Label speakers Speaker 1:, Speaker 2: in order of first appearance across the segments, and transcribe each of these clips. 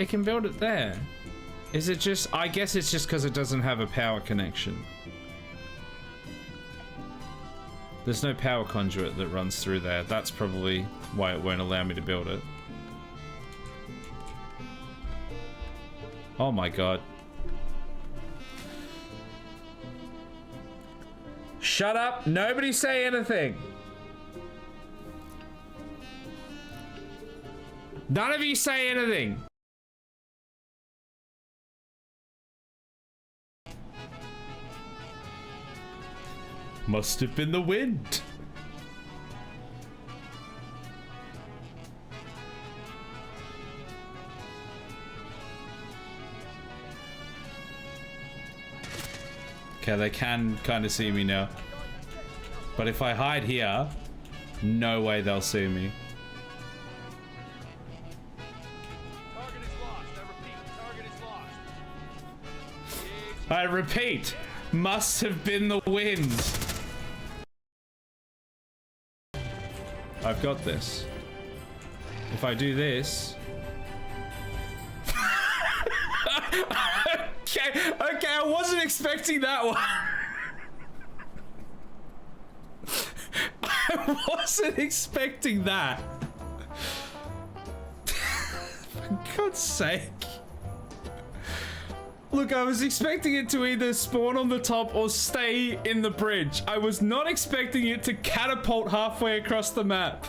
Speaker 1: It can build it there. Is it just... I guess it's just because it doesn't have a power connection. There's no power conduit that runs through there. That's probably why it won't allow me to build it. Oh my god. Shut up! Nobody say anything! None of you say anything! Must have been the wind. Okay, they can kind of see me now. But if I hide here, no way they'll see me.
Speaker 2: Target is lost. I repeat, target is lost.
Speaker 1: I repeat, must have been the wind. I've got this. If I do this... Okay, I wasn't expecting that one. I wasn't expecting that. For God's sake. Look, I was expecting it to either spawn on the top or stay in the bridge. I was not expecting it to catapult halfway across the map.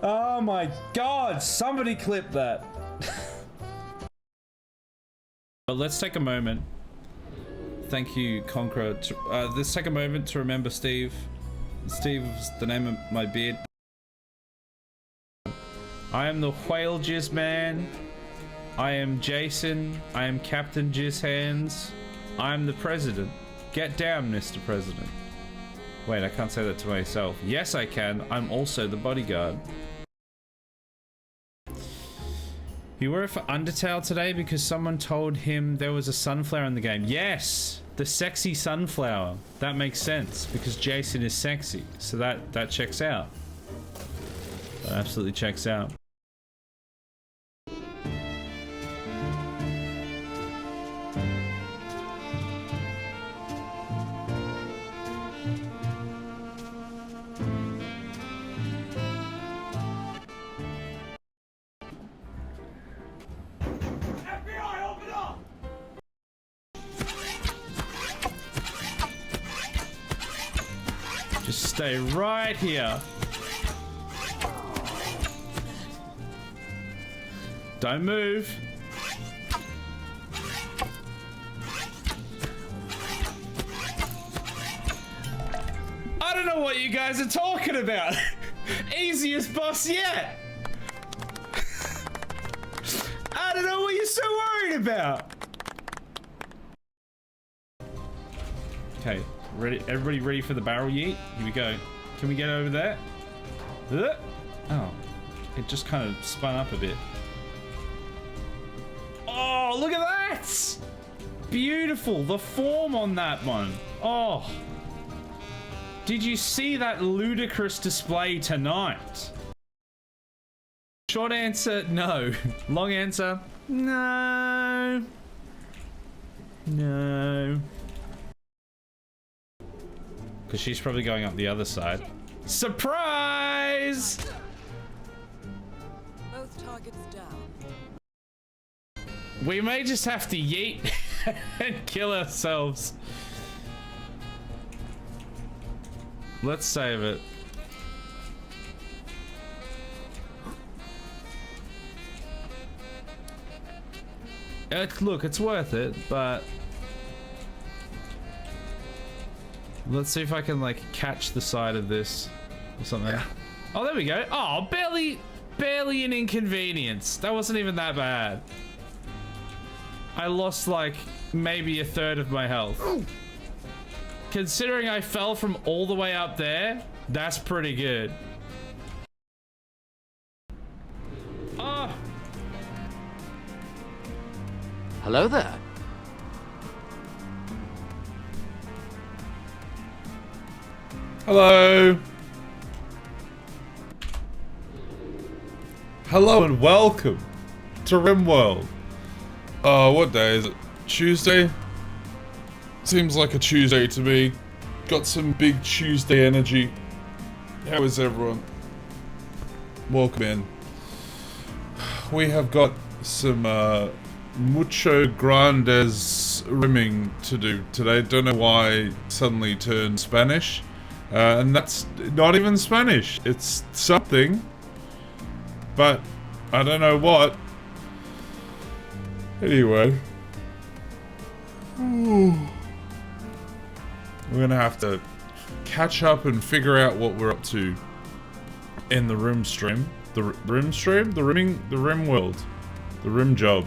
Speaker 1: Oh my God, somebody clip that. But let's take a moment. Thank you, Conqueror. Let's take a moment to remember Steve. Steve's the name of my beard. I am the Whale Jizz Man. I am Jason. I am Captain Jizz Hands. I am the President. Get down, Mr. President. Wait, I can't say that to myself. Yes, I can. I'm also the bodyguard. You were for Undertale today because someone told him there was a sunflower in the game. Yes, the sexy sunflower. That makes sense because Jason is sexy. So that checks out. That absolutely checks out. Just stay right here. Don't move. I don't know what you guys are talking about. Easiest boss yet. I don't know what you're so worried about. Okay. Ready? Everybody ready for the barrel yeet? Here we go. Can we get over there? Oh, it just kind of spun up a bit. Oh, look at that! Beautiful. The form on that one. Oh. Did you see that ludicrous display tonight? Short answer, no. Long answer, no. No. Because she's probably going up the other side. Surprise!
Speaker 3: Both targets down.
Speaker 1: We may just have to yeet and kill ourselves. Let's save it. Look, it's worth it, but... Let's see if I can, like, catch the side of this or something. Yeah. Oh, there we go. Oh, barely an inconvenience. That wasn't even that bad. I lost, like, maybe a third of my health. Ooh. Considering I fell from all the way up there, that's pretty good. Oh.
Speaker 4: Hello there.
Speaker 5: Hello. Hello and welcome
Speaker 3: to RimWorld. What day is it? Tuesday? Seems like a Tuesday to me. Got some big Tuesday energy. How is everyone? Welcome in. We have got some mucho grandes rimming to do today. Don't know why it suddenly turned Spanish. And that's not even Spanish. It's something. But I don't know what. Anyway. We're gonna have to catch up and figure out what we're up to in the Rim stream. The Rim stream? The RimWorld. The Rim job.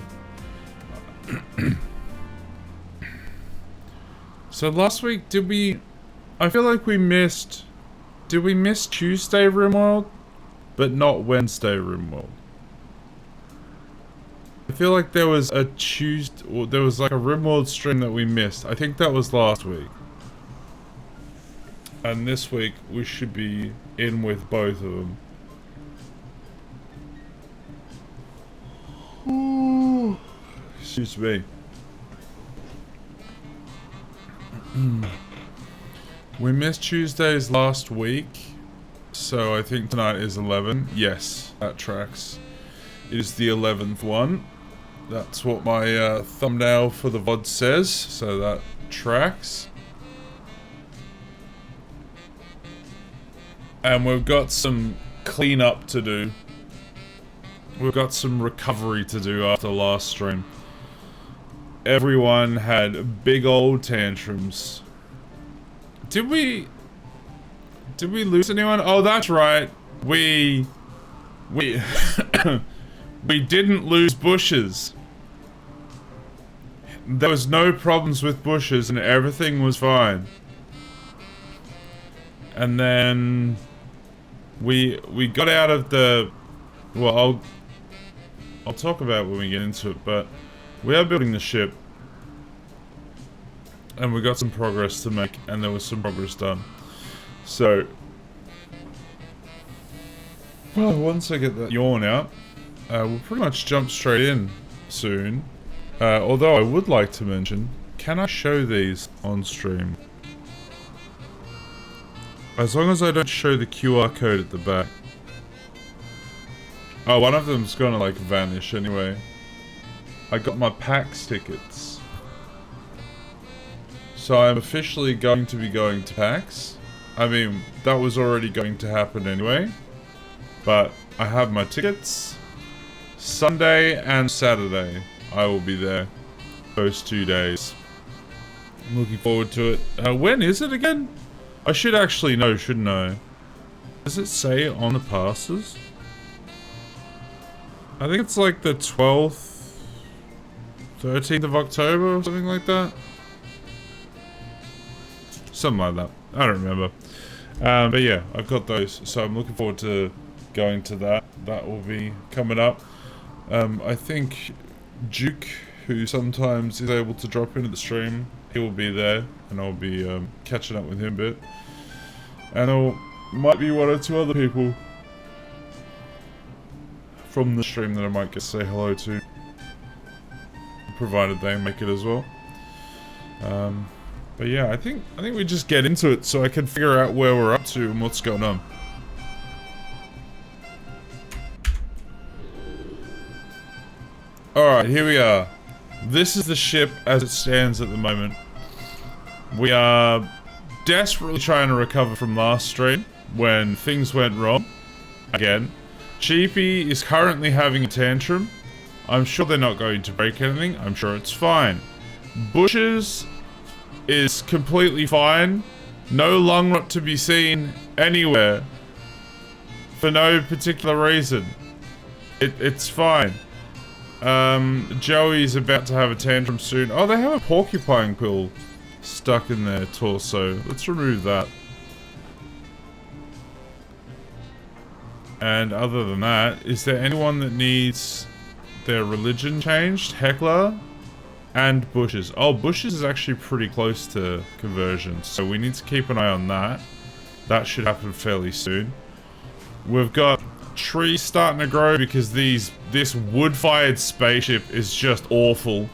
Speaker 3: So last week, I feel like we miss Tuesday RimWorld? But not Wednesday RimWorld. I feel like there was a Tuesday, or there was like a RimWorld stream that we missed. I think that was last week. And this week, we should be in with both of them. Ooh. Excuse me. We missed Tuesdays last week, so I think tonight is 11. Yes, that tracks. It is the 11th one. That's what my thumbnail for the VOD says, so that tracks. And we've got some cleanup to do. We've got some recovery to do after last stream. Everyone had big old tantrums. Did we lose anyone? Oh, that's right. We we didn't lose bushes. There was no problems with bushes and everything was fine. And then we got out of the, well, I'll talk about it when we get into it, but we are building the ship. And we got some progress to make, and there was some progress done. So, well, once I get that yawn out, we'll pretty much jump straight in soon. Although I would like to mention, can I show these on stream? As long as I don't show the QR code at the back. Oh, one of them's gonna like vanish anyway. I got my PAX tickets. So I'm officially going to be going to PAX. I mean, that was already going to happen anyway. But I have my tickets. Sunday and Saturday, I will be there. Those 2 days. I'm looking forward to it. When is it again? I should actually know, shouldn't I? Does it say on the passes? I think it's like the 12th, 13th of October or something like that. Something like that. I don't remember. But yeah, I've got those. So I'm looking forward to going to that. That will be coming up. I think Duke, who sometimes is able to drop into the stream, he will be there. And I'll be catching up with him a bit. And there might be one or two other people from the stream that I might get to say hello to. Provided they make it as well. But yeah, I think we just get into it so I can figure out where we're up to and what's going on. Alright, here we are. This is the ship as it stands at the moment. We are desperately trying to recover from last stream when things went wrong. Again. Cheapy is currently having a tantrum. I'm sure they're not going to break anything. I'm sure it's fine. Bushes is completely fine. No lung rot to be seen anywhere. For no particular reason. It's fine. Joey's about to have a tantrum soon. Oh, they have a porcupine quill stuck in their torso. Let's remove that. And other than that, is there anyone that needs their religion changed? Heckler and Bushes. Oh, Bushes is actually pretty close to conversion, so we need to keep an eye on that. That should happen fairly soon. We've got trees starting to grow because this wood-fired spaceship is just awful.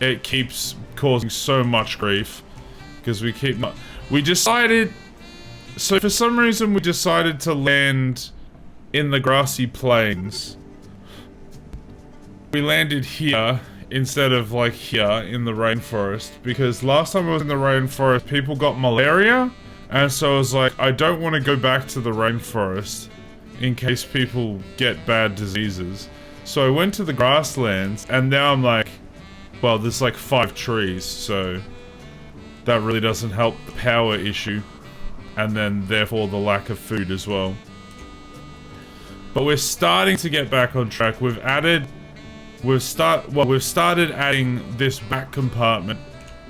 Speaker 3: It keeps causing so much grief because we decided. So for some reason we decided to land in the grassy plains. We landed here instead of like here in the rainforest because last time I was in the rainforest people got malaria, and so I was like, I don't want to go back to the rainforest in case people get bad diseases. So I went to the grasslands, and now I'm like, well, there's like 5 trees, so that really doesn't help the power issue, and then therefore the lack of food as well. But we're starting to get back on track. We've started adding this back compartment,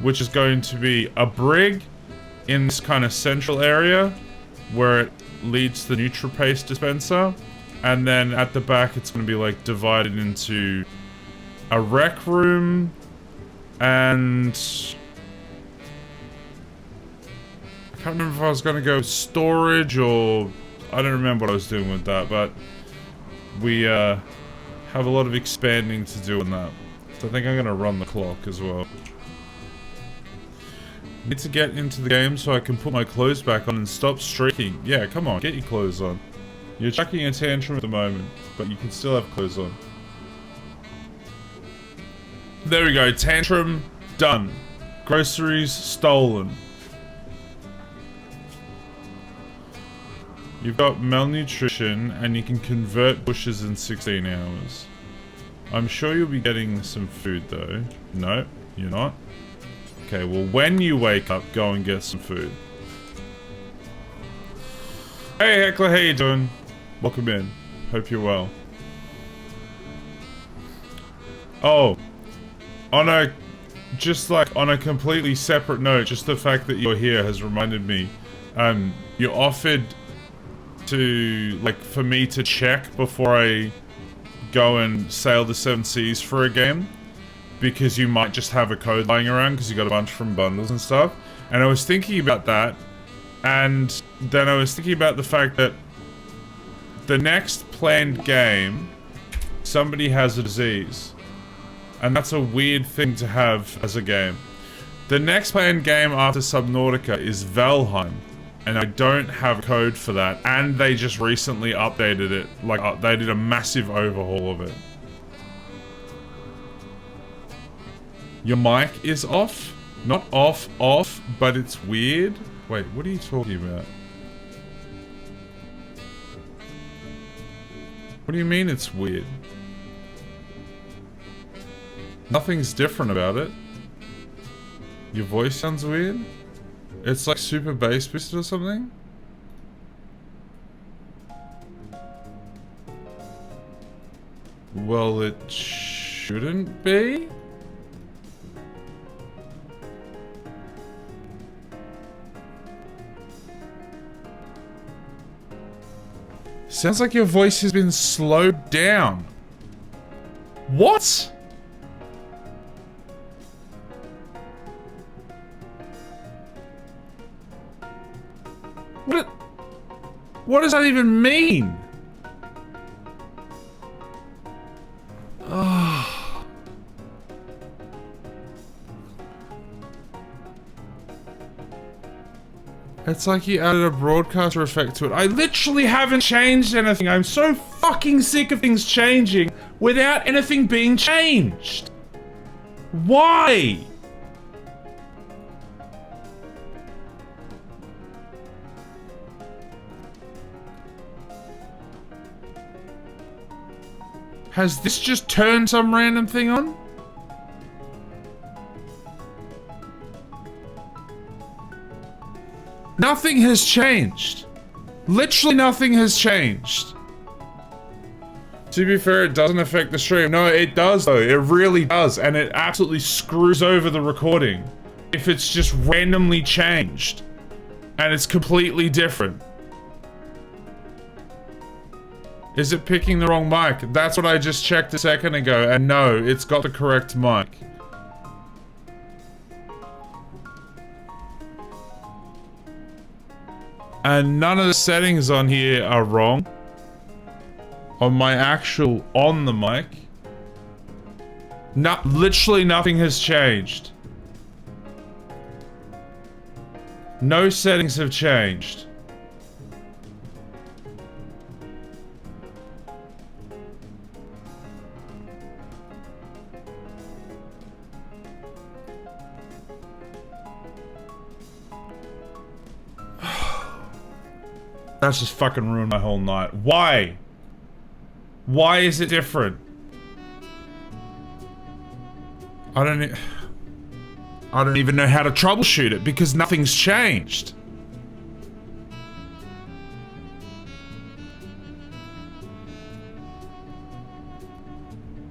Speaker 3: which is going to be a brig in this kind of central area where it leads to the NutriPaste dispenser, and then at the back it's going to be like divided into a rec room and I can't remember if I was going to go storage or I don't remember what I was doing with that, but we have a lot of expanding to do on that. So I think I'm going to run the clock as well. Need to get into the game so I can put my clothes back on and stop streaking. Yeah, come on, get your clothes on. You're chucking a tantrum at the moment, but you can still have clothes on. There we go, tantrum done. Groceries stolen. You've got malnutrition and you can convert bushes in 16 hours. I'm sure you'll be getting some food though. No, you're not. Okay, well when you wake up, go and get some food. Hey Heckler, how you doing? Welcome in. Hope you're well. Oh, on a completely separate note, just the fact that you're here has reminded me. You offered to, like, for me to check before I go and sail the 7 seas for a game, because you might just have a code lying around because you got a bunch from bundles and stuff. And I was thinking about that, and then I was thinking about the fact that the next planned game, somebody has a disease, and that's a weird thing to have as a game. The next planned game after Subnautica is Valheim, and I don't have a code for that, and they just recently updated it. Like, they did a massive overhaul of it. Your mic is off? Not off, but it's weird. Wait, what are you talking about? What do you mean it's weird? Nothing's different about it. Your voice sounds weird? It's like super bass boosted or something? Well, it shouldn't be. Sounds like your voice has been slowed down. What? What does that even mean? Oh. It's like you added a broadcaster effect to it. I literally haven't changed anything. I'm so fucking sick of things changing without anything being changed. Why? Has this just turned some random thing on? Nothing has changed. Literally nothing has changed. To be fair, it doesn't affect the stream. No, it does though. It really does. And it absolutely screws over the recording if it's just randomly changed and it's completely different. Is it picking the wrong mic? That's what I just checked a second ago, and no, it's got the correct mic. And none of the settings on here are wrong. on my actual, on the mic, literally nothing has changed. No settings have changed. That's just fucking ruined my whole night. Why? Why is it different? I don't even know how to troubleshoot it because nothing's changed.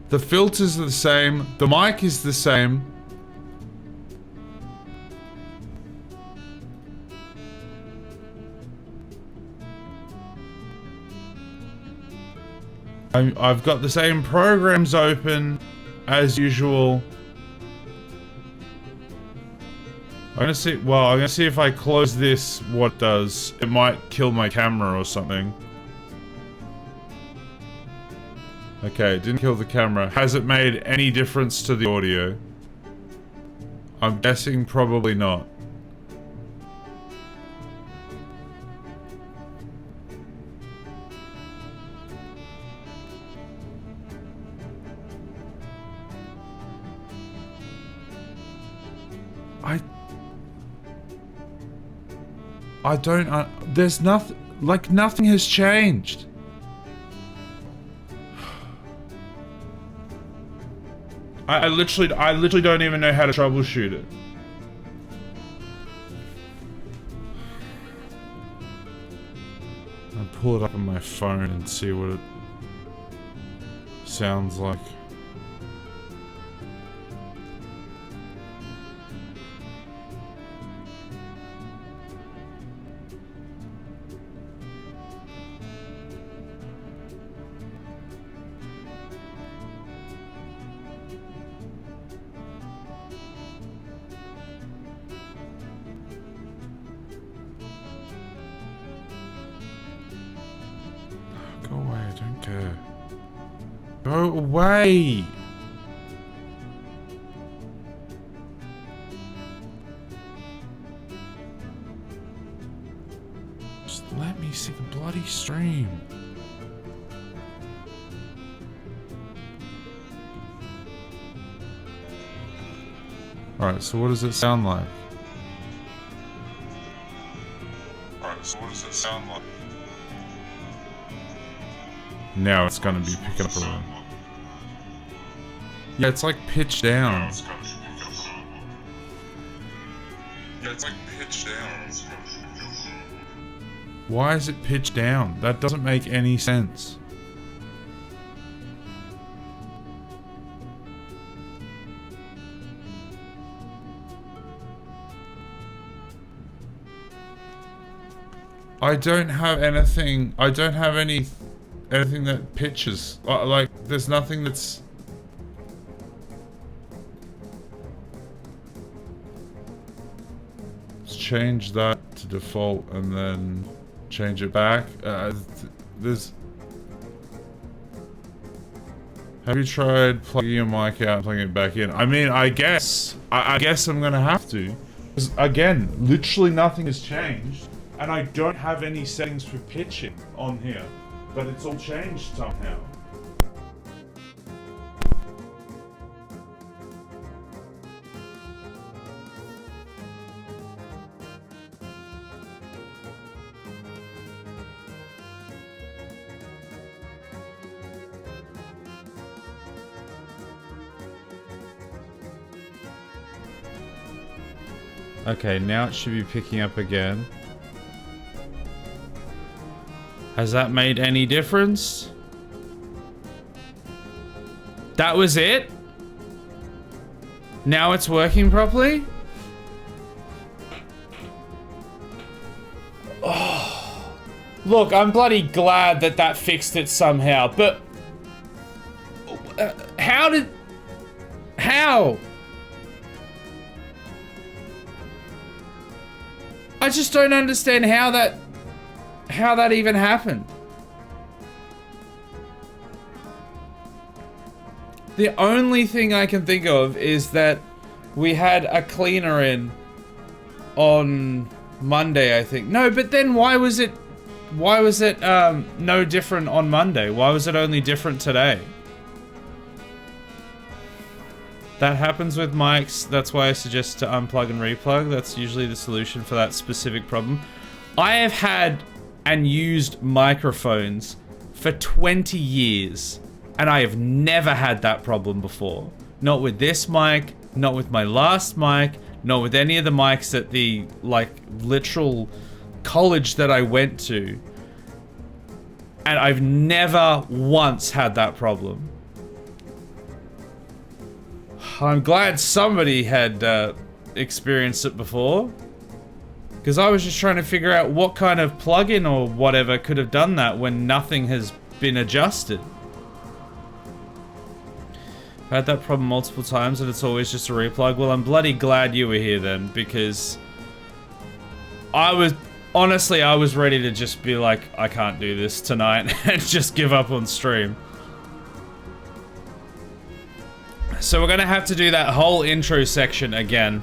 Speaker 3: The filters are the same. The mic is the same. I've got the same programs open as usual. I'm gonna see if I close this, what does. It might kill my camera or something. Okay, it didn't kill the camera. Has it made any difference to the audio? I'm guessing probably not. I don't, there's nothing, like nothing has changed. I literally don't even know how to troubleshoot it. I'll pull it up on my phone and see what it sounds like. Go away! Just let me see the bloody stream. Alright, so what does it sound like? Now it's gonna be picking up around. Yeah, it's like pitched down. Why is it pitched down? That doesn't make any sense. I don't have anything. I don't have anything that pitches. Like, there's nothing that's. Let's change that to default and then change it back. There's. Have you tried plugging your mic out and plugging it back in? I mean, I guess I'm gonna have to. Because again, literally nothing has changed. And I don't have any settings for pitching on here, but it's all changed somehow. Okay, now it should be picking up again. Has that made any difference? That was it? Now it's working properly? Oh. Look, I'm bloody glad that that fixed it somehow, but... how? I just don't understand how that even happened.
Speaker 1: The only thing I can think of is that we had a cleaner in on Monday, I think. No, but then why was it no different on Monday? Why was it only different today? That happens with mics. That's why I suggest to unplug and replug. That's usually the solution for that specific problem. I have had and used microphones for 20 years, and I have never had that problem before. Not with this mic, not with my last mic, not with any of the mics at the, like, literal college that I went to. And I've never once had that problem. I'm glad somebody had experienced it before. Because I was just trying to figure out what kind of plugin or whatever could have done that when nothing has been adjusted. I've had that problem multiple times and it's always just a replug. Well, I'm bloody glad you were here then, because honestly, I was ready to just be like, I can't do this tonight and just give up on stream. So we're gonna have to do that whole intro section again,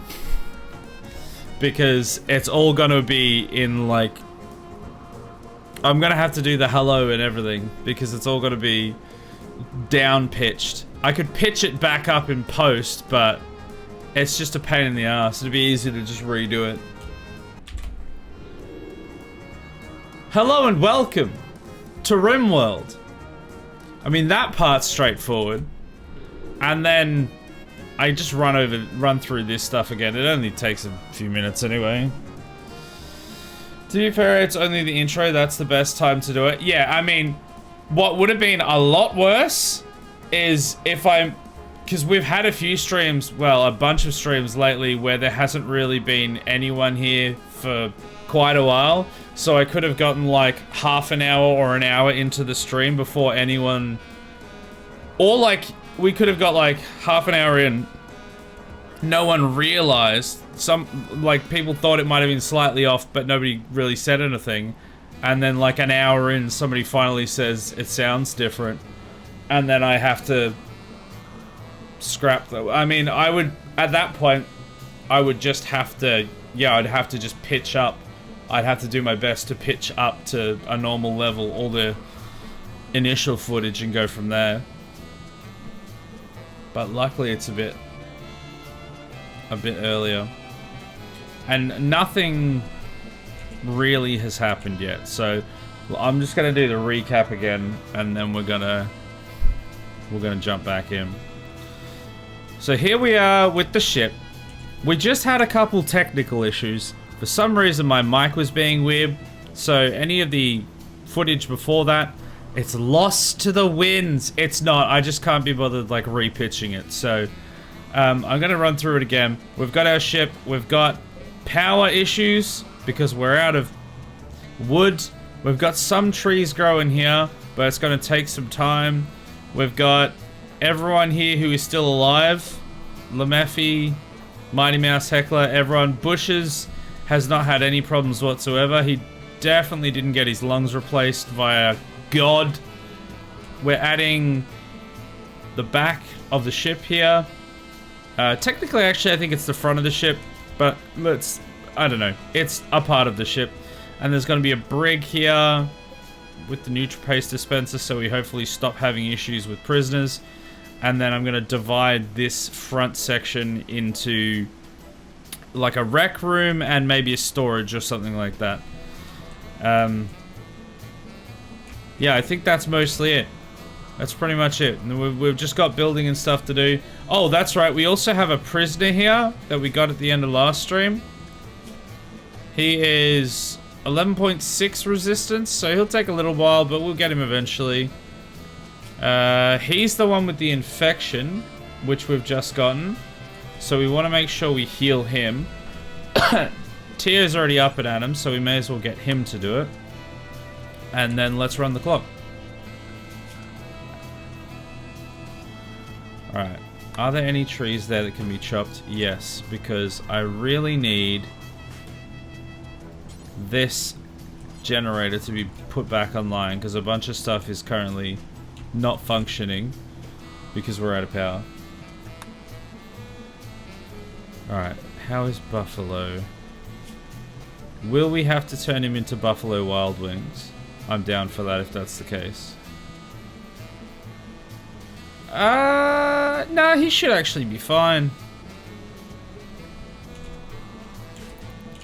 Speaker 1: because it's all gonna be in, like, I'm gonna have to do the hello and everything, because it's all gonna be down pitched. I could pitch it back up in post, but it's just a pain in the ass. It'd be easy to just redo it. Hello and welcome to RimWorld. I mean, that part's straightforward. And then I just run through this stuff again. It only takes a few minutes anyway. To be fair, it's only the intro. That's the best time to do it. Yeah, I mean, what would have been a lot worse is if because we've had a few streams, well, a bunch of streams lately where there hasn't really been anyone here for quite a while. So I could have gotten like half an hour or an hour into the stream before anyone, or like, we could have got like half an hour in, no one realized, like people thought it might have been slightly off, but nobody really said anything. And then like an hour in, somebody finally says it sounds different. And then I have to scrap the, I mean, I would, at that point, I would just have to, yeah, I'd have to just pitch up. I'd have to do my best to pitch up to a normal level, all the initial footage, and go from there. But luckily it's a bit earlier. And nothing really has happened yet. So I'm just gonna do the recap again, and then we're gonna jump back in. So here we are with the ship. We just had a couple technical issues. For some reason my mic was being weird. So any of the footage before that, it's lost to the winds. It's not. I just can't be bothered like repitching it. So I'm gonna run through it again. We've got our ship. We've got power issues because we're out of wood. We've got some trees growing here, but it's gonna take some time. We've got everyone here who is still alive. Lemeffy, Mighty Mouse Heckler, everyone. Bushes has not had any problems whatsoever. He definitely didn't get his lungs replaced via God. We're adding the back of the ship here. Technically, actually, I think it's the front of the ship, but I don't know. It's a part of the ship. And there's going to be a brig here with the NutriPaste dispenser, so we hopefully stop having issues with prisoners. And then I'm going to divide this front section into like a rec room and maybe a storage or something like that. Yeah, I think that's mostly it. That's pretty much it. And we've just got building and stuff to do. Oh, that's right. We also have a prisoner here that we got at the end of last stream. He is 11.6 resistance, so he'll take a little while, but we'll get him eventually. He's the one with the infection, which we've just gotten. So we want to make sure we heal him. Tio's already up and at him, so we may as well get him to do it. And then let's run the clock. Alright. Are there any trees there that can be chopped? Yes, because I really need this generator to be put back online, because a bunch of stuff is currently not functioning. because we're out of power. Alright, how is Buffalo? Will we have to turn him into Buffalo Wild Wings? I'm down for that if that's the case. No, he should actually be fine.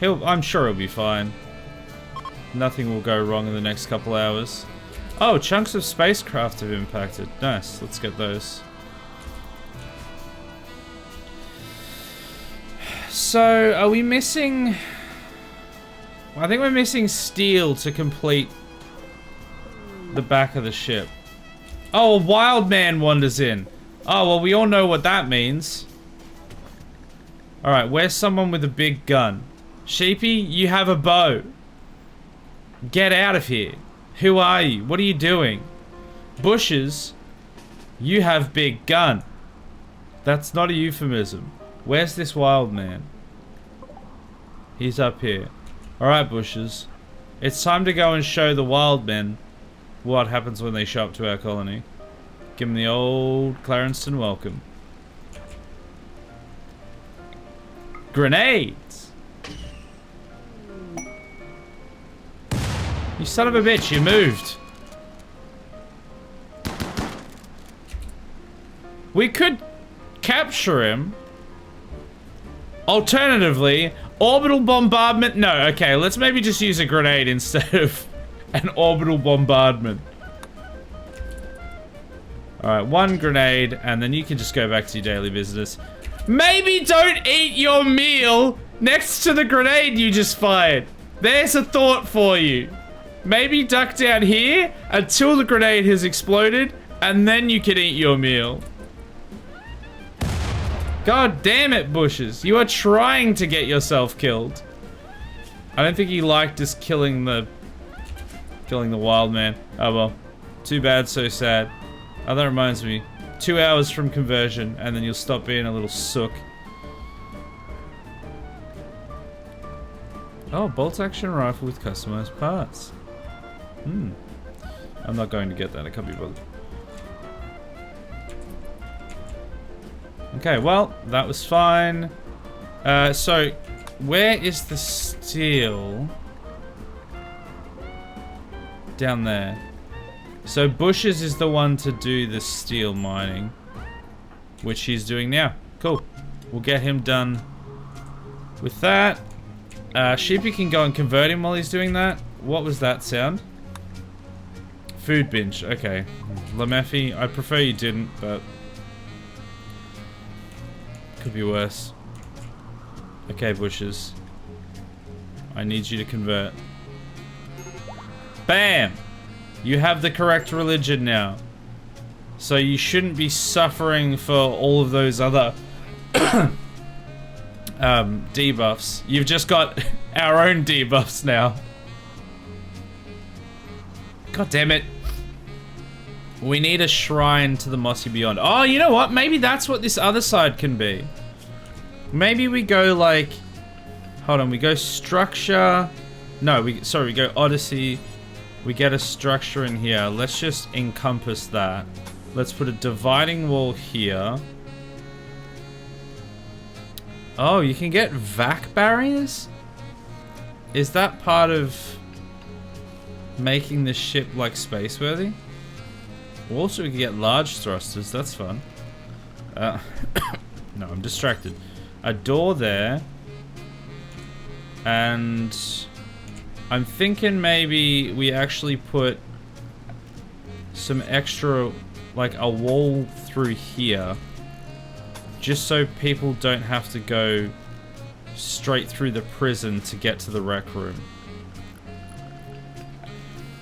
Speaker 1: I'm sure he'll be fine. Nothing will go wrong in the next couple hours. Oh, chunks of spacecraft have impacted. Nice, let's get those. So, are we missing... I think we're missing steel to complete the back of the ship. Oh, a wild man wanders in. Oh, well, we all know what that means. Alright, where's someone with a big gun? Sheepy, you have a bow. Get out of here. Who are you? What are you doing? Bushes, you have big gun. That's not a euphemism. Where's this wild man? He's up here. Alright, Bushes. It's time to go and show the wild men what happens when they show up to our colony. Give them the old Clarenston welcome. Grenades! You son of a bitch, you moved. We could capture him. Alternatively, orbital bombardment. No, okay, let's maybe just use a grenade instead of an orbital bombardment. Alright, one grenade, and then you can just go back to your daily business. Maybe don't eat your meal next to the grenade you just fired. There's a thought for you. Maybe duck down here until the grenade has exploded, and then you can eat your meal. God damn it, Bushes. You are trying to get yourself killed. I don't think he liked us killing the wild man. Oh well. Too bad, so sad. Oh, that reminds me. 2 hours from conversion, and then you'll stop being a little sook. Oh, bolt-action rifle with customized parts. I'm not going to get that. I can't be bothered. Okay, well, that was fine. So, where is the steel? Down there. So, Bushes is the one to do the steel mining, which he's doing now. Cool. We'll get him done with that. Sheepy can go and convert him while he's doing that. What was that sound? Food binge. Okay. Lamephi, I prefer you didn't, but... could be worse. Okay, Bushes. I need you to convert. Bam! You have the correct religion now. So you shouldn't be suffering for all of those other debuffs. You've just got our own debuffs now. God damn it. We need a shrine to the Mossy Beyond. Oh, you know what? Maybe that's what this other side can be. Maybe we go like... hold on, we go structure... no, we go Odyssey. We get a structure in here. Let's just encompass that. Let's put a dividing wall here. Oh, you can get vac barriers? Is that part of making the ship like space-worthy? Also, we can get large thrusters. That's fun. No, I'm distracted. A door there. And I'm thinking maybe we actually put some extra, like a wall through here. Just so people don't have to go straight through the prison to get to the rec room.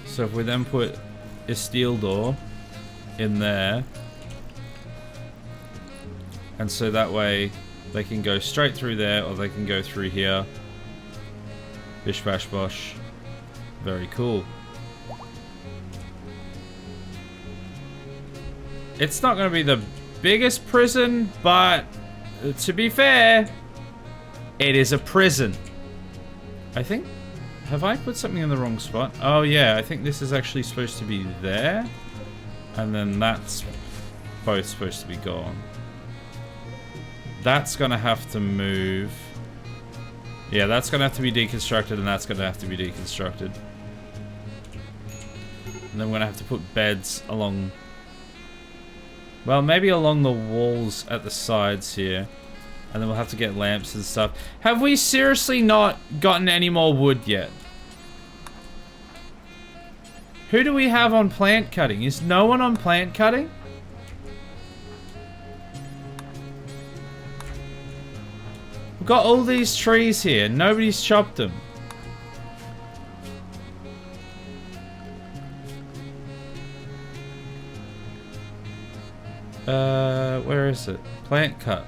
Speaker 1: So if we then put a steel door in there, and so that way they can go straight through there, or they can go through here. Bish bash bosh. Very cool. It's not going to be the biggest prison, but to be fair, it is a prison. I think... have I put something in the wrong spot? Oh yeah, I think this is actually supposed to be there. And then that's both supposed to be gone. That's gonna have to move. Yeah, that's gonna have to be deconstructed, and that's gonna have to be deconstructed. And then we're gonna have to put beds along... Well, maybe along the walls at the sides here. And then we'll have to get lamps and stuff. Have we seriously not gotten any more wood yet? Who do we have on plant cutting? Is no one on plant cutting? We've got all these trees here. Nobody's chopped them. Where is it? Plant cut.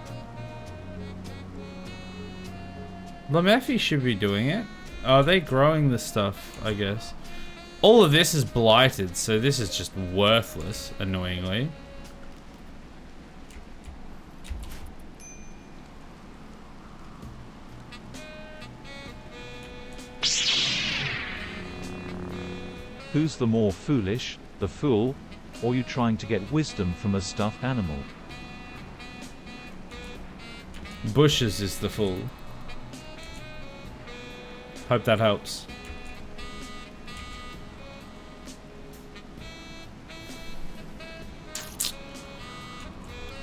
Speaker 1: Lamephi should be doing it. Oh, are they growing the stuff, I guess? All of this is blighted, so this is just worthless, annoyingly.
Speaker 5: Who's the more foolish, the fool, or you trying to get wisdom from a stuffed animal?
Speaker 1: Bushes is the fool. Hope that helps.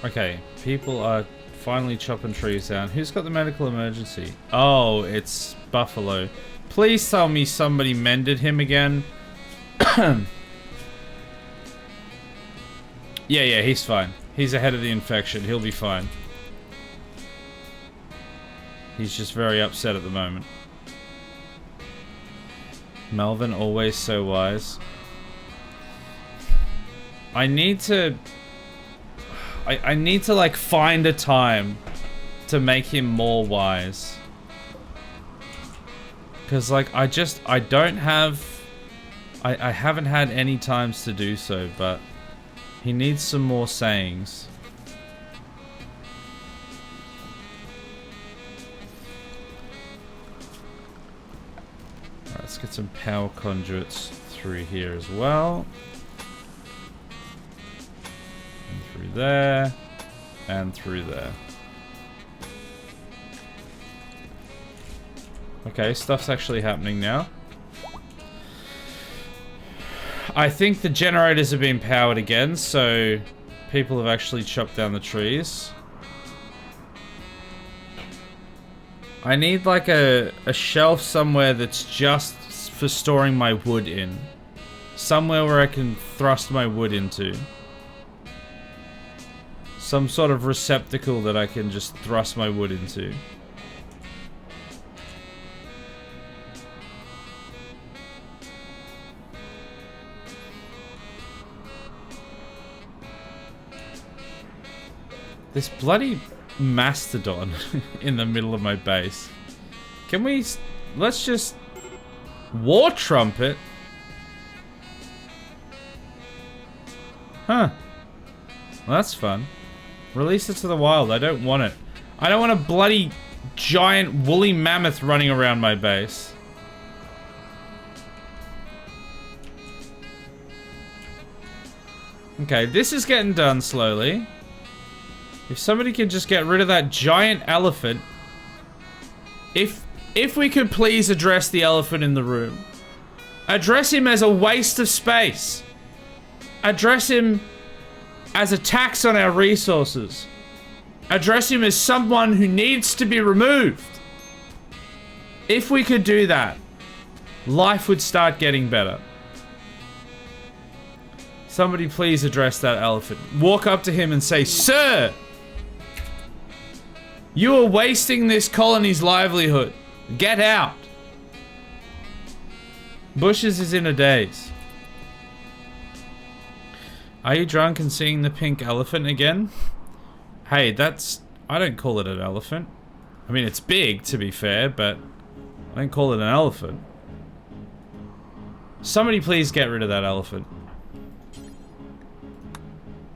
Speaker 1: Okay, people are finally chopping trees down. Who's got the medical emergency? Oh, it's Buffalo. Please tell me somebody mended him again. Yeah, he's fine. He's ahead of the infection. He'll be fine. He's just very upset at the moment. Melvin, always so wise. I need to like find a time to make him more wise. Cause like I haven't had any times to do so, but he needs some more sayings. Alright, let's get some power conduits through here as well. And through there. And through there. Okay, stuff's actually happening now. I think the generators have been powered again, so people have actually chopped down the trees. I need like a shelf somewhere that's just for storing my wood in. Somewhere where I can thrust my wood into. Some sort of receptacle that I can just thrust my wood into. This bloody mastodon in the middle of my base. Can we... Let's just... War trumpet? Huh. Well, that's fun. Release it to the wild. I don't want it. I don't want a bloody giant woolly mammoth running around my base. Okay, this is getting done slowly. If somebody could just get rid of that giant elephant. If we could please address the elephant in the room. Address him as a waste of space. Address him as a tax on our resources. Address him as someone who needs to be removed. If we could do that, life would start getting better. Somebody please address that elephant. Walk up to him and say, "Sir! You are wasting this colony's livelihood. Get out." Bushes is in a daze. Are you drunk and seeing the pink elephant again? Hey, that's... I don't call it an elephant. I mean, it's big, to be fair, but I don't call it an elephant. Somebody please get rid of that elephant.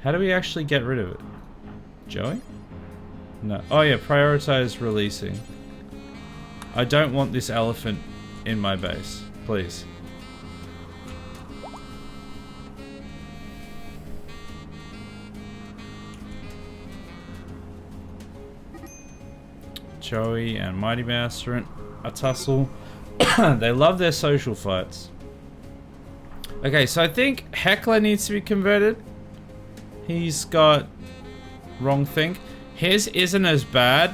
Speaker 1: How do we actually get rid of it? Joey? No. Oh yeah, prioritize releasing. I don't want this elephant in my base. Please. Joey and Mighty Mouse are in a tussle. They love their social fights. Okay, so I think Heckler needs to be converted. He's got wrong thing. His isn't as bad.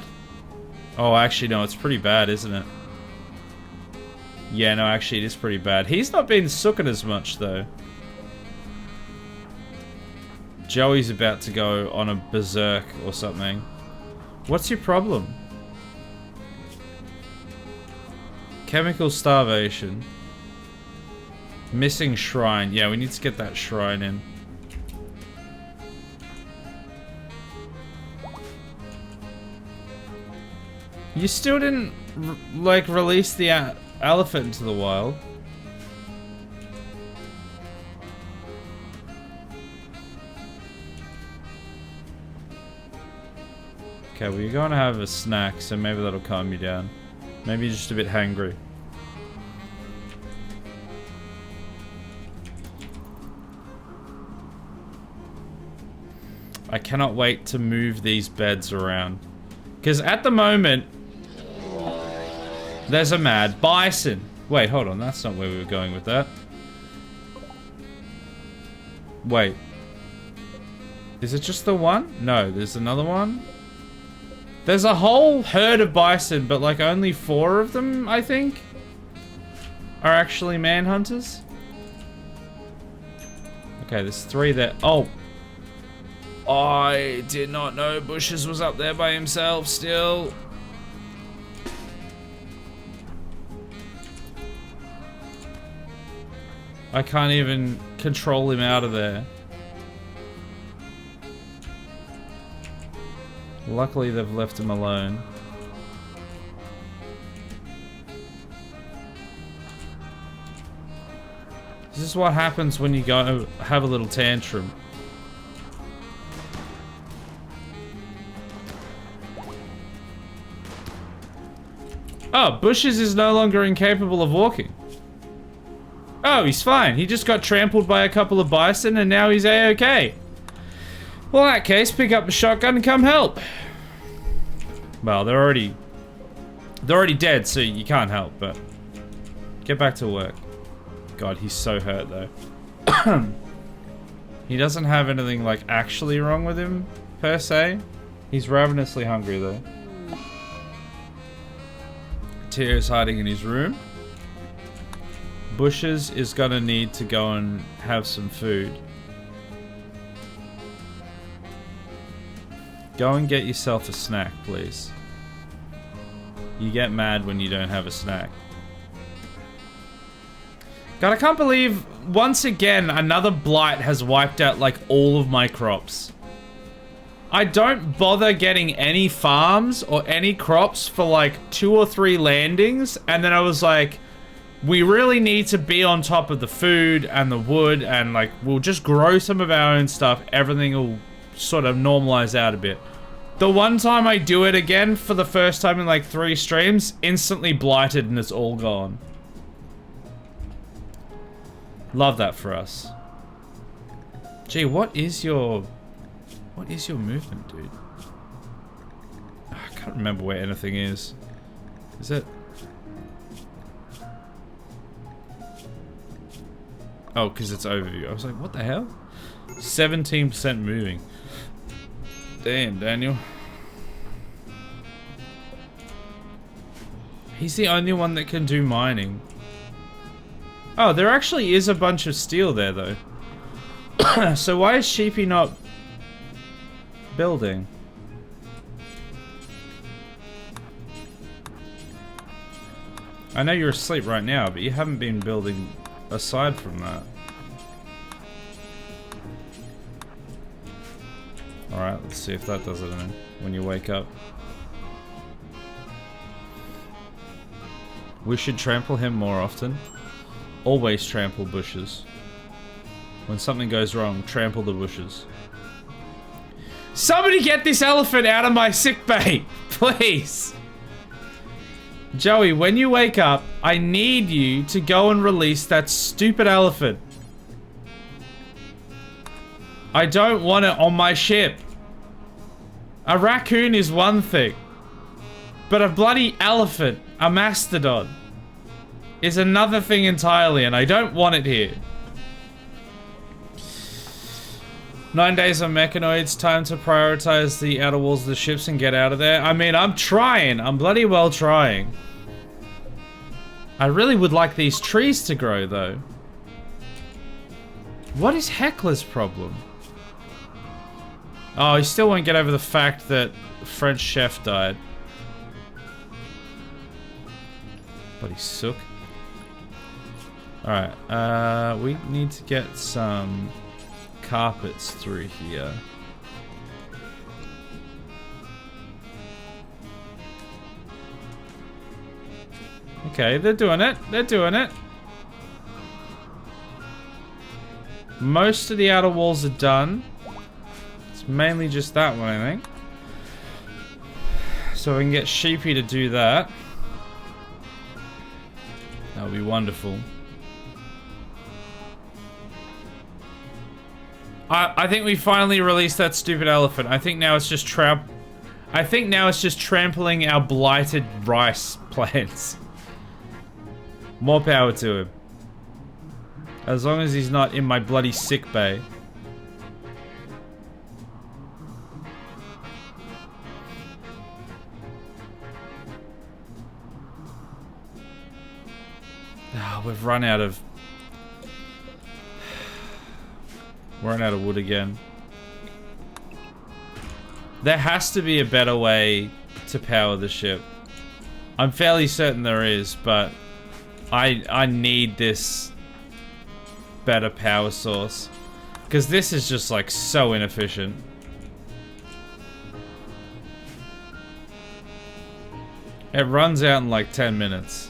Speaker 1: Oh, actually, no, it's pretty bad, isn't it? Yeah, no, actually, it is pretty bad. He's not been sooking as much, though. Joey's about to go on a berserk or something. What's your problem? Chemical starvation. Missing shrine. Yeah, we need to get that shrine in. You still didn't, like, release the elephant into the wild. Okay, well, you're going to have a snack, so maybe that'll calm you down. Maybe you're just a bit hangry. I cannot wait to move these beds around. Because at the moment, there's a mad bison. Wait, hold on. That's not where we were going with that. Wait. Is it just the one? No, there's another one. There's a whole herd of bison, but like only 4 of them, I think, are actually manhunters. Okay, there's 3 there. Oh. I did not know Bushes was up there by himself still. I can't even control him out of there. Luckily, they've left him alone. This is what happens when you go have a little tantrum. Oh, Bushes is no longer incapable of walking. Oh, he's fine. He just got trampled by a couple of bison and now he's A-okay. Well, in that case, pick up the shotgun and come help. Well, they're already dead, so you can't help, but get back to work. God, he's so hurt, though. He doesn't have anything, like, actually wrong with him, per se. He's ravenously hungry, though. Tears hiding in his room. Bushes is gonna need to go and have some food. Go and get yourself a snack, please. You get mad when you don't have a snack. God, I can't believe, once again, another blight has wiped out, like, all of my crops. I don't bother getting any farms or any crops for, like, 2 or 3 landings, and then I was like, we really need to be on top of the food and the wood, and, like, we'll just grow some of our own stuff. Everything will sort of normalize out a bit. The one time I do it again for the first time in like 3 streams, instantly blighted and it's all gone. Love that for us. Gee, what is your movement, dude? I can't remember where anything is. Is it? Oh, because it's overview. I was like, what the hell? 17% moving. Damn, Daniel. He's the only one that can do mining. Oh, there actually is a bunch of steel there, though. So why is Sheepy not building? I know you're asleep right now, but you haven't been building aside from that. Alright, let's see if that does it when you wake up. We should trample him more often. Always trample bushes. When something goes wrong, trample the bushes. Somebody get this elephant out of my sickbay, please! Joey, when you wake up, I need you to go and release that stupid elephant. I don't want it on my ship. A raccoon is one thing. But a bloody elephant, a mastodon, is another thing entirely, and I don't want it here. 9 days on mechanoids, time to prioritize the outer walls of the ships and get out of there. I mean, I'm trying. I'm bloody well trying. I really would like these trees to grow, though. What is Heckler's problem? Oh, he still won't get over the fact that French chef died. Bloody sook. Alright, we need to get some carpets through here. Okay, they're doing it. They're doing it. Most of the outer walls are done. It's mainly just that one, I think. So we can get Sheepy to do that. That would be wonderful. I think we finally released that stupid elephant. I think now it's just trampling our blighted rice plants. More power to him. As long as he's not in my bloody sick bay. Oh, we've run out of... Run out of wood again. There has to be a better way to power the ship. I'm fairly certain there is, but I need this better power source. Because this is just like so inefficient. It runs out in like 10 minutes.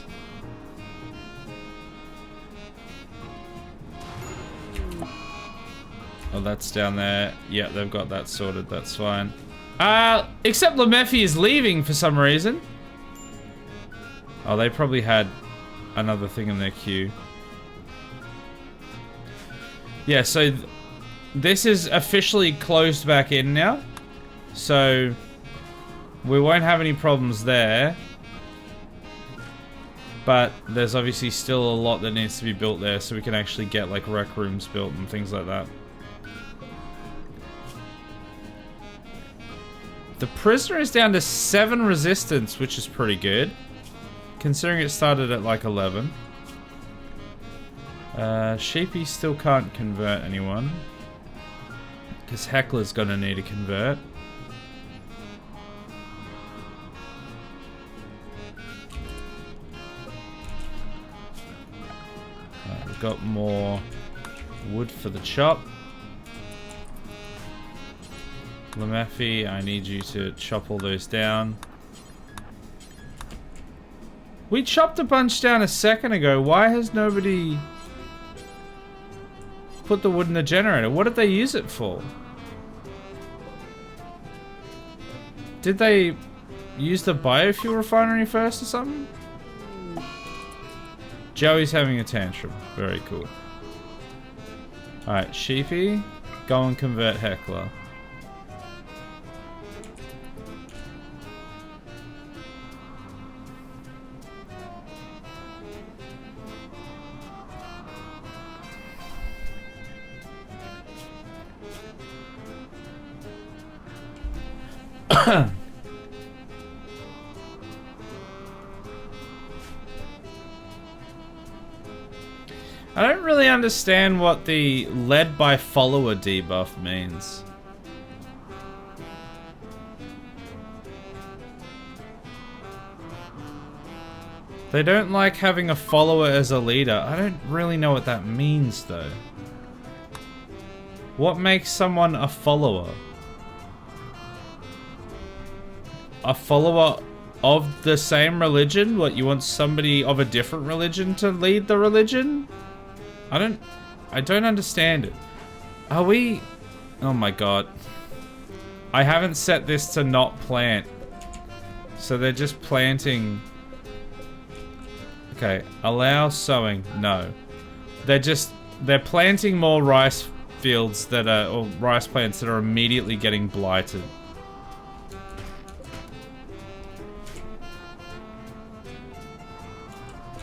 Speaker 1: Oh, that's down there. Yeah, they've got that sorted. That's fine. Except Lemeffi is leaving for some reason. Oh, they probably had another thing in their queue. Yeah, so this is officially closed back in now. So we won't have any problems there. But there's obviously still a lot that needs to be built there so we can actually get like rec rooms built and things like that. The prisoner is down to 7 resistance, which is pretty good. Considering it started at like 11. Sheepy still can't convert anyone. Because Heckler's gonna need to convert. We've got more wood for the chop. Lemeffi, I need you to chop all those down. We chopped a bunch down a second ago. Why has nobody put the wood in the generator? What did they use it for? Did they use the biofuel refinery first or something? Joey's having a tantrum. Very cool. Alright, Sheepy, go and convert Heckler. I don't really understand what the led by follower debuff means. They don't like having a follower as a leader. I don't really know what that means though. What makes someone a follower? A follower of the same religion? What, you want somebody of a different religion to lead the religion? I don't understand it. Are we... Oh my god. I haven't set this to not plant. So they're just planting... Okay, allow sowing. No. They're planting more rice fields that are... Or rice plants that are immediately getting blighted.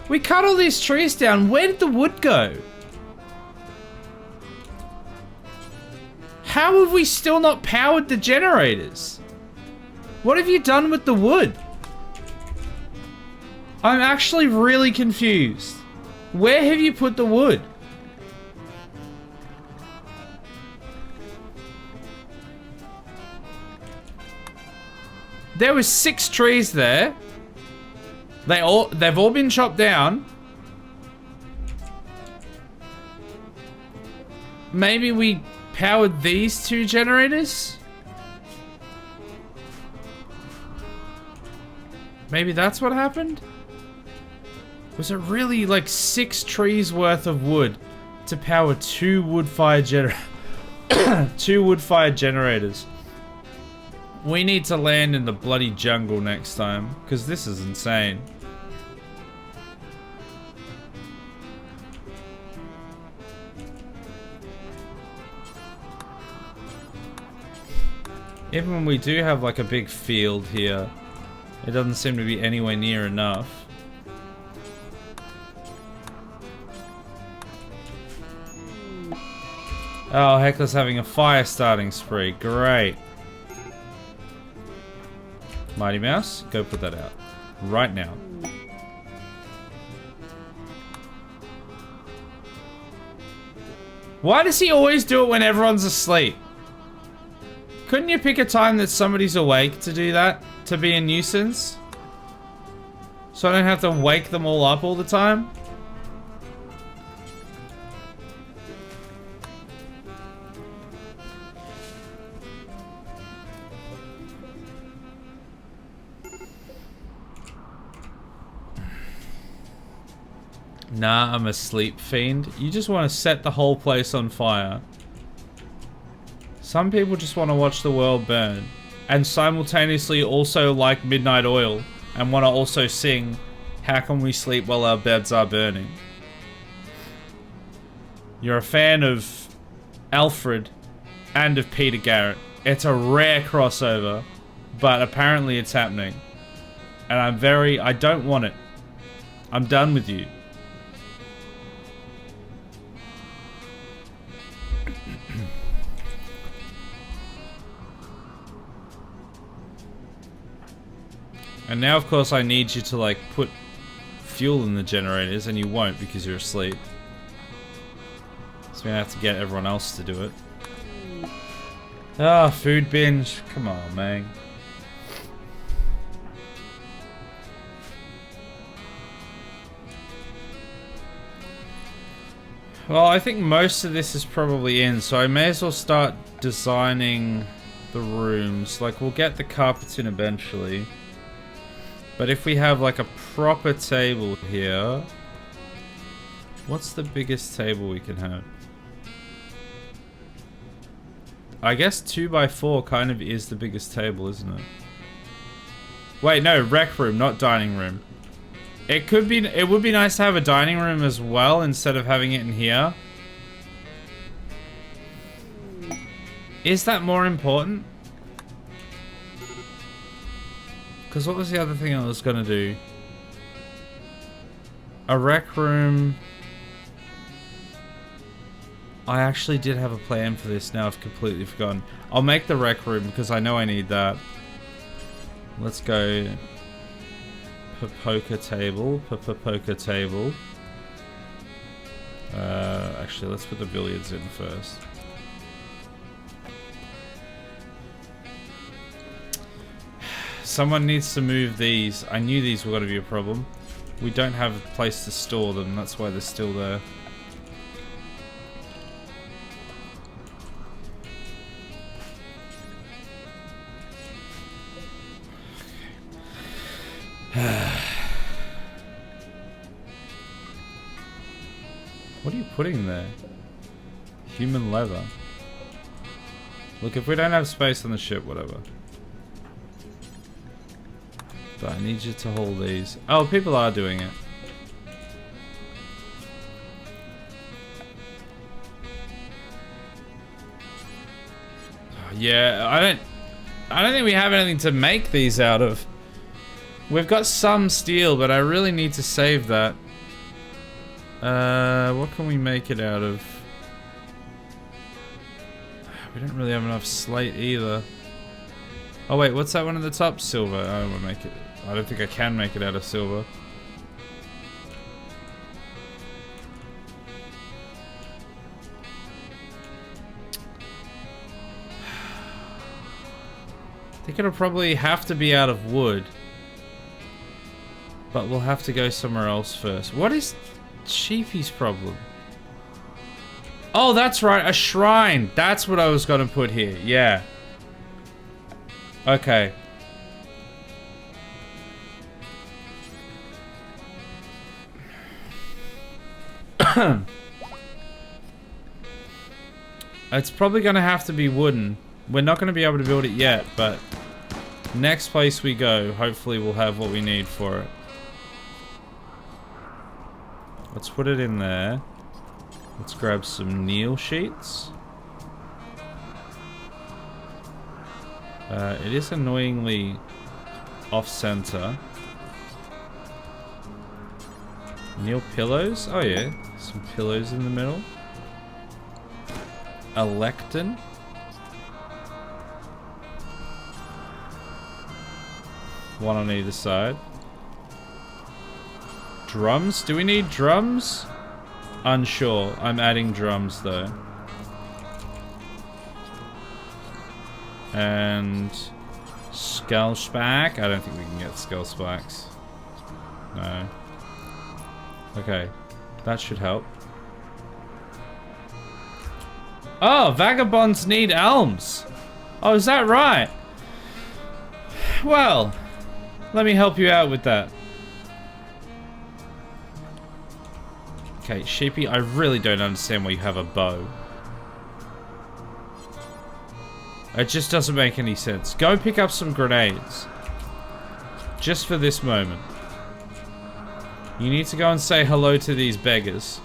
Speaker 1: We cut all these trees down. Where did the wood go? How have we still not powered the generators? What have you done with the wood? I'm actually really confused. Where have you put the wood? There was 6 trees there. They've all been chopped down. Maybe we powered these 2 generators? Maybe that's what happened? Was it really like 6 trees worth of wood to power 2 wood-fired generators? We need to land in the bloody jungle next time, because this is insane. Even when we do have like a big field here, it doesn't seem to be anywhere near enough. Oh, Heckler's having a fire starting spree. Great. Mighty Mouse, go put that out. Right now. Why does he always do it when everyone's asleep? Couldn't you pick a time that somebody's awake to do that? To be a nuisance? So I don't have to wake them all up all the time? Nah, I'm a sleep fiend. You just want to set the whole place on fire. Some people just want to watch the world burn. And simultaneously also like Midnight Oil. And want to also sing, How Can We Sleep While Our Beds Are Burning? You're a fan of Alfred and of Peter Garrett. It's a rare crossover. But apparently it's happening. And I don't want it. I'm done with you. And now, of course, I need you to, like, put fuel in the generators, and you won't because you're asleep. So we're gonna have to get everyone else to do it. Ah, food binge. Come on, man. Well, I think most of this is probably in, so I may as well start designing the rooms. Like, we'll get the carpets in eventually. But if we have like a proper table here, what's the biggest table we can have? I guess 2x4 kind of is the biggest table, isn't it? Wait, no, rec room, not dining room. It would be nice to have a dining room as well instead of having it in here. Is that more important? Because what was the other thing I was going to do? A rec room. I actually did have a plan for this, now I've completely forgotten. I'll make the rec room because I know I need that. Let's go. Poker table. Poker table. Actually, let's put the billiards in first. Someone needs to move these. I knew these were going to be a problem. We don't have a place to store them. That's why they're still there. What are you putting there? Human leather. Look, if we don't have space on the ship, whatever. But I need you to hold these. Oh, people are doing it. Yeah, I don't think we have anything to make these out of. We've got some steel, but I really need to save that. What can we make it out of? We don't really have enough slate either. Oh wait, what's that one at the top? Silver. I don't want to make it. I don't think I can make it out of silver. I think it'll probably have to be out of wood. But we'll have to go somewhere else first. What is Sheepy's problem? Oh, that's right, a shrine. That's what I was gonna put here. Yeah. Okay. It's probably gonna have to be wooden. We're not gonna be able to build it yet, but next place we go, hopefully we'll have what we need for it. Let's put it in there. Let's grab some Neil sheets. It is annoyingly off-center. Neil pillows? Oh yeah, some pillows in the middle. A lectern. One on either side. Drums? Do we need drums? Unsure. I'm adding drums though. And skull spike. I don't think we can get skull spikes. No. Okay. That should help. Oh, vagabonds need elms. Oh, is that right? Well, let me help you out with that. Okay, Sheepy, I really don't understand why you have a bow. It just doesn't make any sense. Go pick up some grenades. Just for this moment. You need to go and say hello to these beggars.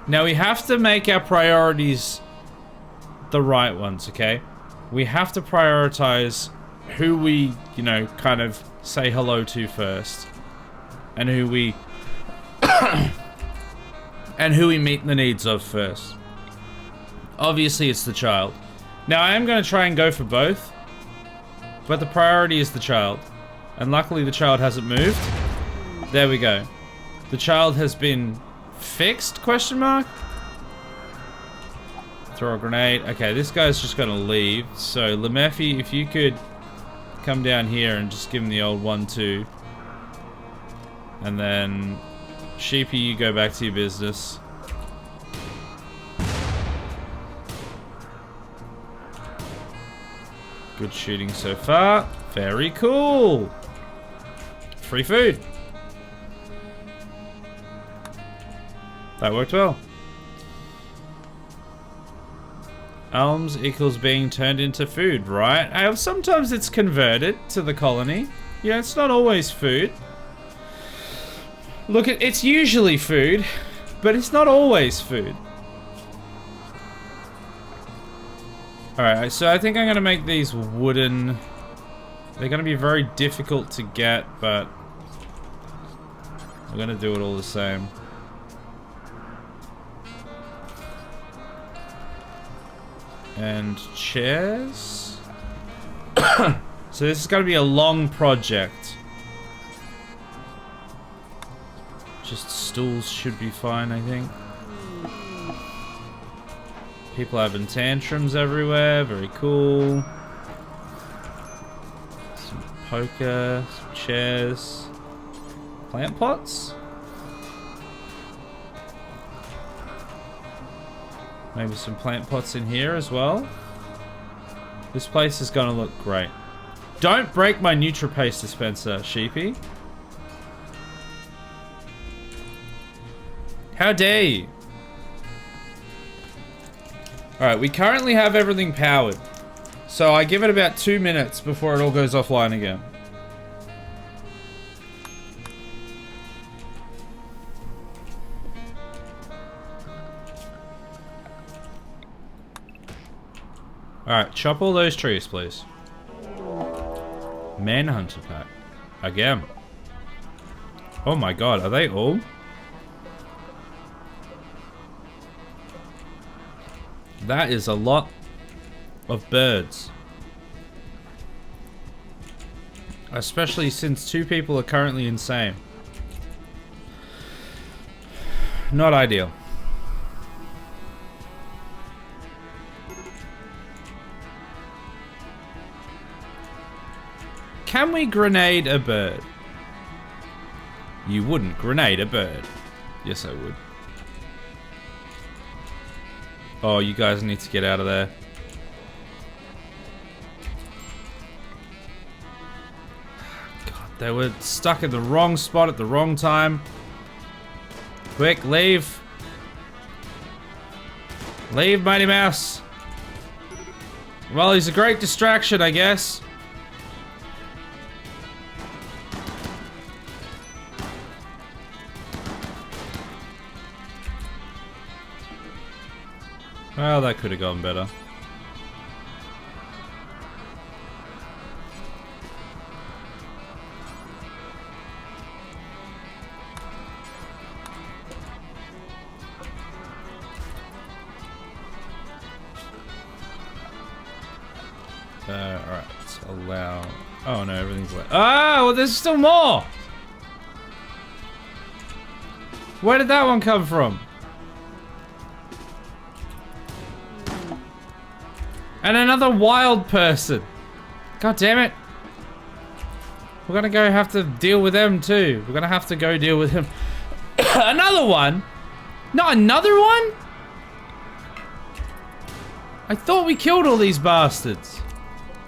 Speaker 1: Now we have to make our priorities the right ones, okay? We have to prioritize who we, you know, kind of say hello to first. And who we and who we meet the needs of first. Obviously it's the child. Now I am going to try and go for both, but the priority is the child. And luckily the child hasn't moved. There we go. The child has been fixed, question mark? Throw a grenade. Okay, this guy's just going to leave. So Lemurphy, if you could come down here and just give him the old 1-2. And then, Sheepy, you go back to your business. Good shooting so far. Very cool. Free food. That worked well. Elms equals being turned into food, right? Sometimes it's converted to the colony. Yeah, it's not always food. Look, it's usually food, but it's not always food. Alright, so I think I'm going to make these wooden. They're going to be very difficult to get, but I'm going to do it all the same. And chairs. So this is going to be a long project. Just stools should be fine, I think. People having tantrums everywhere, very cool. Some poker, some chairs. Plant pots? Maybe some plant pots in here as well. This place is gonna look great. Don't break my NutriPaste dispenser, Sheepy. How dare you? Alright, we currently have everything powered. So I give it about 2 minutes before it all goes offline again. Alright, chop all those trees, please. Manhunter pack. Again. Oh my god, are they all? That is a lot of birds. Especially since 2 people are currently insane. Not ideal. Can we grenade a bird? You wouldn't grenade a bird. Yes, I would. Oh, you guys need to get out of there. God, they were stuck in the wrong spot at the wrong time. Quick, leave. Leave, Mighty Mouse. Well, he's a great distraction, I guess. Well, that could have gone better. Alright, let's allow... Oh no, everything's like... Ah, well there's still more! Where did that one come from? And another wild person. God damn it. We're gonna go have to deal with them too. We're gonna have to go deal with him. Another one? Not another one? I thought we killed all these bastards.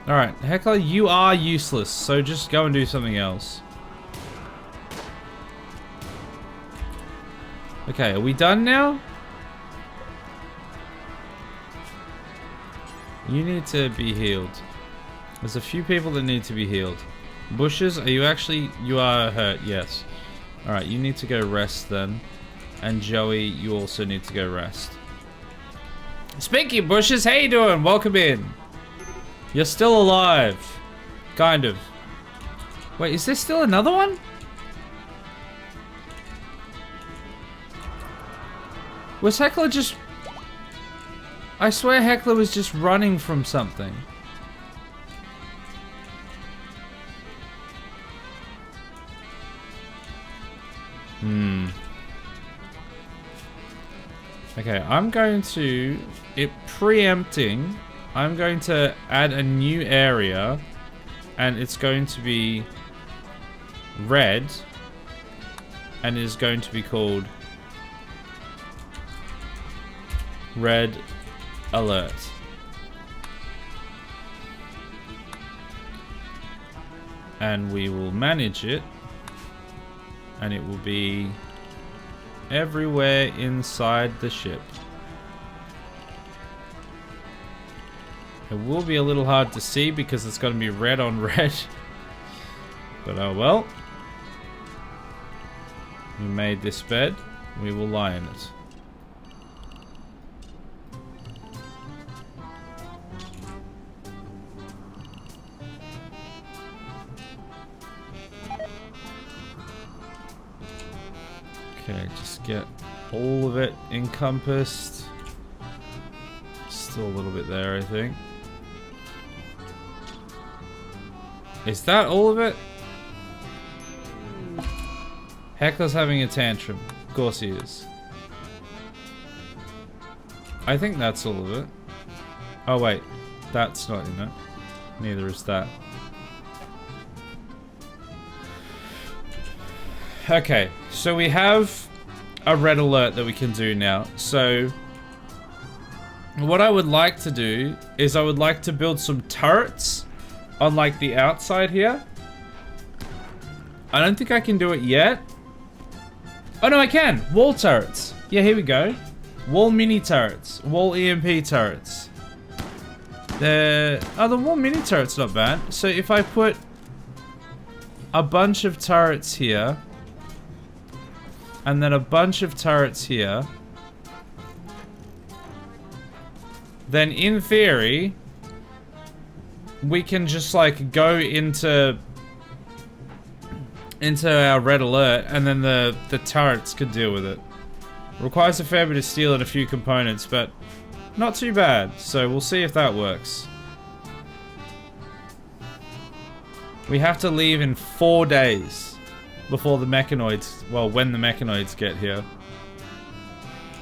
Speaker 1: Alright, Heckler, you are useless, so just go and do something else. Okay, are we done now? You need to be healed. There's a few people that need to be healed. Bushes, are you actually... You are hurt, yes. Alright, you need to go rest then. And Joey, you also need to go rest. Spinky Bushes, how you doing? Welcome in. You're still alive. Kind of. Wait, is there still another one? Was Heckler just... I swear Heckler was just running from something. Okay, I'm going to... preempting... I'm going to add a new area, and it's going to be red, and it is going to be called Red Alert. And we will manage it, and it will be everywhere inside the ship. It will be a little hard to see because it's going to be red on red. But oh well. We made this bed. We will lie in it. Okay, just get all of it encompassed. Still a little bit there, I think. Is that all of it? Heckler's having a tantrum. Of course he is. I think that's all of it. Oh wait, that's not in it. Neither is that. Okay, so we have a red alert that we can do now. So what I would like to do is I would like to build some turrets on like the outside here. I don't think I can do it yet. Oh no, I can. Wall turrets. Yeah, here we go. Wall mini turrets. Wall EMP turrets. The wall mini turret's not bad. So if I put a bunch of turrets here, and then a bunch of turrets here, then in theory, we can just like go into into our red alert, and then the turrets could deal with it. Requires a fair bit of steel and a few components, but not too bad. So we'll see if that works. We have to leave in 4 days before the mechanoids, well, when the mechanoids get here.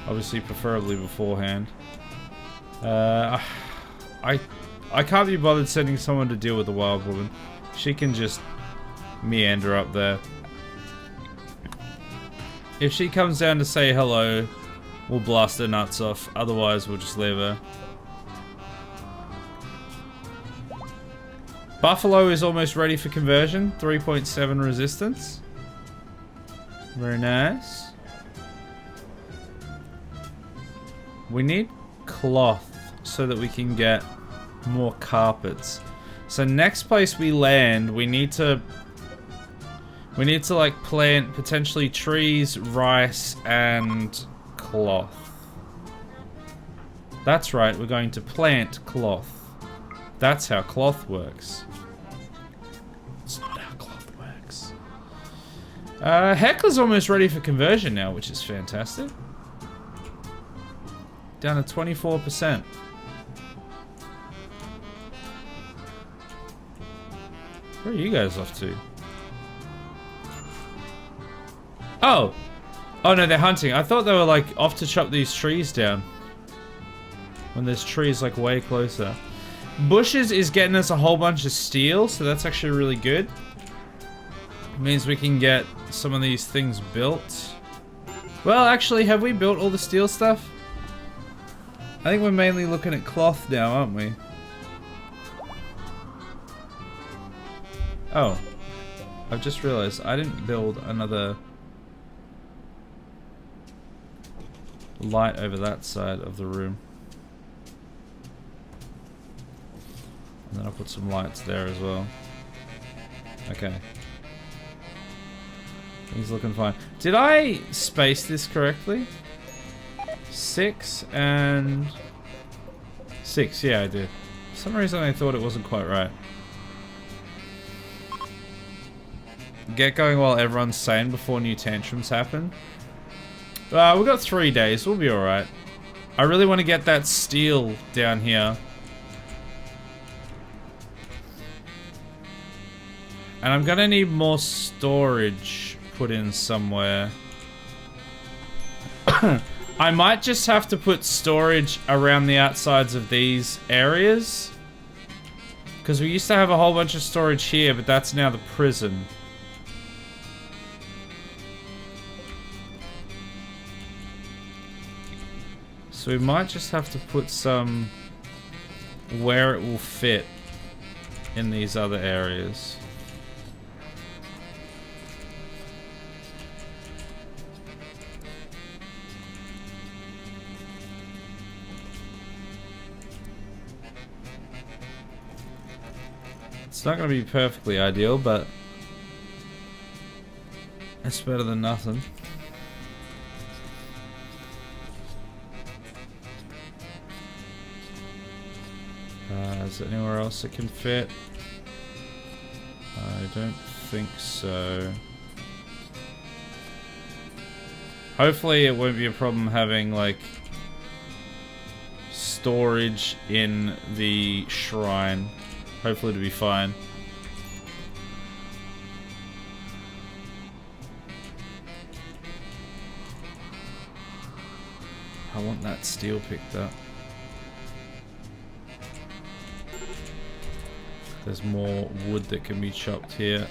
Speaker 1: Obviously, preferably beforehand. I can't be bothered sending someone to deal with the wild woman. She can just meander up there. If she comes down to say hello, we'll blast her nuts off. Otherwise, we'll just leave her. Buffalo is almost ready for conversion. 3.7 resistance. Very nice. We need cloth so that we can get more carpets. So next place we land, we need to like plant potentially trees, rice, and cloth. That's right, we're going to plant cloth. That's how cloth works. It's not how cloth works. Heckler's almost ready for conversion now, which is fantastic. Down to 24%. Where are you guys off to? Oh! Oh no, they're hunting. I thought they were like off to chop these trees down. When there's trees like way closer. Bushes is getting us a whole bunch of steel, so that's actually really good. It means we can get some of these things built. Well, actually, have we built all the steel stuff? I think we're mainly looking at cloth now, aren't we? Oh. I've just realized I didn't build another light over that side of the room. And then I'll put some lights there as well. Okay. He's looking fine. Did I space this correctly? 6 and 6, yeah I did. For some reason I thought it wasn't quite right. Get going while everyone's sane before new tantrums happen. We've got 3 days, we'll be alright. I really want to get that steel down here. And I'm gonna need more storage put in somewhere. I might just have to put storage around the outsides of these areas. Because we used to have a whole bunch of storage here, but that's now the prison. So we might just have to put some where it will fit in these other areas. It's not going to be perfectly ideal, but it's better than nothing. Is there anywhere else it can fit? I don't think so. Hopefully it won't be a problem having like storage in the shrine. Hopefully it'll be fine. I want that steel picked up. There's more wood that can be chopped here.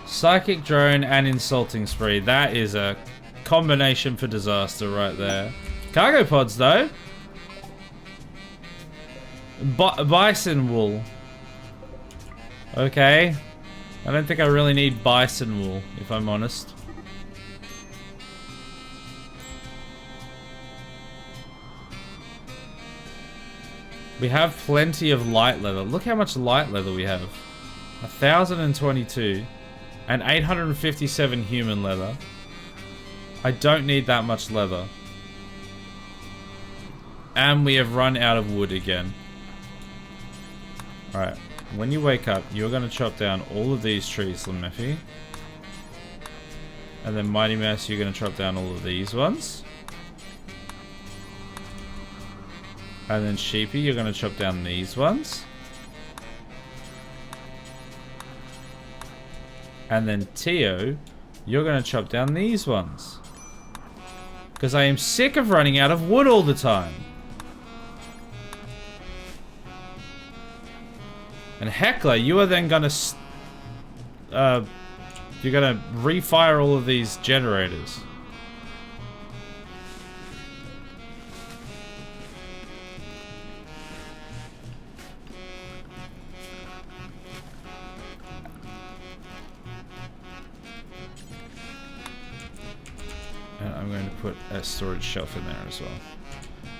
Speaker 1: Psychic drone and insulting spree. That is a combination for disaster right there. Cargo pods though. Bison wool. Okay. I don't think I really need bison wool, if I'm honest. We have plenty of light leather. Look how much light leather we have. 1,022 and 857 human leather. I don't need that much leather. And we have run out of wood again. Alright. when you wake up, you're going to chop down all of these trees, Lemeffy. And then Mighty Mouse, you're going to chop down all of these ones. And then Sheepy, you're going to chop down these ones. And then Tio, you're going to chop down these ones. Because I am sick of running out of wood all the time. And Heckler, you are then going to... you're going to refire all of these generators. And I'm going to put a storage shelf in there as well.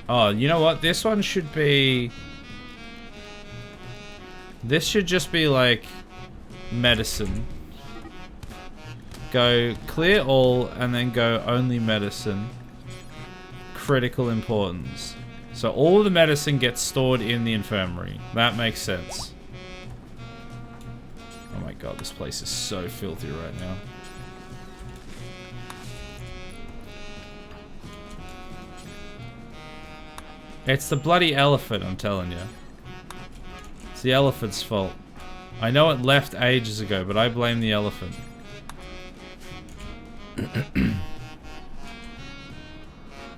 Speaker 1: Oh, you know what? This one should be... This should just be like medicine. Go clear all and then go only medicine. Critical importance. So all the medicine gets stored in the infirmary. That makes sense. Oh my god, this place is so filthy right now. It's the bloody elephant, I'm telling you. It's the elephant's fault. I know it left ages ago, but I blame the elephant.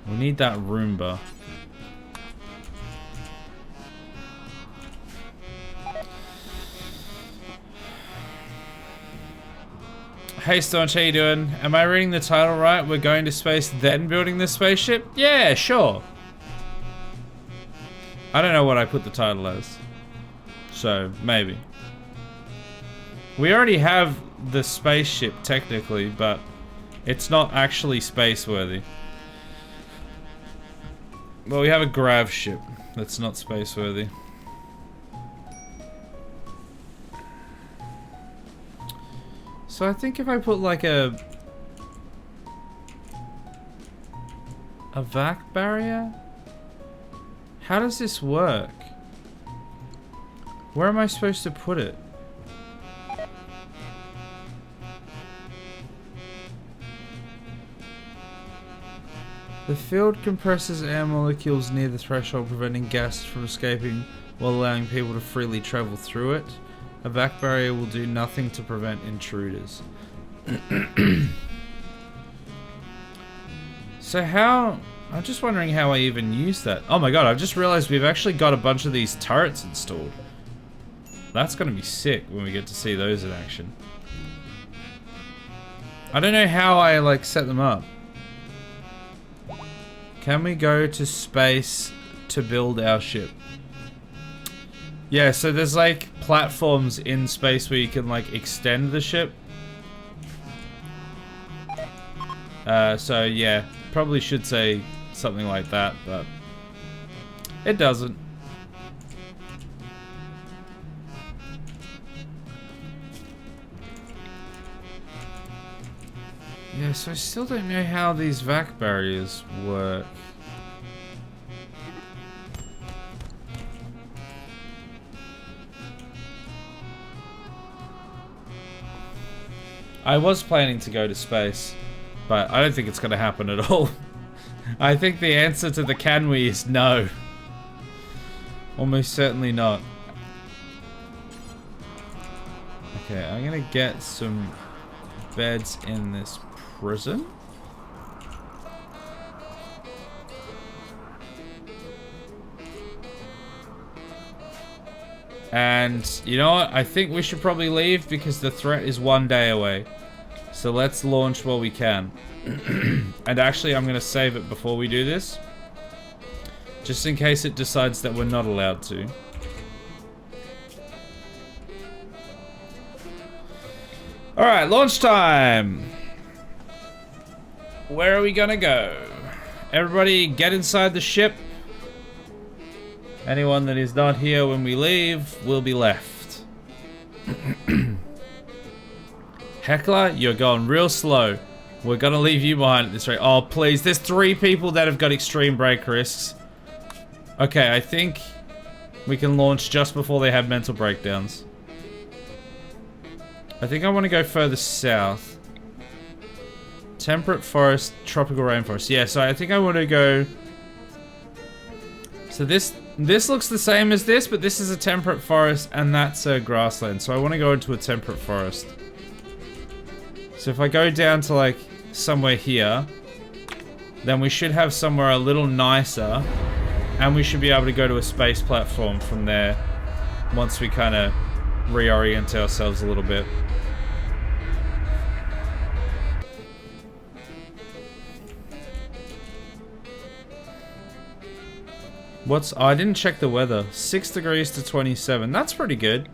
Speaker 1: We need that Roomba. Hey Staunch, how you doing? Am I reading the title right? We're going to space, then building this spaceship? Yeah, sure. I don't know what I put the title as. So, maybe. We already have the spaceship, technically, but it's not actually space-worthy. Well, we have a grav ship that's not space-worthy. So I think if I put like a vac barrier? How does this work? Where am I supposed to put it? The field compresses air molecules near the threshold, preventing gas from escaping while allowing people to freely travel through it. A vac barrier will do nothing to prevent intruders. So how... I'm just wondering how I even use that. Oh my god, I've just realized we've actually got a bunch of these turrets installed. That's gonna be sick when we get to see those in action. I don't know how I like set them up. Can we go to space to build our ship? Yeah, so there's like platforms in space where you can like extend the ship. So yeah, probably should say something like that, but it doesn't. Yeah, so I still don't know how these vac barriers work. I was planning to go to space, but I don't think it's going to happen at all. I think the answer to the can we is no. Almost certainly not. Okay, I'm going to get some beds in this prison. And you know what? I think we should probably leave because the threat is 1 day away. So let's launch while we can. And actually, I'm going to save it before we do this. Just in case it decides that we're not allowed to. Alright, launch time! Where are we gonna go? Everybody get inside the ship. Anyone that is not here when we leave will be left. Heckler, you're going real slow. We're gonna leave you behind at this rate. Oh, please. There's 3 people that have got extreme break risks. Okay, I think we can launch just before they have mental breakdowns. I think I want to go further south. Temperate forest, tropical rainforest. Yeah, so I think I want to go... So this looks the same as this, but this is a temperate forest and that's a grassland. So I want to go into a temperate forest. So if I go down to like somewhere here, then we should have somewhere a little nicer, and we should be able to go to a space platform from there once we kind of reorient ourselves a little bit. What's... Oh, I didn't check the weather. 6 degrees to 27. That's pretty good.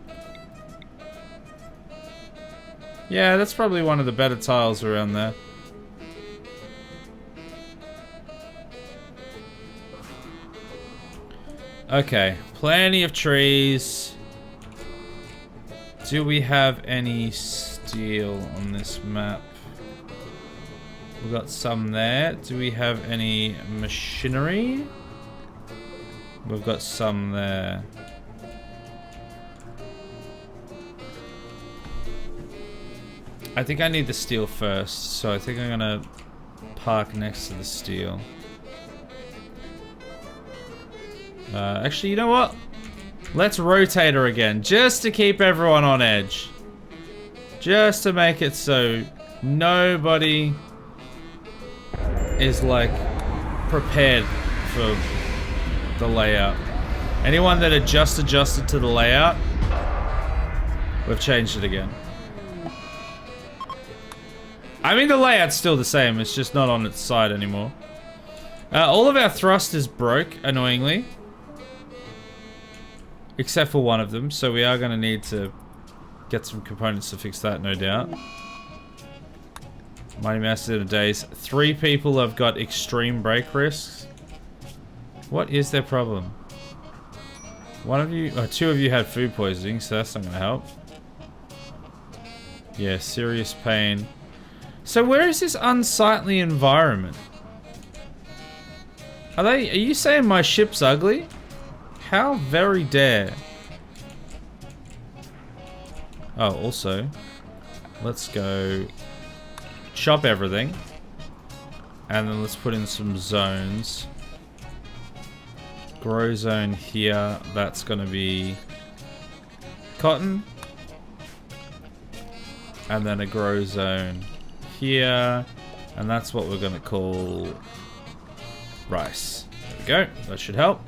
Speaker 1: Yeah, that's probably one of the better tiles around there. Okay, plenty of trees. Do we have any steel on this map? We've got some there. Do we have any machinery? We've got some there. I think I need the steel first, so I think I'm gonna park next to the steel. Actually, you know what? Let's rotate her again, just to keep everyone on edge. Just to make it so nobody is like prepared for the layout. Anyone that had just adjusted to the layout, we've changed it again. I mean, the layout's still the same, it's just not on its side anymore. All of our thrusters broke, annoyingly. Except for one of them, so we are going to need to get some components to fix that, no doubt. Mighty Mouse in a daze. 3 people have got extreme brake risks. What is their problem? One of you, or 2 of you had food poisoning, so that's not going to help. Yeah, serious pain. So where is this unsightly environment? Are you saying my ship's ugly? How very dare. Oh, also, let's go chop everything. And then let's put in some zones. Grow zone here, that's gonna be cotton. And then a grow zone here. And that's what we're gonna call rice. There we go, that should help.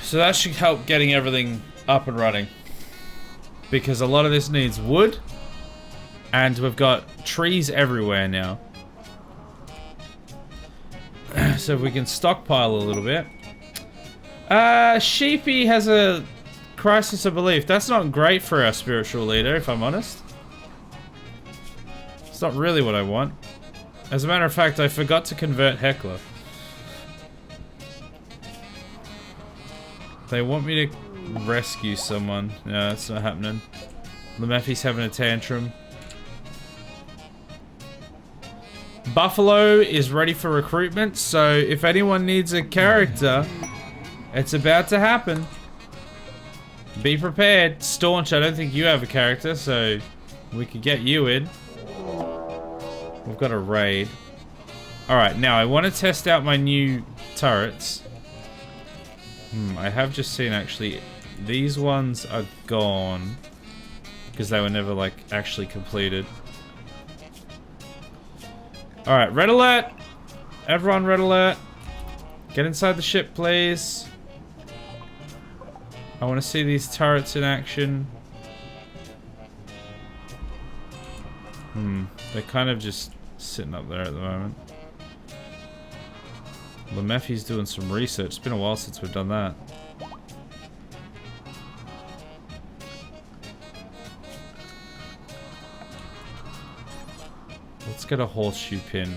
Speaker 1: So that should help getting everything up and running. Because a lot of this needs wood. And we've got trees everywhere now. So if we can stockpile a little bit. Sheepy has a crisis of belief. That's not great for our spiritual leader, if I'm honest. It's not really what I want. As a matter of fact, I forgot to convert Heckler. They want me to rescue someone. No, that's not happening. Lemeffi's having a tantrum. Buffalo is ready for recruitment, so if anyone needs a character, it's about to happen. Be prepared. Staunch, I don't think you have a character, so we could get you in. We've got a raid. Alright, now I want to test out my new turrets. I have just seen actually, these ones are gone. Because they were never like actually completed. Alright, red alert! Everyone, red alert! Get inside the ship, please. I want to see these turrets in action. They're kind of just sitting up there at the moment. Lemeffi's doing some research. It's been a while since we've done that. Let's get a horseshoe pin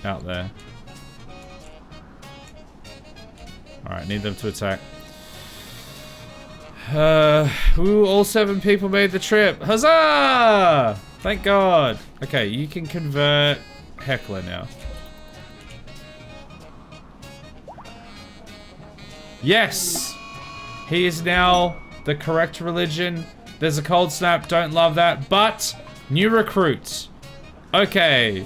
Speaker 1: out there. Alright, need them to attack. Ooh, all 7 people made the trip. Huzzah! Thank God. Okay, you can convert Heckler now. Yes! He is now the correct religion. There's a cold snap, don't love that. But, new recruits. Okay,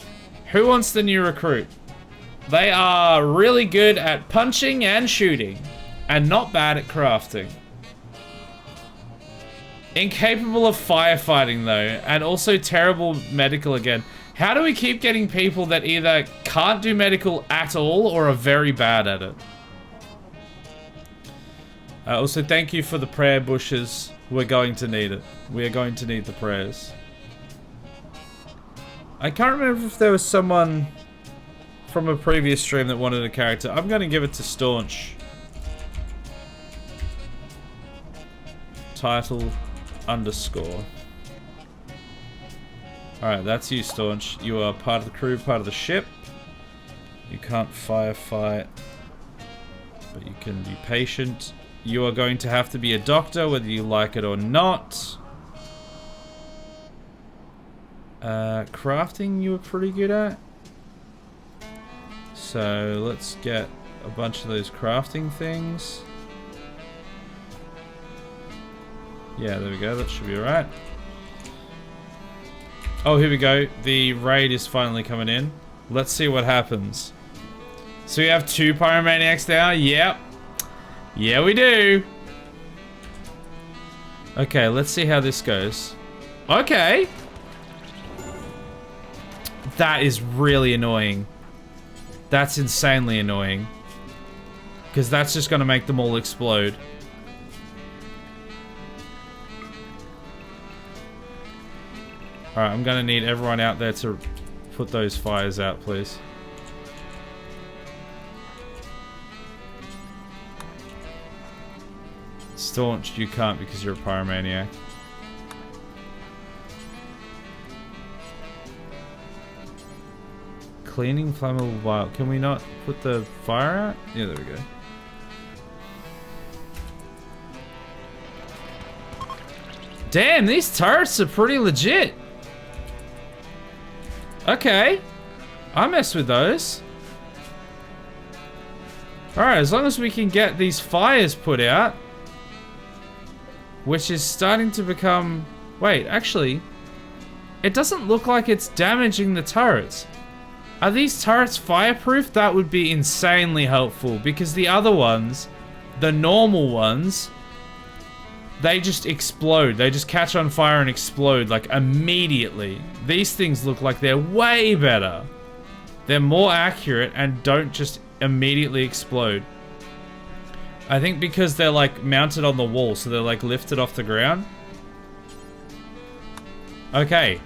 Speaker 1: who wants the new recruit? They are really good at punching and shooting, and not bad at crafting. Incapable of firefighting though, and also terrible medical again. How do we keep getting people that either can't do medical at all or are very bad at it? Also, thank you for the prayer bushes. We're going to need it. We are going to need the prayers. I can't remember if there was someone from a previous stream that wanted a character. I'm going to give it to Staunch. Title _. Alright, that's you, Staunch. You are part of the crew, part of the ship. You can't firefight, but you can be patient. You are going to have to be a doctor, whether you like it or not. Crafting you were pretty good at. So let's get a bunch of those crafting things. Yeah, there we go. That should be alright. Oh, here we go. The raid is finally coming in. Let's see what happens. So we have 2 pyromaniacs now. Yep. Yeah, we do. Okay, let's see how this goes. Okay. That is really annoying. That's insanely annoying. Because that's just going to make them all explode. Alright, I'm going to need everyone out there to put those fires out, please. Staunch, you can't because you're a pyromaniac. Cleaning flammable vial. Can we not put the fire out? Yeah, there we go. Damn, these turrets are pretty legit. Okay. I mess with those. Alright, as long as we can get these fires put out. Which is starting to become... Wait, actually... It doesn't look like it's damaging the turrets. Are these turrets fireproof? That would be insanely helpful. Because the other ones, the normal ones, they just explode. They just catch on fire and explode, like, immediately. These things look like they're way better. They're more accurate and don't just immediately explode. I think because they're, like, mounted on the wall, so they're, like, lifted off the ground. Okay.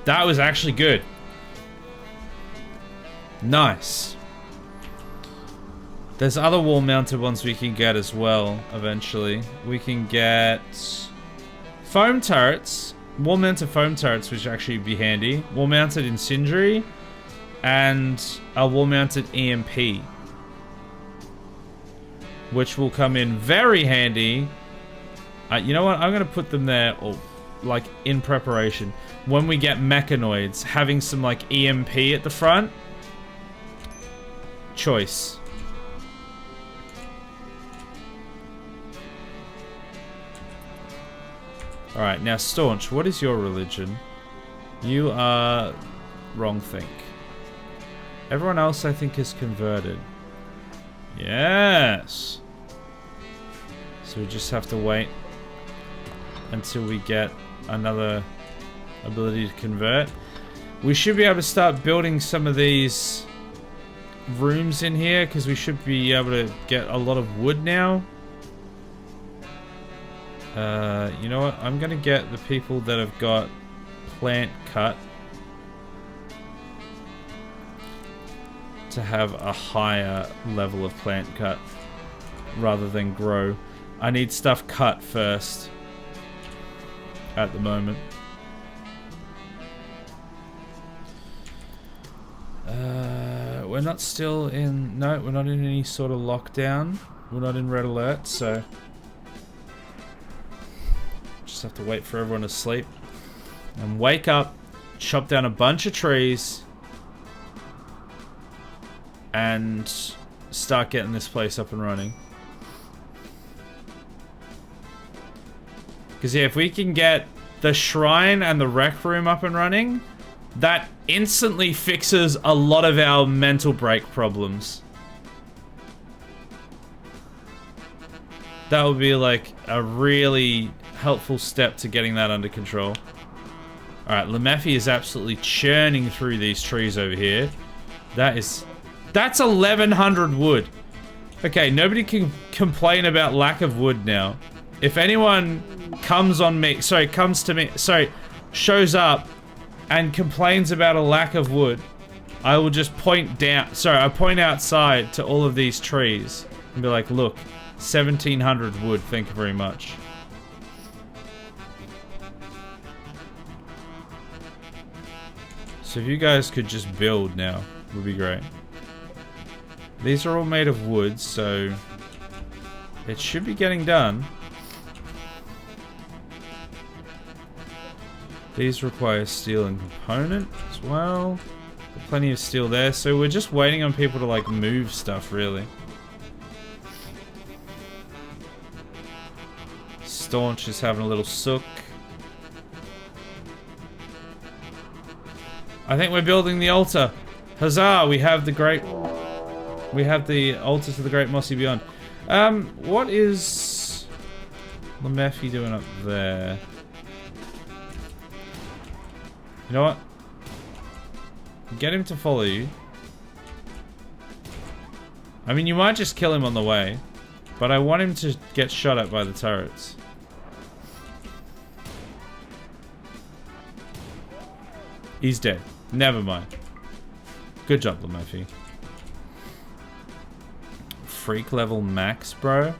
Speaker 1: That was actually good. Nice. There's other wall-mounted ones we can get as well, eventually. We can get foam turrets. Wall-mounted foam turrets, which actually be handy. Wall-mounted incendiary. And a wall-mounted EMP. Which will come in very handy. You know what? I'm going to put them there, or like, in preparation. When we get mechanoids, having some, like, EMP at the front. Choice. Alright, now Staunch, what is your religion? You are... wrong think. Everyone else, I think, is converted. Yes! So we just have to wait until we get another ability to convert. We should be able to start building some of these rooms in here, because we should be able to get a lot of wood now. You know what? I'm gonna get the people that have got plant cut to have a higher level of plant cut rather than grow. I need stuff cut first at the moment. We're not still in... No, we're not in any sort of lockdown. We're not in red alert, so... Just have to wait for everyone to sleep. And wake up, chop down a bunch of trees, and start getting this place up and running. Because yeah, if we can get the shrine and the rec room up and running, that instantly fixes a lot of our mental break problems. That would be like a really helpful step to getting that under control. Alright, Lemeffi is absolutely churning through these trees over here. That's 1,100 wood. Okay, nobody can complain about lack of wood now. If anyone shows up and complains about a lack of wood, I will just point outside to all of these trees and be like, look, 1,700 wood, thank you very much. So if you guys could just build now, would be great. These are all made of wood, so it should be getting done. These require steel and component as well. Plenty of steel there, so we're just waiting on people to like move stuff, really. Staunch is having a little sook. I think we're building the altar. Huzzah! We have the altar to the great mossy beyond. What is Lemeffi doing up there? You know what? Get him to follow you. I mean, you might just kill him on the way, but I want him to get shot at by the turrets. He's dead. Never mind. Good job, Lemeffi. Freak level max, bro.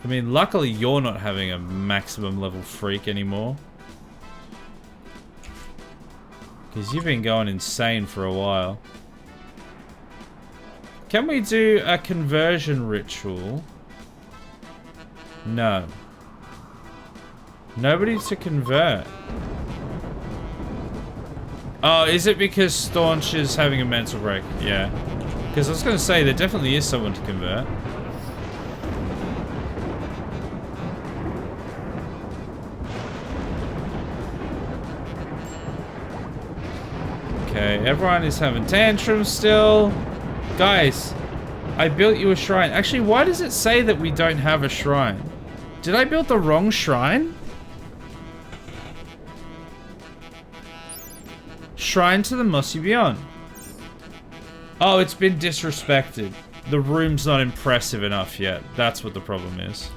Speaker 1: I mean, luckily you're not having a maximum level freak anymore. Because you've been going insane for a while. Can we do a conversion ritual? No. Nobody to convert. Oh, is it because Staunch is having a mental break? Yeah. Because I was going to say, there definitely is someone to convert. Okay, everyone is having tantrums still. Guys, I built you a shrine. Actually, why does it say that we don't have a shrine? Did I build the wrong shrine? Shrine to the Mossy Beyond. Oh, it's been disrespected. The room's not impressive enough yet. That's what the problem is.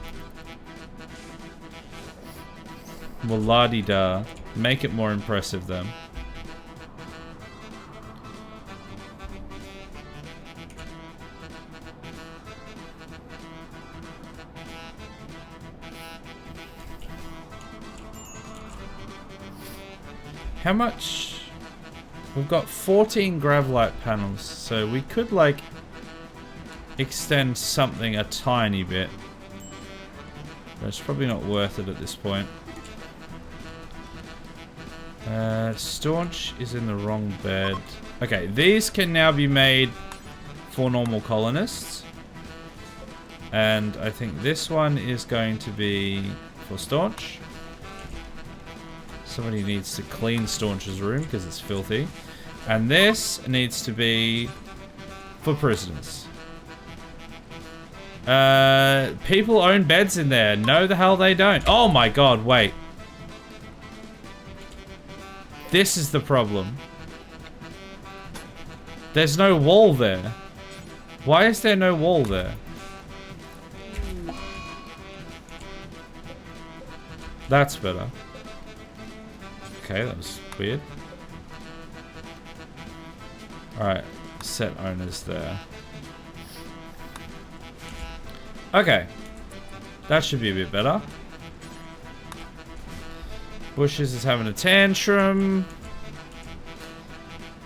Speaker 1: Well, la-di-da. Make it more impressive then. How much? We've got 14 Gravlight panels, so we could like extend something a tiny bit. But it's probably not worth it at this point. Staunch is in the wrong bed. Okay, these can now be made for normal colonists. And I think this one is going to be for Staunch. Somebody needs to clean Staunch's room because it's filthy. And this needs to be for prisoners. People own beds in there. No, the hell they don't. Oh my god, wait. This is the problem. There's no wall there. Why is there no wall there? That's better. Okay, that was weird. Alright, set owners there. Okay. That should be a bit better. Bushes is having a tantrum.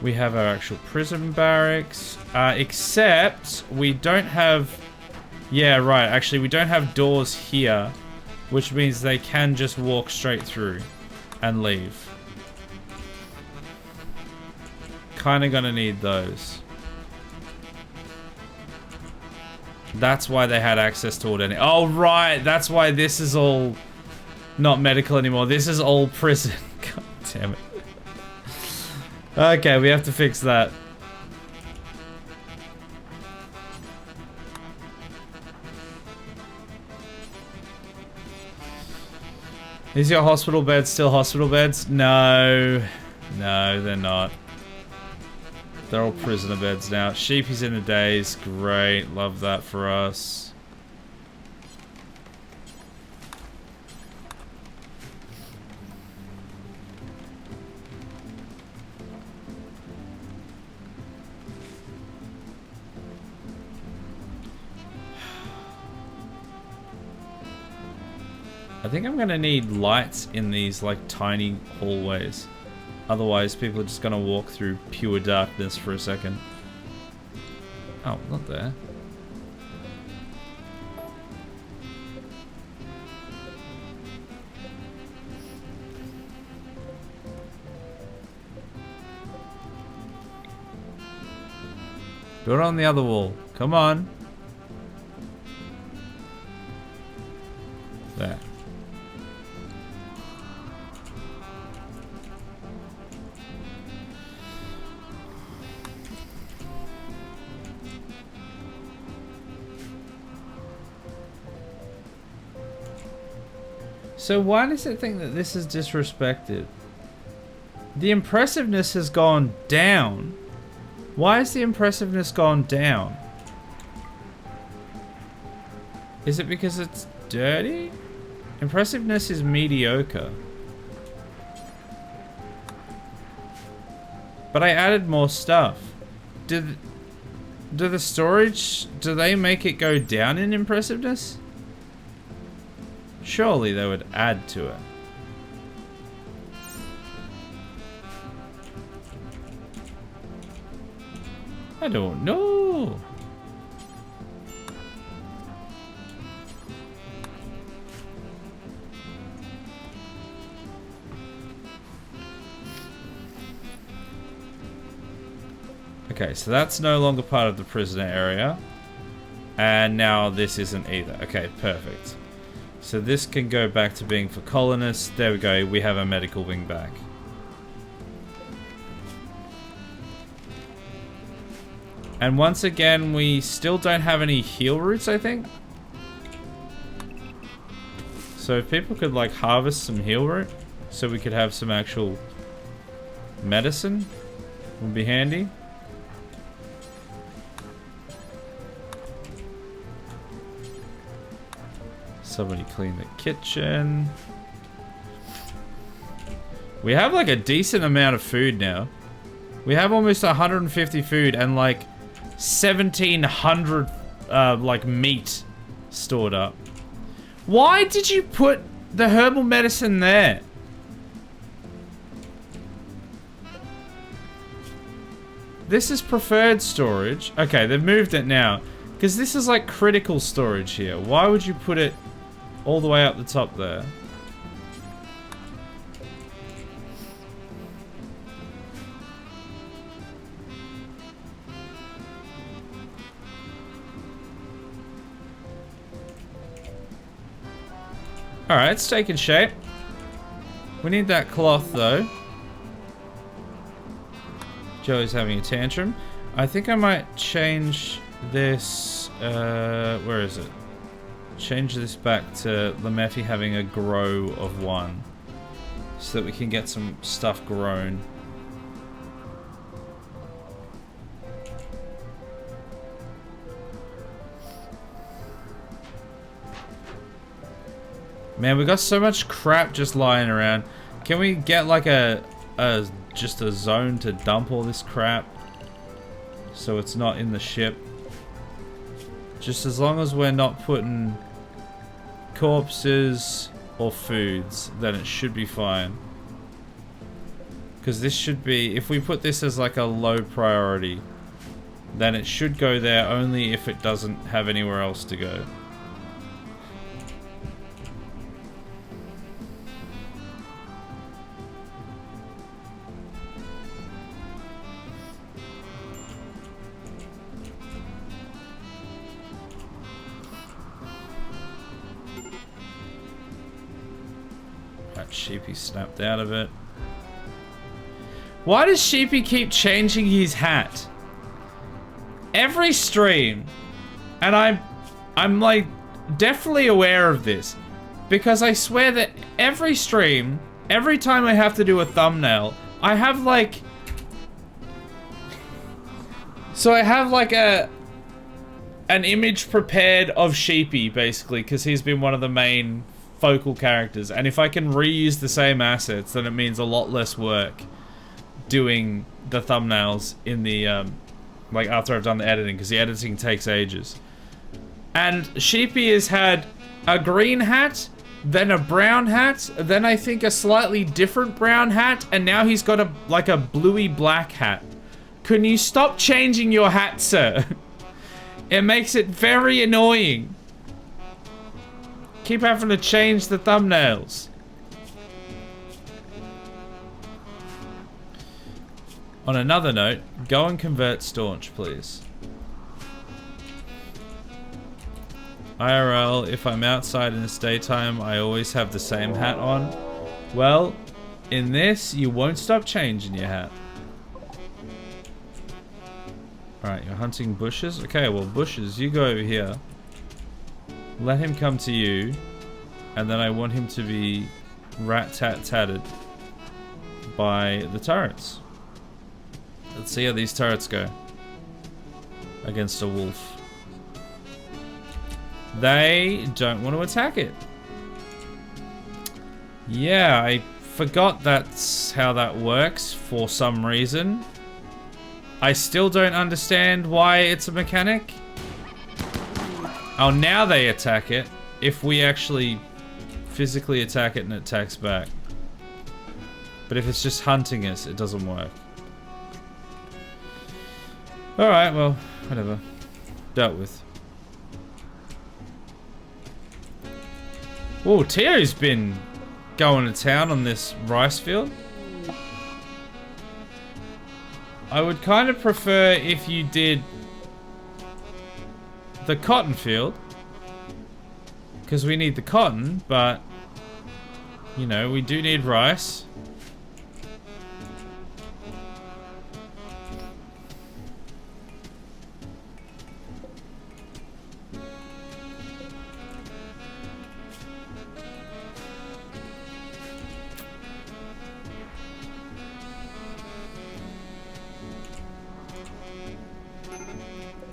Speaker 1: We have our actual prison barracks. Except we don't have... Yeah, right. Actually, we don't have doors here. Which means they can just walk straight through and leave. Kinda gonna need those. That's why they had access to it. Oh, right. That's why this is all not medical anymore. This is all prison. God damn it. Okay, we have to fix that. Is your hospital bed still hospital beds? No. No, they're not. They're all prisoner beds now. Sheepies in a daze. Great. Love that for us. I think I'm gonna need lights in these like tiny hallways. Otherwise people are just gonna walk through pure darkness for a second. Oh, not there. Build on the other wall. Come on. There. So why does it think that this is disrespected? The impressiveness has gone down. Why has the impressiveness gone down? Is it because it's dirty? Impressiveness is mediocre. But I added more stuff. Do the storage, do they make it go down in impressiveness? Surely they would add to it. I don't know. Okay, so that's no longer part of the prisoner area. And now this isn't either. Okay, perfect. So this can go back to being for colonists. There we go, we have a medical wing back. And once again, we still don't have any heal routes, I think. So if people could like harvest some heal root, so we could have some actual medicine, would be handy. Somebody clean the kitchen. We have like a decent amount of food now. We have almost 150 food and like 1,700 like meat stored up. Why did you put the herbal medicine there? This is preferred storage. Okay, they've moved it now. Because this is like critical storage here. Why would you put it all the way up the top there? Alright, it's taking shape. We need that cloth though. Joey's having a tantrum. I think I might change this, where is it? Change this back to Lametti having a grow of 1. So that we can get some stuff grown. Man, we got so much crap just lying around. Can we get like just a zone to dump all this crap? So it's not in the ship. Just as long as we're not putting corpses or foods, then it should be fine. Because this should be, if we put this as like a low priority, then it should go there only if it doesn't have anywhere else to go. Alright, Sheepy snapped out of it. Why does Sheepy keep changing his hat? Every stream, and I'm like definitely aware of this, because I swear that every stream, every time I have to do a thumbnail, I have like... So I have like an image prepared of Sheepy, basically, because he's been one of the main focal characters, and if I can reuse the same assets, then it means a lot less work doing the thumbnails in the, like, after I've done the editing, because the editing takes ages. And Sheepy has had a green hat, then a brown hat, then I think a slightly different brown hat, and now he's got like a bluey black hat. Can you stop changing your hat, sir? It makes it very annoying. Keep having to change the thumbnails. On another note, go and convert Staunch, please. IRL, if I'm outside in the daytime, I always have the same hat on. Well, in this, you won't stop changing your hat. Alright, you're hunting bushes? Okay, well, bushes, you go over here. Let him come to you. And then I want him to be rat-tat-tatted by the turrets. Let's see how these turrets go against a wolf. They don't want to attack it. Yeah, I forgot that's how that works for some reason. I still don't understand why it's a mechanic. Oh, now they attack it if we actually physically attack it and it attacks back. But if it's just hunting us, it doesn't work. Alright, well, whatever. Dealt with. Oh, Tues been going to town on this rice field. I would kind of prefer if you did the cotton field, because we need the cotton, but you know, we do need rice.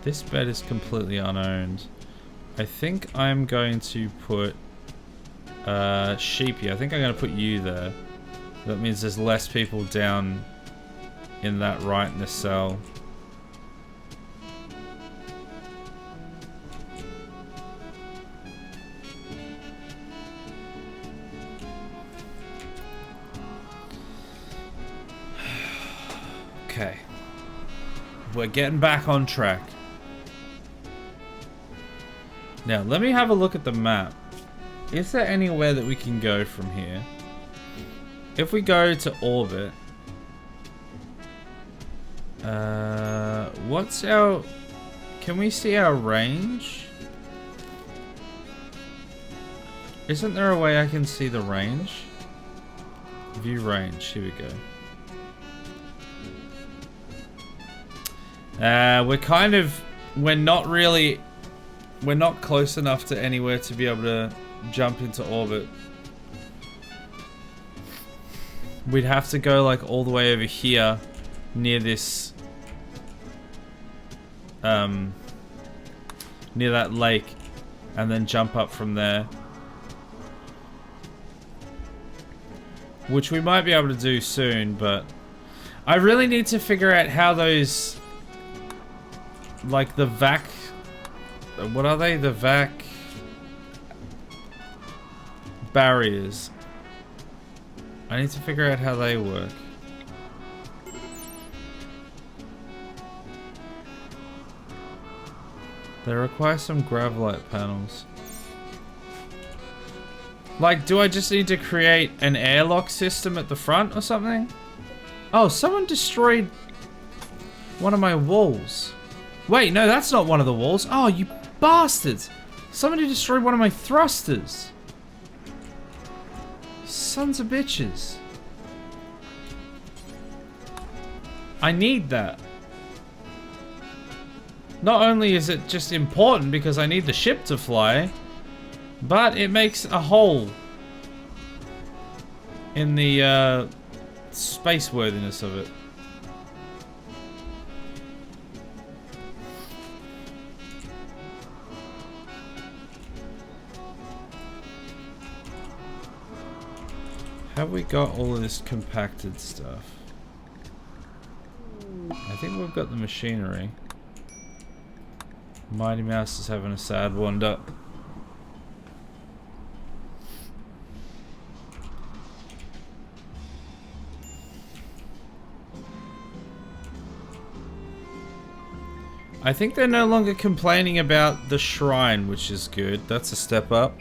Speaker 1: This bed is completely unowned. I think I'm going to put Sheepy. I think I'm going to put you there. That means there's less people down in that right in the cell. Okay. We're getting back on track. Now, let me have a look at the map. Is there anywhere that we can go from here? If we go to orbit... what's our... Can we see our range? Isn't there a way I can see the range? View range, here we go. We're not really... We're not close enough to anywhere to be able to jump into orbit. We'd have to go like all the way over here near this near that lake and then jump up from there. Which we might be able to do soon, but I really need to figure out how those like the vac... What are they? The vac barriers. I need to figure out how they work. They require some gravelite panels. Like, do I just need to create an airlock system at the front or something? Oh, someone destroyed one of my walls. Wait, no, that's not one of the walls. Oh, you bastards! Somebody destroyed one of my thrusters. Sons of bitches. I need that. Not only is it just important because I need the ship to fly, but it makes a hole in the space worthiness of it. Have we got all of this compacted stuff? I think we've got the machinery. Mighty Mouse is having a sad wander. I think they're no longer complaining about the shrine, which is good. That's a step up.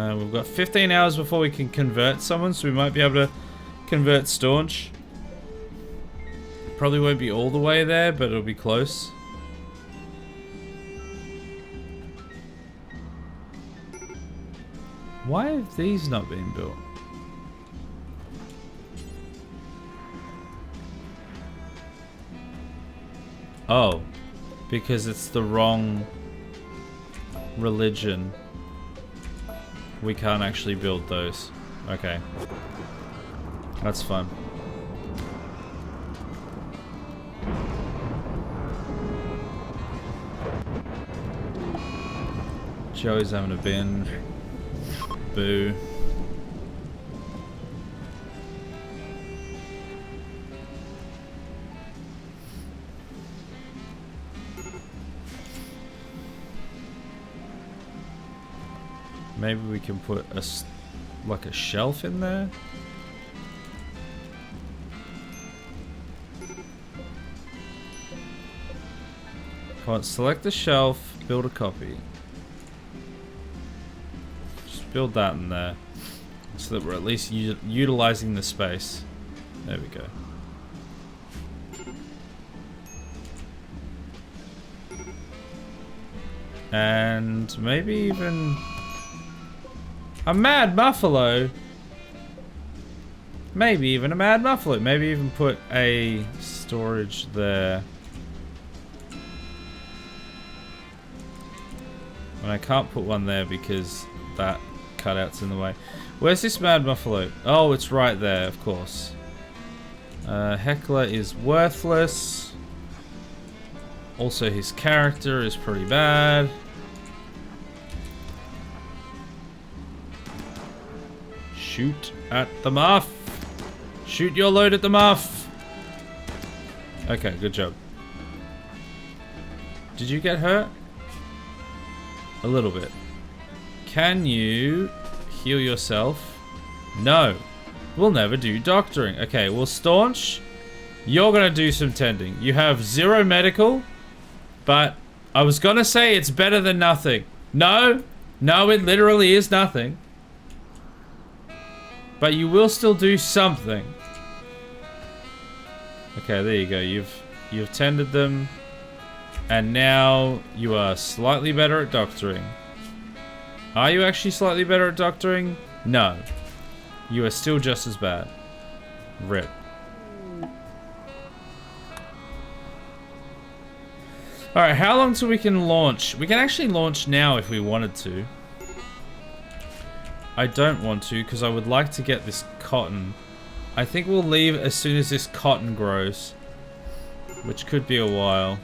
Speaker 1: We've got 15 hours before we can convert someone, so we might be able to convert Staunch. Probably won't be all the way there, but it'll be close. Why have these not been built? Oh, because it's the wrong religion. We can't actually build those. Okay. That's fun. Joey's having a bin. Boo. Maybe we can put like a shelf in there. Come on, select the shelf, build a copy. Just build that in there, so that we're at least utilizing the space. There we go. And maybe even a mad buffalo. Maybe even a mad buffalo. Maybe even put a storage there. And I can't put one there because that cutout's in the way. Where's this mad buffalo? Oh, it's right there, of course. Heckler is worthless. Also, his character is pretty bad. Shoot at the muff. Shoot your load at the muff. Okay, good job. Did you get hurt? A little bit. Can you heal yourself? No. We'll never do doctoring. Okay, well, Staunch, you're gonna do some tending. You have 0 medical, but I was gonna say it's better than nothing. No, it literally is nothing. But you will still do something. Okay, there you go. You've tended them. And now you are slightly better at doctoring. Are you actually slightly better at doctoring? No. You are still just as bad. RIP. Alright, how long till we can launch? We can actually launch now if we wanted to. I don't want to because I would like to get this cotton. I think we'll leave as soon as this cotton grows, which could be a while.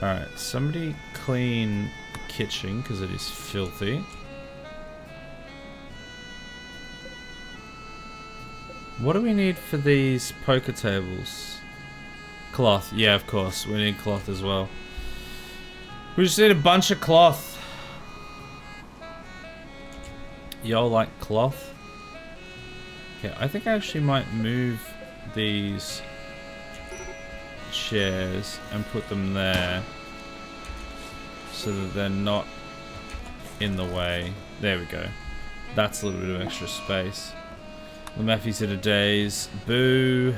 Speaker 1: Alright, somebody clean kitchen because it is filthy. What do we need for these poker tables? Cloth. Yeah, of course. We need cloth as well. We just need a bunch of cloth. Y'all like cloth? Okay, I think I actually might move these chairs and put them there. so that they're not in the way. There we go. That's a little bit of extra space. The Maffy's in a daze. Boo.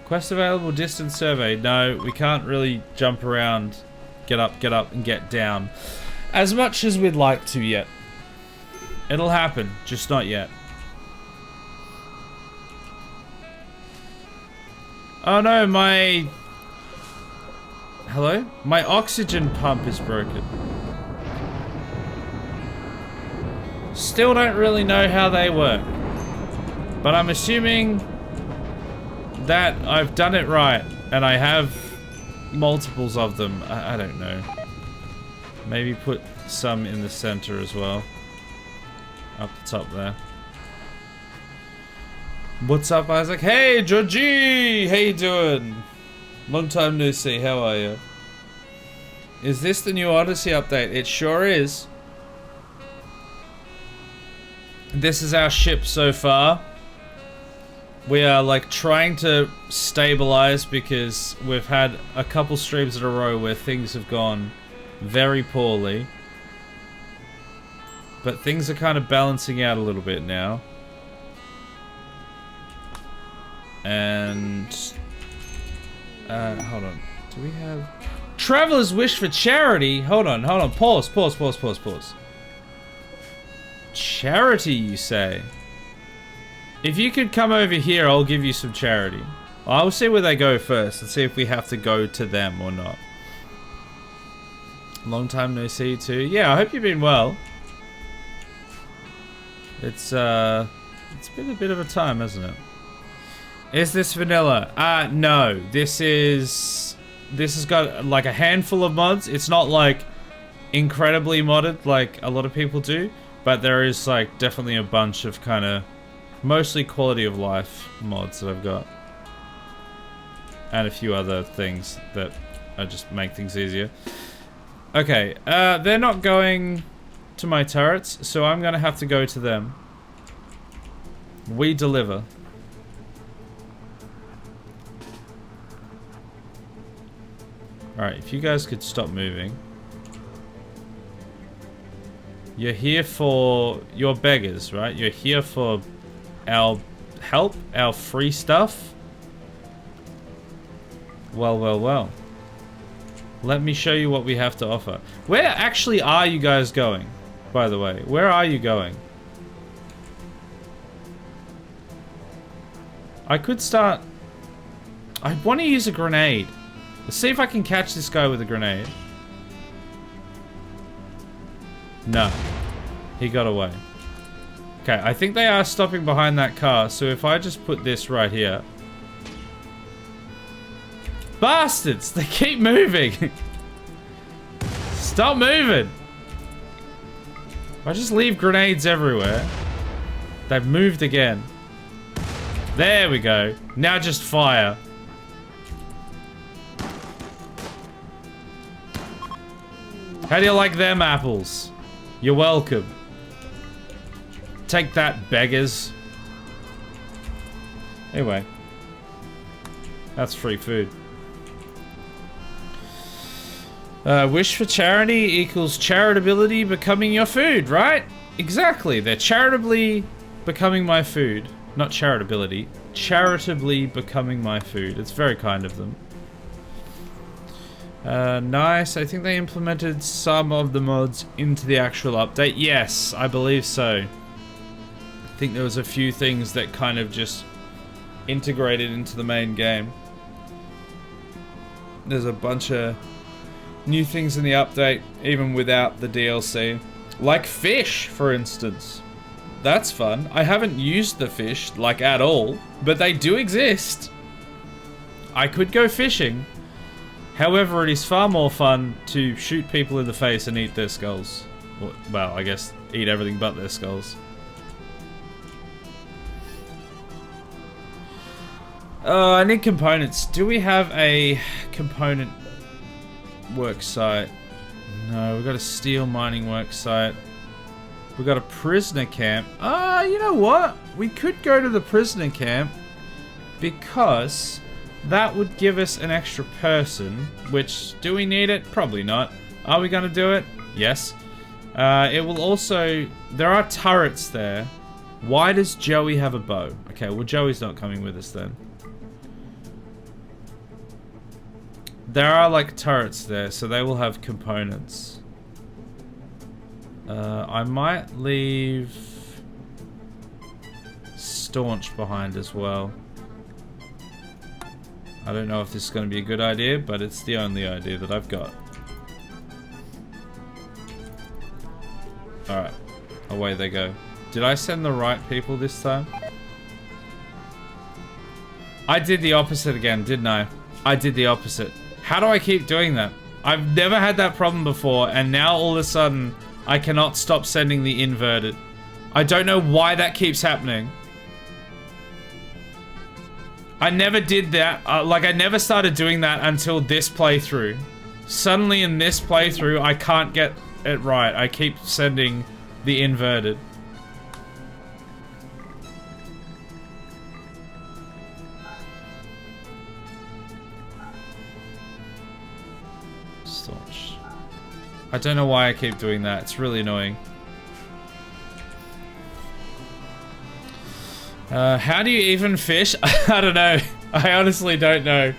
Speaker 1: Quest available distance survey. No, we can't really jump around, get up, and get down as much as we'd like to yet. It'll happen, just not yet. Oh no, my... Hello? My oxygen pump is broken. Still don't really know how they work. But I'm assuming that I've done it right. And I have multiples of them. I don't know. Maybe put some in the center as well. Up the top there. What's up, Isaac? Hey, Georgie! How you doing? Long time no see. How are you? Is this the new Odyssey update? It sure is. This is our ship so far. We are like trying to stabilize because we've had a couple streams in a row where things have gone very poorly. But things are kind of balancing out a little bit now. And... hold on. Do we have... Traveler's Wish for Charity? Hold on. Pause. Charity, you say? If you could come over here, I'll give you some charity. I'll see where they go first and see if we have to go to them or not. Long time no see you too. Yeah, I hope you've been well. It's been a bit of a time, hasn't it? Is this vanilla? No. This has got like a handful of mods. It's not like incredibly modded like a lot of people do, but there is like definitely a bunch of kind of mostly quality of life mods that I've got. And a few other things that just make things easier. Okay, they're not going to my turrets, so I'm gonna have to go to them. We deliver. Alright, if you guys could stop moving. You're here for... You're beggars, right? You're here for our help? Our free stuff? Well. Let me show you what we have to offer. Where actually are you guys going, by the way? Where are you going? I could start... I want to use a grenade. Let's see if I can catch this guy with a grenade. No. He got away. Okay, I think they are stopping behind that car, so if I just put this right here... Bastards! They keep moving! Stop moving! I just leave grenades everywhere. They've moved again. There we go. Now just fire. How do you like them apples? You're welcome. Take that, beggars. Anyway. That's free food. Wish for charity equals charitability becoming your food, right? Exactly. They're charitably becoming my food. Not charitability. Charitably becoming my food. It's very kind of them. Nice. I think they implemented some of the mods into the actual update. Yes, I believe so. I think there was a few things that kind of just integrated into the main game. There's a bunch of new things in the update, even without the DLC. Like fish, for instance. That's fun. I haven't used the fish, like, at all, but they do exist. I could go fishing. However, it is far more fun to shoot people in the face and eat their skulls. Well, I guess eat everything but their skulls. I need components. Do we have a component work site? No, we've got a steel mining work site. We've got a prisoner camp. You know what? We could go to the prisoner camp because that would give us an extra person, which, do we need it? Probably not. Are we gonna do it? Yes. It will also... There are turrets there. Why does Joey have a bow? Okay, well Joey's not coming with us then. There are like turrets there, so they will have components. I might leave Staunch behind as well. I don't know if this is going to be a good idea, but it's the only idea that I've got. Alright, away they go. Did I send the right people this time? I did the opposite again, didn't I? I did the opposite. How do I keep doing that? I've never had that problem before, and now all of a sudden, I cannot stop sending the inverted. I don't know why that keeps happening. I never did that, like I never started doing that until this playthrough. Suddenly in this playthrough, I can't get it right. I keep sending the inverted. Staunch. I don't know why I keep doing that. It's really annoying. How do you even fish? I don't know. I honestly don't know.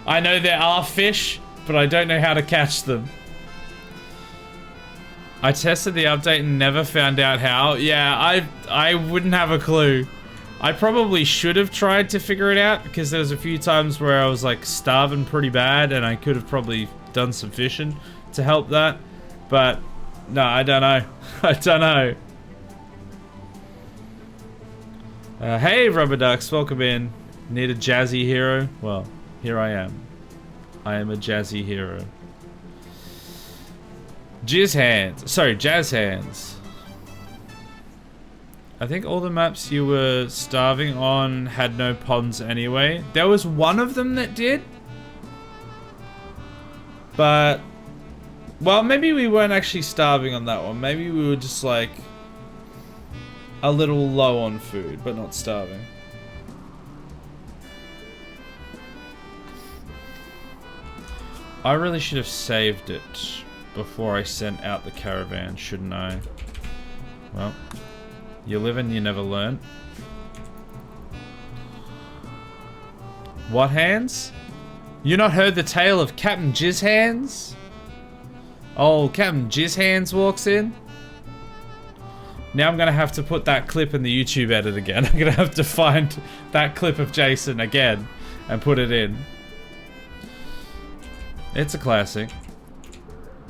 Speaker 1: I know there are fish, but I don't know how to catch them. I tested the update and never found out how. Yeah, I wouldn't have a clue. I probably should have tried to figure it out because there was a few times where I was like starving pretty bad and I could have probably done some fishing to help that. But no, I don't know. I don't know. Hey Rubber Ducks, welcome in. Need a jazzy hero? Well, here I am. I am a jazzy hero. Jizz hands. Sorry, jazz hands. I think all the maps you were starving on had no ponds anyway. There was one of them that did. But... well, maybe we weren't actually starving on that one. Maybe we were just like... a little low on food, but not starving. I really should have saved it before I sent out the caravan, shouldn't I? Well, you live and you never learn. What hands? You not heard the tale of Captain Jizz Hands? Oh, Captain Jizz Hands walks in. Now I'm gonna have to put that clip in the YouTube edit again. I'm gonna have to find that clip of Jason again and put it in. It's a classic.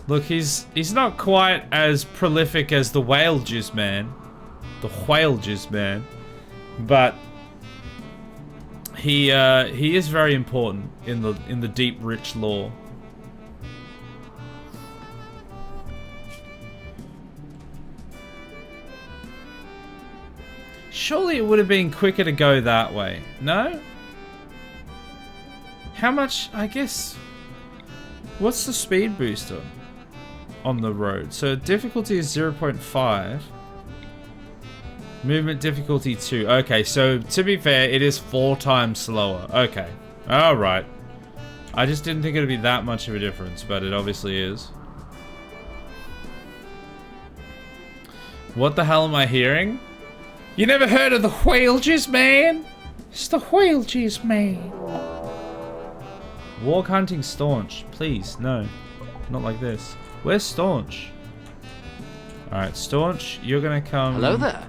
Speaker 1: Look, he's not quite as prolific as the Whale Juice Man. The Whale Juice Man. But he is very important in the deep, rich lore. Surely it would have been quicker to go that way. No? How much, I guess... what's the speed booster on the road? So difficulty is 0.5. Movement difficulty 2. Okay, so to be fair, it is 4 times slower. Okay. Alright. I just didn't think it would be that much of a difference, but it obviously is. What the hell am I hearing? You never heard of the Whale Juice Man? It's the Whale Juice Man. Walk hunting Staunch. Please, no. Not like this. Where's Staunch? Alright, Staunch, you're gonna come...
Speaker 4: Hello there.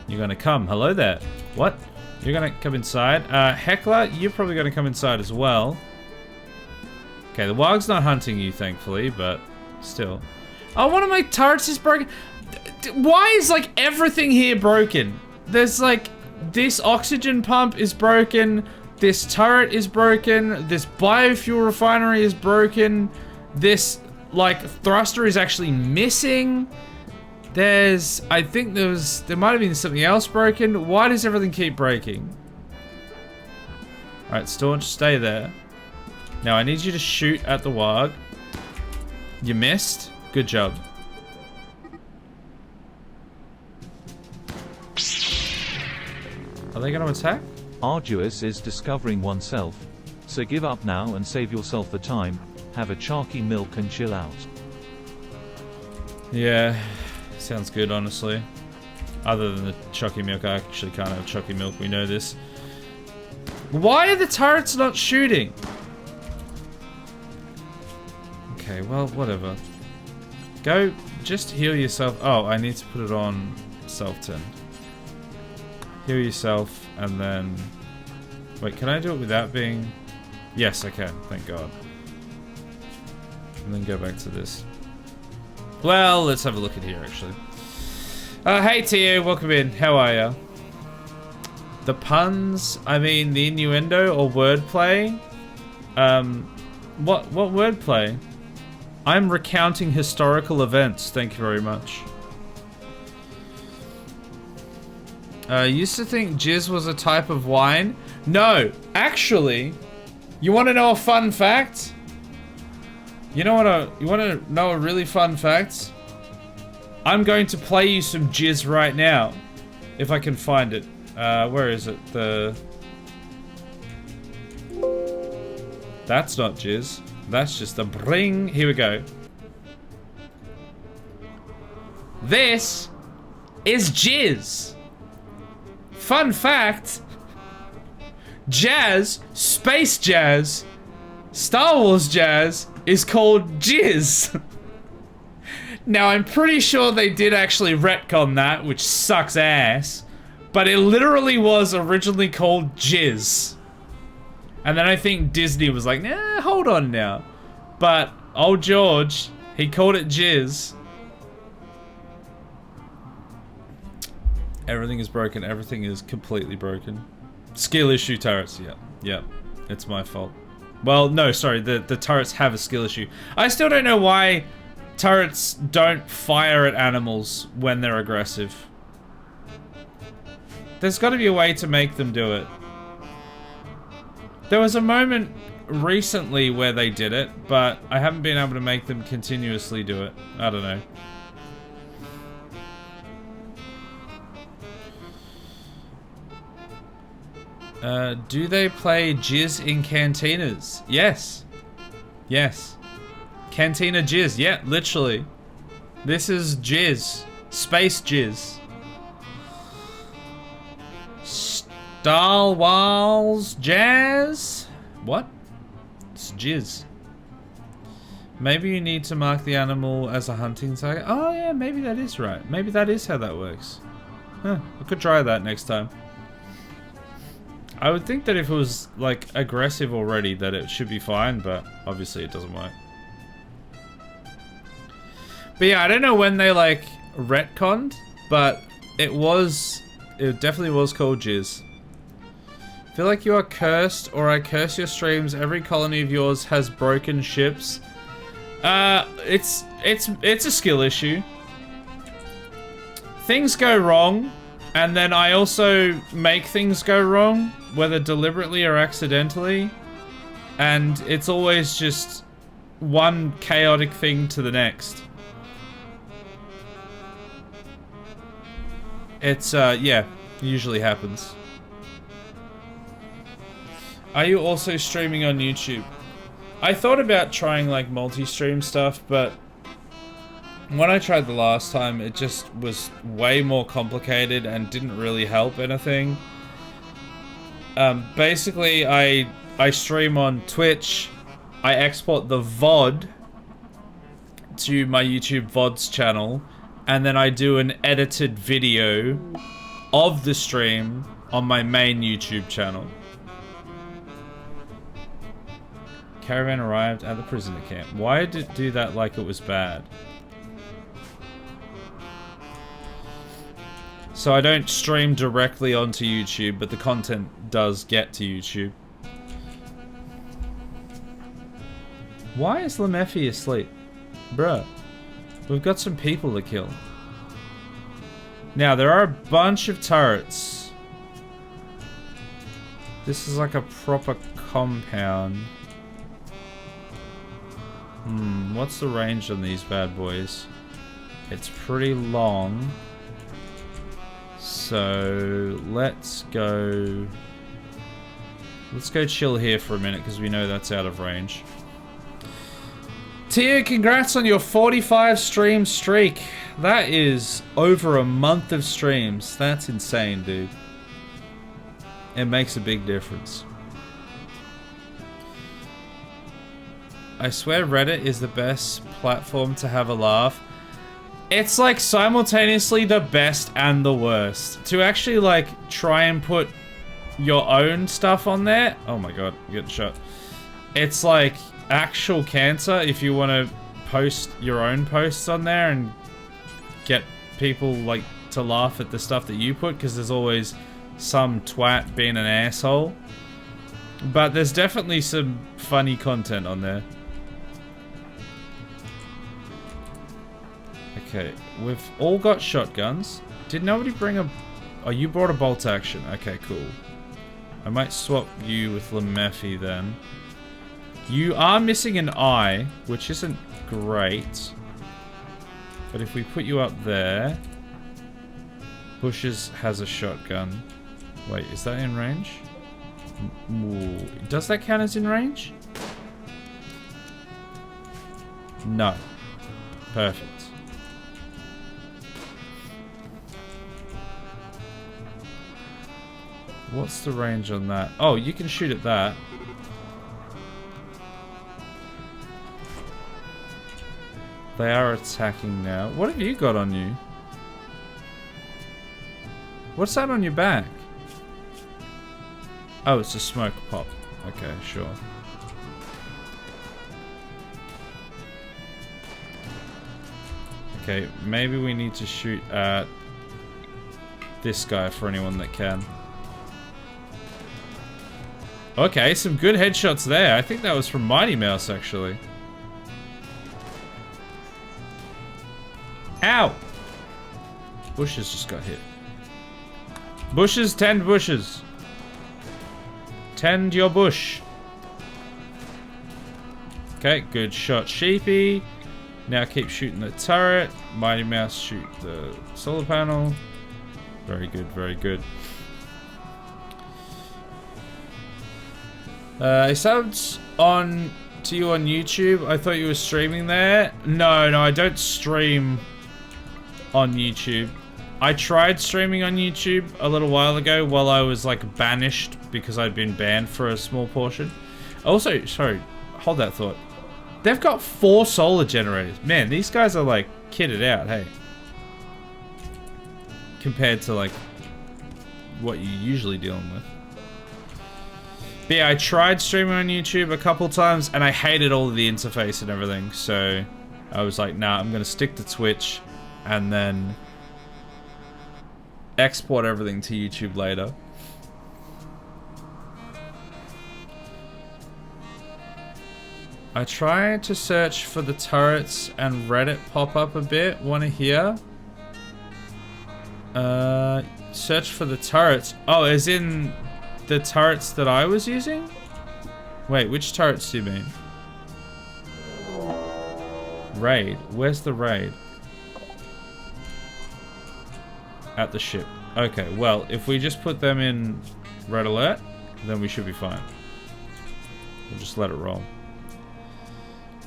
Speaker 1: You're gonna come. Hello there. What? You're gonna come inside. Heckler, you're probably gonna come inside as well. Okay, the Wog's not hunting you, thankfully, but still. Oh, one of my turrets is broken. Why is, like, everything here broken? There's, like, this oxygen pump is broken. This turret is broken. This biofuel refinery is broken. This, like, thruster is actually missing. There's... I think there might have been something else broken. Why does everything keep breaking? Alright, Staunch, stay there. Now, I need you to shoot at the Wog. You missed. Good job. Are they going to attack?
Speaker 5: Arduous is discovering oneself. So give up now and save yourself the time. have a Charky milk and chill out.
Speaker 1: Yeah, sounds good, honestly. Other than the Chucky milk, I actually can't have Chucky milk, we know this. Why are the turrets not shooting? Okay, well, whatever. Go, just heal yourself. Oh, I need to put it on self-tend. Heal yourself, and then... Wait, can I do it without being... Yes, I can, thank God. And then go back to this. Well, let's have a look at here, actually. Hey, Tio, welcome in. How are ya? The puns, I mean, the innuendo or wordplay? What wordplay? I'm recounting historical events, thank you very much. Used to think jizz was a type of wine. No, actually, you want to know a fun fact? You want to know a really fun fact? I'm going to play you some jizz right now, if I can find it. Where is it? That's not jizz. That's just a bring. Here we go. This is jizz. Fun fact. Jazz, space jazz, Star Wars jazz is called jizz. Now, I'm pretty sure they did actually retcon that, which sucks ass. But it literally was originally called jizz. And then I think Disney was like, nah, hold on now. But old George, he called it jizz. Everything is broken. Everything is completely broken. Skill issue turrets. Yeah. It's my fault. Well, no, sorry. The turrets have a skill issue. I still don't know why turrets don't fire at animals when they're aggressive. There's got to be a way to make them do it. There was a moment recently where they did it, but I haven't been able to make them continuously do it. I don't know. Do they play jizz in cantinas? Yes. Yes. Cantina jizz. Yeah, literally. This is jizz. Space jizz. Star Wars jazz? What? It's jizz. Maybe you need to mark the animal as a hunting target. Oh yeah, maybe that is right. Maybe that is how that works. Huh, I could try that next time. I would think that if it was, like, aggressive already, that it should be fine, but obviously it doesn't work. But yeah, I don't know when they, like, retconned, but it definitely was called jizz. Feel like you are cursed, or I curse your streams. Every colony of yours has broken ships. It's a skill issue. Things go wrong, and then I also make things go wrong, whether deliberately or accidentally, and it's always just one chaotic thing to the next. It's, yeah, usually happens. Are you also streaming on YouTube? I thought about trying, like, multi-stream stuff, but when I tried the last time, it just was way more complicated and didn't really help anything. Basically, I stream on Twitch, I export the VOD to my YouTube VODs channel, and then I do an edited video of the stream on my main YouTube channel. Caravan arrived at the prisoner camp. Why did it do that like it was bad? So I don't stream directly onto YouTube, but the content does get to YouTube. Why is Lemeffy asleep? Bruh. We've got some people to kill. Now, there are a bunch of turrets. This is like a proper compound. What's the range on these bad boys? It's pretty long. So, let's go chill here for a minute, because we know that's out of range. Tio, congrats on your 45 stream streak. That is over a month of streams. That's insane, dude. It makes a big difference. I swear Reddit is the best platform to have a laugh. It's like simultaneously the best and the worst. To actually like try and put your own stuff on there. Oh my god, I'm getting shot. It's like actual cancer if you want to post your own posts on there and get people like to laugh at the stuff that you put, because there's always some twat being an asshole. But there's definitely some funny content on there. Okay, we've all got shotguns. Did nobody bring a... Oh, you brought a bolt action. Okay, cool. I might swap you with Lemephi then. You are missing an eye, which isn't great. But if we put you up there... Bushes has a shotgun. Wait, is that in range? Ooh. Does that count as in range? No. Perfect. What's the range on that? Oh, you can shoot at that. They are attacking now. What have you got on you? What's that on your back? Oh, it's a smoke pop. Okay, sure. Okay, maybe we need to shoot at this guy for anyone that can. Okay, some good headshots there. I think that was from Mighty Mouse, actually. Ow! Bushes just got hit. Bushes, tend bushes. Tend your bush. Okay, good shot, Sheepy. Now keep shooting the turret. Mighty Mouse shoot the solar panel. Very good, very good. I subbed on to you on YouTube. I thought you were streaming there. No, I don't stream on YouTube. I tried streaming on YouTube a little while ago while I was like banished because I'd been banned for a small portion. Also, sorry, hold that thought. They've got 4 solar generators. Man, these guys are like kitted out, hey. Compared to like what you're usually dealing with. But yeah, I tried streaming on YouTube a couple times and I hated all of the interface and everything. So I was like, nah, I'm gonna stick to Twitch and then export everything to YouTube later. I tried to search for the turrets and Reddit pop up a bit. Wanna hear? Search for the turrets. Oh, as in the turrets that I was using? Wait, which turrets do you mean? Raid. Where's the raid? At the ship. Okay, well, if we just put them in red alert, then we should be fine. We'll just let it roll.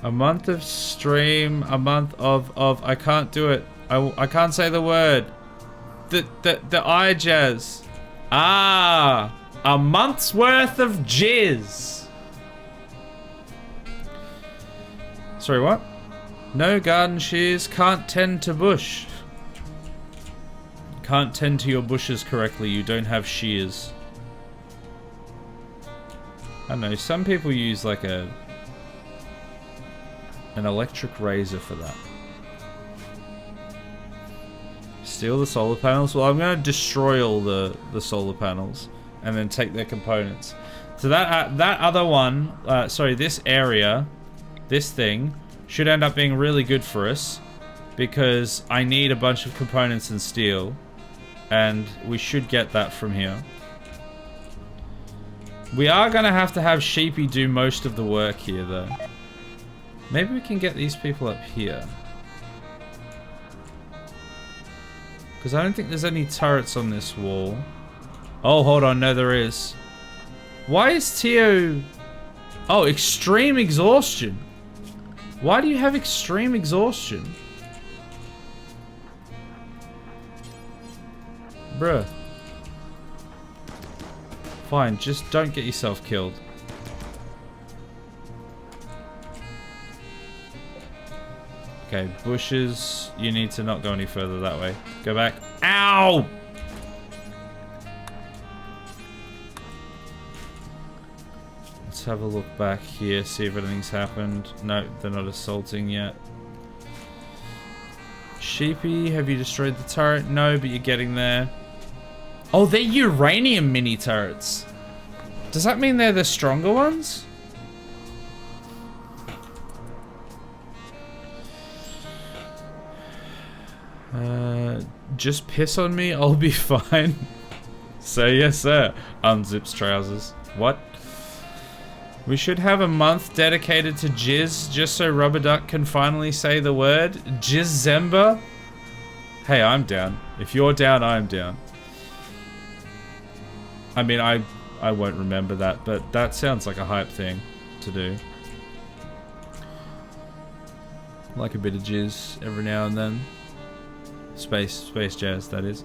Speaker 1: A month of stream, a month of I can't do it. I can't say the word. The eye jazz. Ah, a month's worth of jizz. Sorry, what? No garden shears, can't tend to bush. Can't tend to your bushes correctly, you don't have shears. I don't know, some people use like an electric razor for that. Steal the solar panels? Well, I'm going to destroy all the solar panels and then take their components. So that other one, sorry, this area, this thing, should end up being really good for us because I need a bunch of components and steel, and we should get that from here. We are going to have Sheepy do most of the work here, though. Maybe we can get these people up here. Because I don't think there's any turrets on this wall. Oh, hold on. No, there is. Why is Tio... Oh, extreme exhaustion. Why do you have extreme exhaustion? Bruh. Fine, just don't get yourself killed. Okay, bushes. You need to not go any further that way. Go back. Ow! Let's have a look back here, see if anything's happened. No, they're not assaulting yet. Sheepy, have you destroyed the turret? No, but you're getting there. Oh, they're uranium mini turrets. Does that mean they're the stronger ones? Just piss on me, I'll be fine. Say yes, sir. Unzips trousers. What? We should have a month dedicated to jizz, just so Rubber Duck can finally say the word. Jizzember? Hey, I'm down. If you're down, I'm down. I mean, I won't remember that, but that sounds like a hype thing to do. Like a bit of jizz every now and then. Space jazz, that is.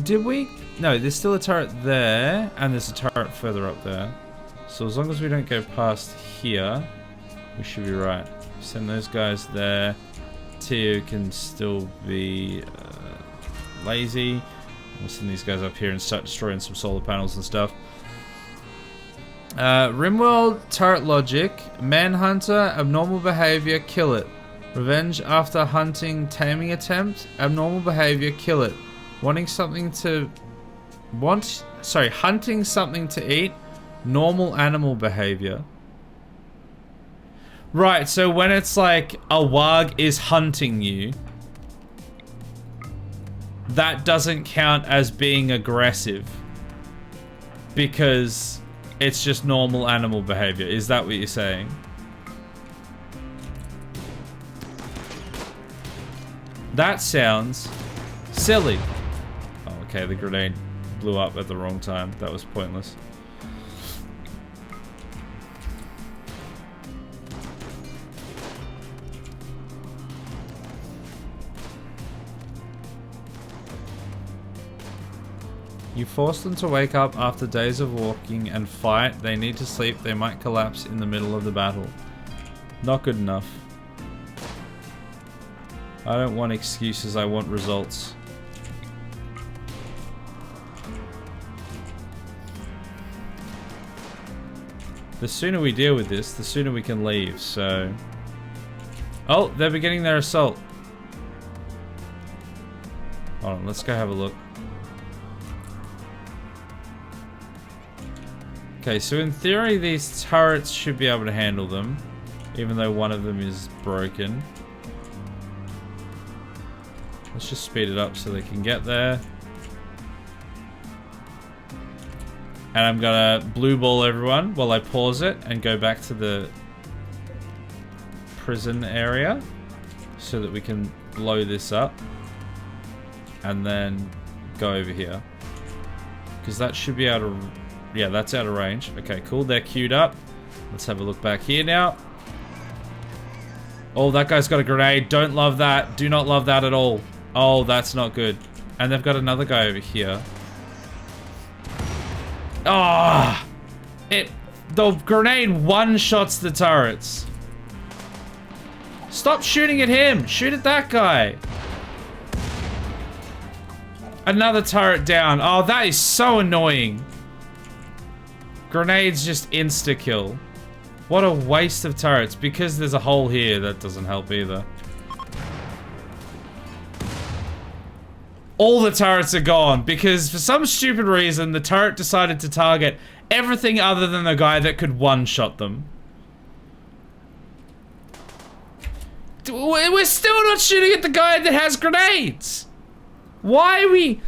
Speaker 1: Did we? No, there's still a turret there, and there's a turret further up there. So as long as we don't go past here, we should be right. Send those guys there. Tio can still be lazy. We'll send these guys up here and start destroying some solar panels and stuff. RimWorld, turret logic. Manhunter, abnormal behavior, kill it. Revenge after hunting, taming attempt, abnormal behavior, kill it. Hunting something to eat, normal animal behavior. Right, so when it's like a warg is hunting you, that doesn't count as being aggressive because it's just normal animal behavior. Is that what you're saying? That sounds silly. Oh, okay, the grenade blew up at the wrong time. That was pointless. You force them to wake up after days of walking and fight. They need to sleep. They might collapse in the middle of the battle. Not good enough. I don't want excuses, I want results. The sooner we deal with this, the sooner we can leave, so... Oh, they're beginning their assault. Hold on, let's go have a look. Okay, so in theory, these turrets should be able to handle them, even though one of them is broken. Let's just speed it up so they can get there. And I'm gonna blue ball everyone while I pause it and go back to the prison area so that we can blow this up and then go over here. Because that should be out of... Yeah, that's out of range. Okay, cool. They're queued up. Let's have a look back here now. Oh, that guy's got a grenade. Don't love that. Do not love that at all. Oh, that's not good. And they've got another guy over here. Ah! The grenade one-shots the turrets. Stop shooting at him. Shoot at that guy. Another turret down. Oh, that is so annoying. Grenades just insta-kill. What a waste of turrets. Because there's a hole here, that doesn't help either. All the turrets are gone because for some stupid reason the turret decided to target everything other than the guy that could one-shot them. We're still not shooting at the guy that has grenades. Why are we...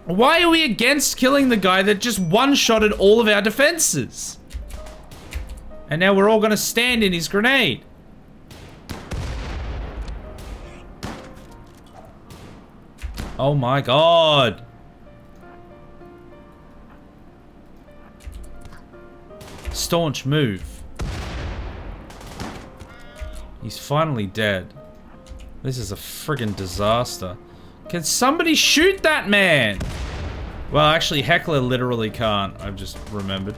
Speaker 1: Why are we against killing the guy that just one-shotted all of our defenses? And now we're all gonna stand in his grenade. Oh my god. Staunch move. He's finally dead. This is a friggin' disaster. Can somebody shoot that man? Well, actually, Heckler literally can't. I've just remembered.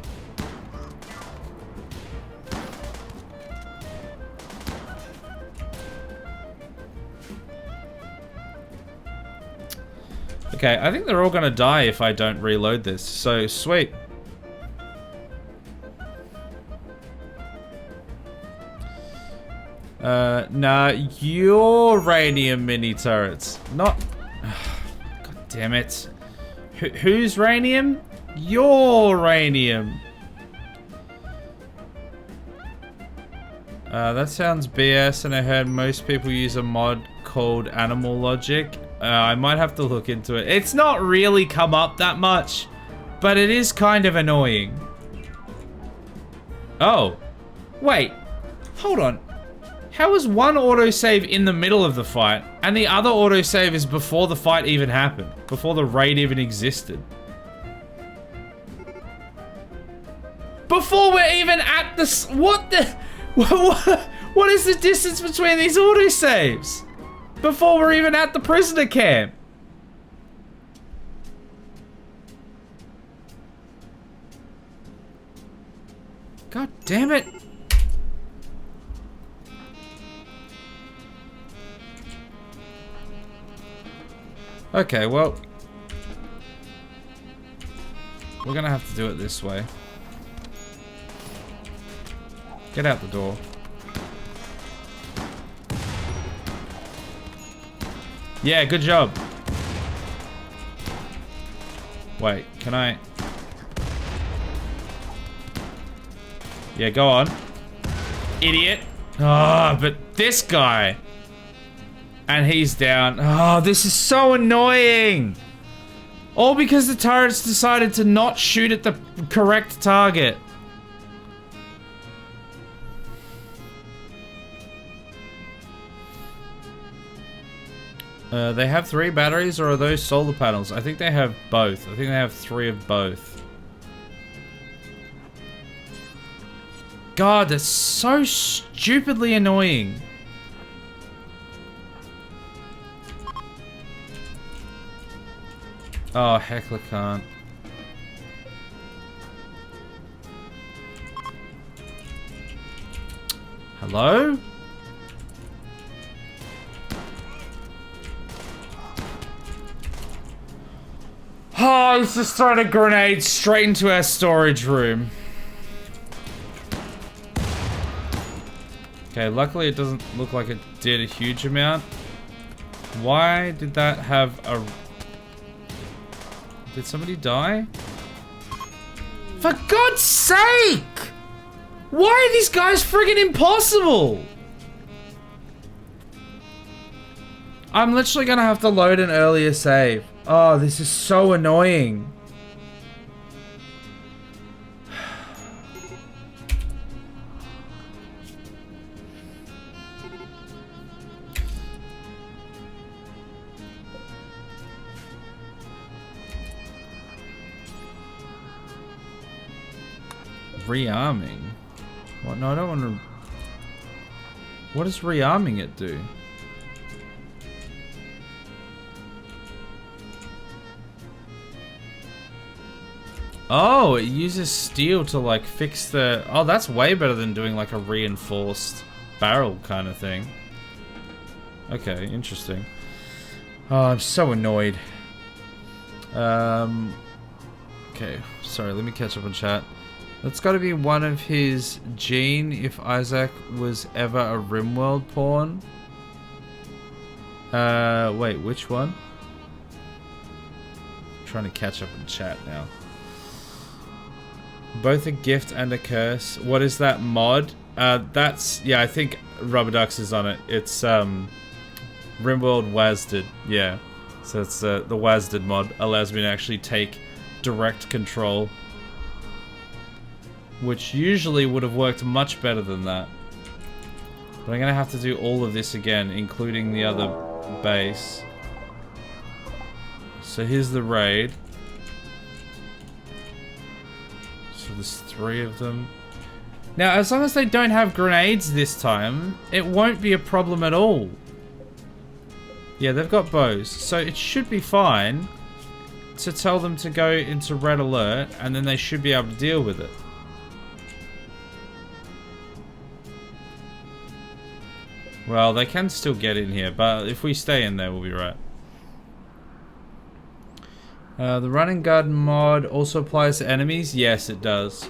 Speaker 1: Okay, I think they're all gonna die if I don't reload this. So, sweet. Nah, uranium mini turrets. Not... God damn it. Who's ranium? Uranium. That sounds BS, and I heard most people use a mod called Animal Logic. I might have to look into it. It's not really come up that much, but it is kind of annoying. Oh. Wait. Hold on. How is one autosave in the middle of the fight, and the other autosave is before the fight even happened? Before the raid even existed? Before we're even at the... What the... What is the distance between these autosaves? Before we're even at the prisoner camp? God damn it. Okay, well, we're gonna have to do it this way. Get out the door. Yeah, good job. Wait, can I? Yeah, go on. Idiot. Ah, but this guy. And he's down. Oh, this is so annoying. All because the turrets decided to not shoot at the correct target. They have 3 batteries, or are those solar panels? I think they have both. I think they have 3 of both. God, that's so stupidly annoying. Oh, Heckler can't. Hello? Oh, he's just thrown a grenade straight into our storage room. Okay, luckily it doesn't look like it did a huge amount. Why did that have a... Did somebody die? For God's sake! Why are these guys friggin' impossible? I'm literally gonna have to load an earlier save. Oh, this is so annoying. Rearming? What? No, I don't want to... What does rearming it do? Oh, it uses steel to like fix the... Oh, that's way better than doing like a reinforced barrel kind of thing. Okay, interesting. Oh, I'm so annoyed. Okay, sorry, let me catch up on chat. That's got to be one of his gene if Isaac was ever a RimWorld pawn. Wait, which one? I'm trying to catch up in chat now. Both a gift and a curse. What is that mod? That's... Yeah, I think Rubber Ducks is on it. It's, RimWorld WASDed. Yeah. So it's, the WASDed mod allows me to actually take direct control. Which usually would have worked much better than that. But I'm gonna have to do all of this again, including the other base. So here's the raid. So there's 3 of them. Now, as long as they don't have grenades this time, it won't be a problem at all. Yeah, they've got bows, so it should be fine to tell them to go into red alert, and then they should be able to deal with it. Well, they can still get in here, but if we stay in there, we'll be right. The running gun mod also applies to enemies? Yes, it does.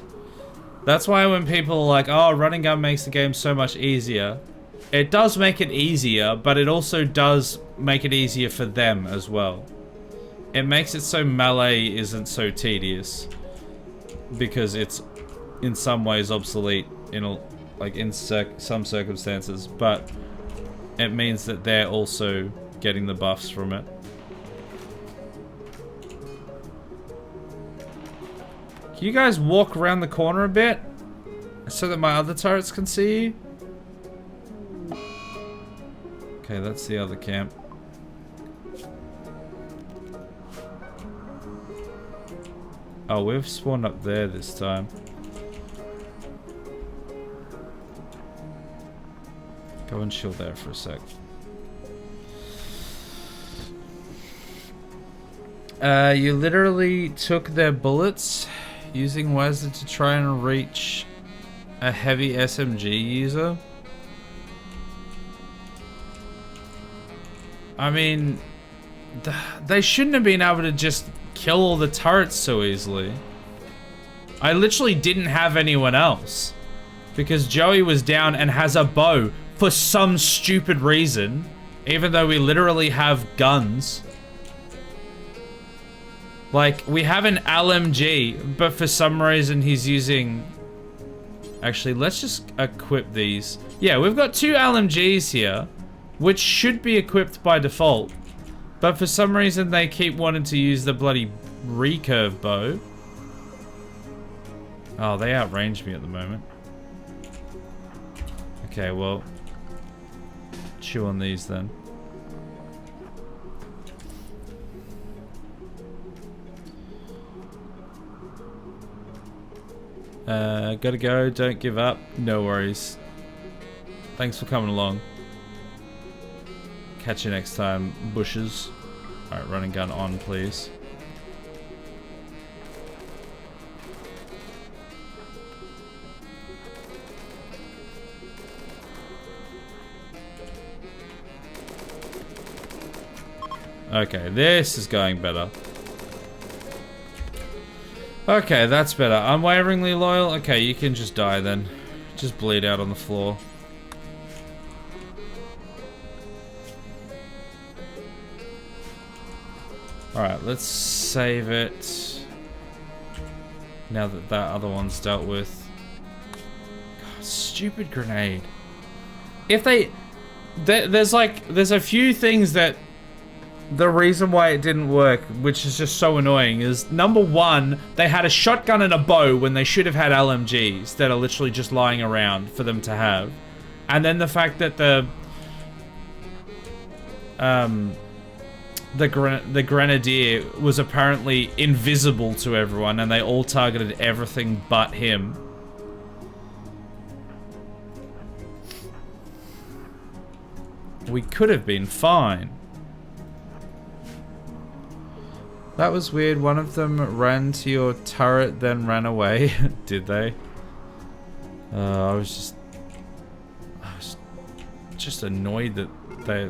Speaker 1: That's why when people are like, oh, running gun makes the game so much easier. It does make it easier, but it also does make it easier for them as well. It makes it so melee isn't so tedious. Because it's in some ways obsolete in some circumstances, but it means that they're also getting the buffs from it. Can you guys walk around the corner a bit? So that my other turrets can see you? Okay, that's the other camp. Oh, we've spawned up there this time. Go and chill there for a sec. You literally took their bullets using Wazda to try and reach a heavy SMG user? I mean, they shouldn't have been able to just kill all the turrets so easily. I literally didn't have anyone else. Because Joey was down and has a bow for some stupid reason. Even though we literally have guns. Like, we have an LMG, but for some reason he's using... Actually, let's just equip these. Yeah, we've got 2 LMGs here, which should be equipped by default. But for some reason they keep wanting to use the bloody recurve bow. Oh, they outrange me at the moment. Okay, well... chew on these then. Gotta go, don't give up. No worries. Thanks for coming along. Catch you next time, bushes. Alright, running gun on, please. Okay, this is going better. Okay, that's better. Unwaveringly loyal? Okay, you can just die then. Just bleed out on the floor. Alright, let's save it. Now that that other one's dealt with. God, stupid grenade. If they... There's a few things that... The reason why it didn't work, which is just so annoying, is number one, they had a shotgun and a bow when they should have had LMGs that are literally just lying around for them to have. And then the fact that the Grenadier was apparently invisible to everyone and they all targeted everything but him. We could have been fine. That was weird. One of them ran to your turret, then ran away. Did they? I was just annoyed that they...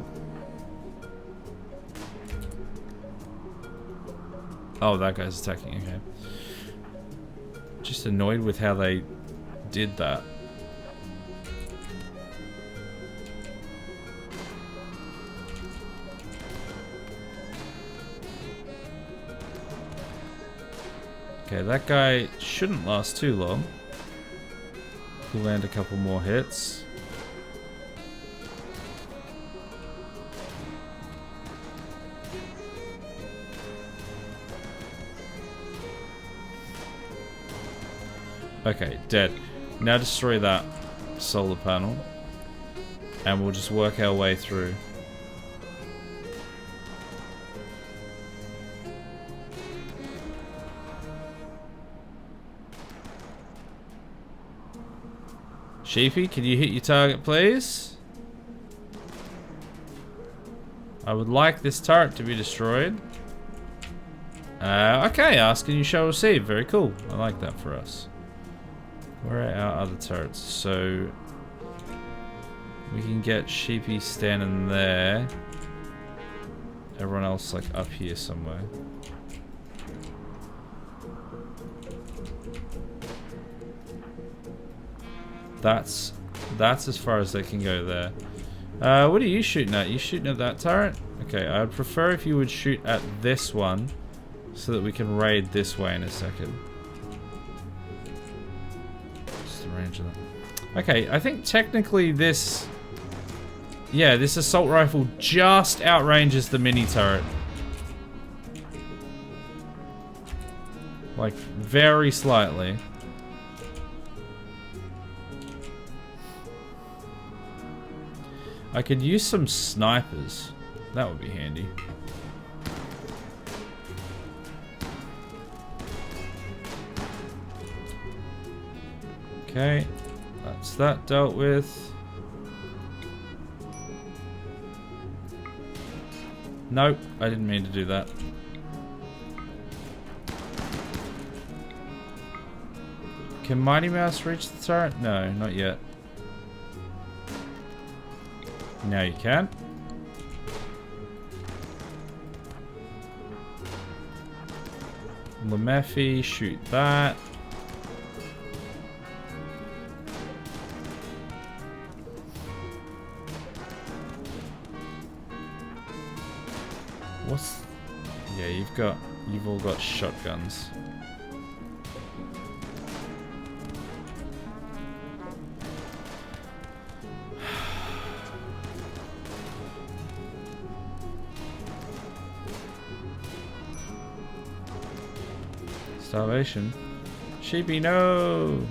Speaker 1: Oh, that guy's attacking. Okay. Just annoyed with how they did that. Okay, that guy shouldn't last too long. We'll land a couple more hits. Okay, dead. Now destroy that solar panel. And we'll just work our way through. Sheepy, can you hit your target, please? I would like this turret to be destroyed. Okay, ask and you shall receive. Very cool. I like that for us. Where are our other turrets? So we can get Sheepy standing there. Everyone else like up here somewhere. That's as far as they can go there. What are you shooting at? You shooting at that turret? Okay, I'd prefer if you would shoot at this one so that we can raid this way in a second. Just the range of that. Okay, I think technically this... Yeah, this assault rifle just outranges the mini turret. Like, very slightly. I could use some snipers. That would be handy. Okay, that's that dealt with. Nope, I didn't mean to do that. Can Mighty Mouse reach the turret? No, not yet. Now you can. Lemephi, shoot that. What's... Yeah, you've all got shotguns. Starvation. Sheepy, no!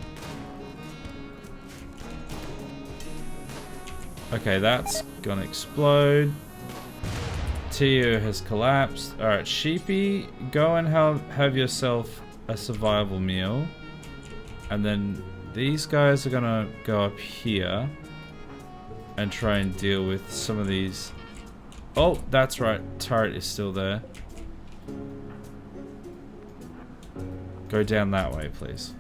Speaker 1: Okay, that's gonna explode. Tues has collapsed. Alright, Sheepy, go and have yourself a survival meal. And then these guys are gonna go up here and try and deal with some of these. Oh, that's right. Turret is still there. Go down that way, please.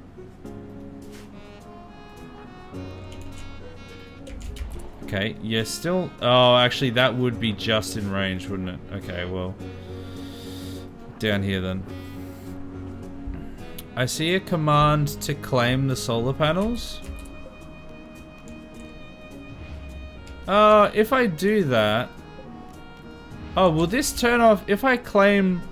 Speaker 1: Okay, yeah, still... Oh, actually, that would be just in range, wouldn't it? Okay, well... Down here, then. I see a command to claim the solar panels. If I do that... Oh, will this turn off... If I claim...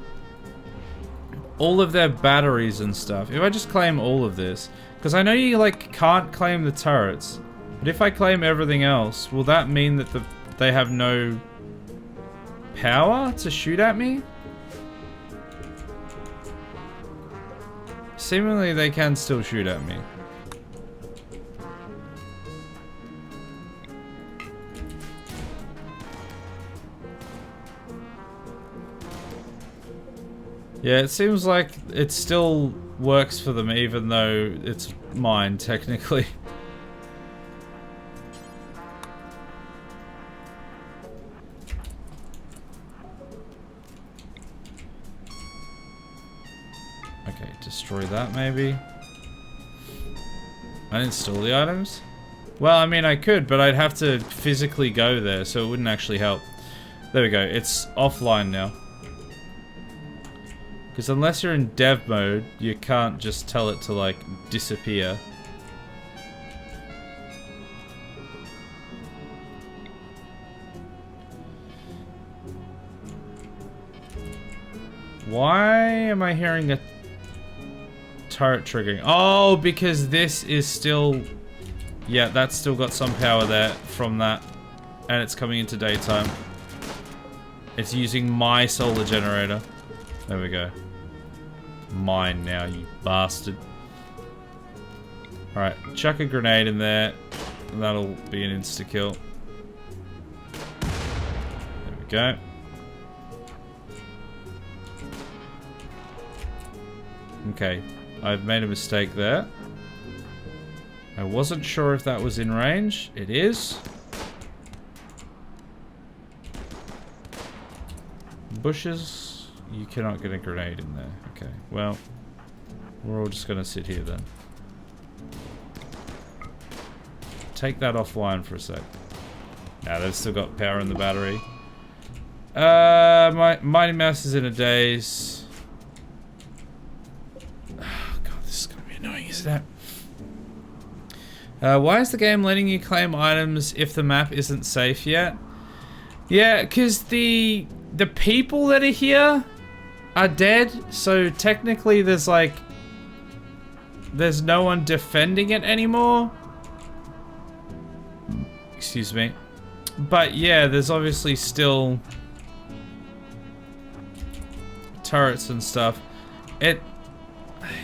Speaker 1: all of their batteries and stuff. If I just claim all of this, because I know you like can't claim the turrets, but if I claim everything else, will that mean that they have no power to shoot at me? Seemingly they can still shoot at me. Yeah, it seems like it still works for them even though it's mine, technically. Okay, destroy that maybe. Uninstall the items? Well, I mean I could, but I'd have to physically go there, so it wouldn't actually help. There we go, it's offline now. Because unless you're in dev mode, you can't just tell it to, like, disappear. Why am I hearing a turret triggering? Oh, because this is still... Yeah, that's still got some power there from that. And it's coming into daytime. It's using my solar generator. There we go. Mine now, you bastard. Alright, chuck a grenade in there. And that'll be an insta-kill. There we go. Okay, I've made a mistake there. I wasn't sure if that was in range. It is. Bushes. You cannot get a grenade in there. Okay, well, we're all just gonna sit here then. Take that offline for a sec. Nah, they've still got power in the battery. My Mighty Mouse is in a daze. Oh god, this is gonna be annoying, isn't it? Why is the game letting you claim items if the map isn't safe yet? Yeah, because the people that are here are dead, so technically there's like... there's no one defending it anymore. Excuse me. But yeah, there's obviously still turrets and stuff.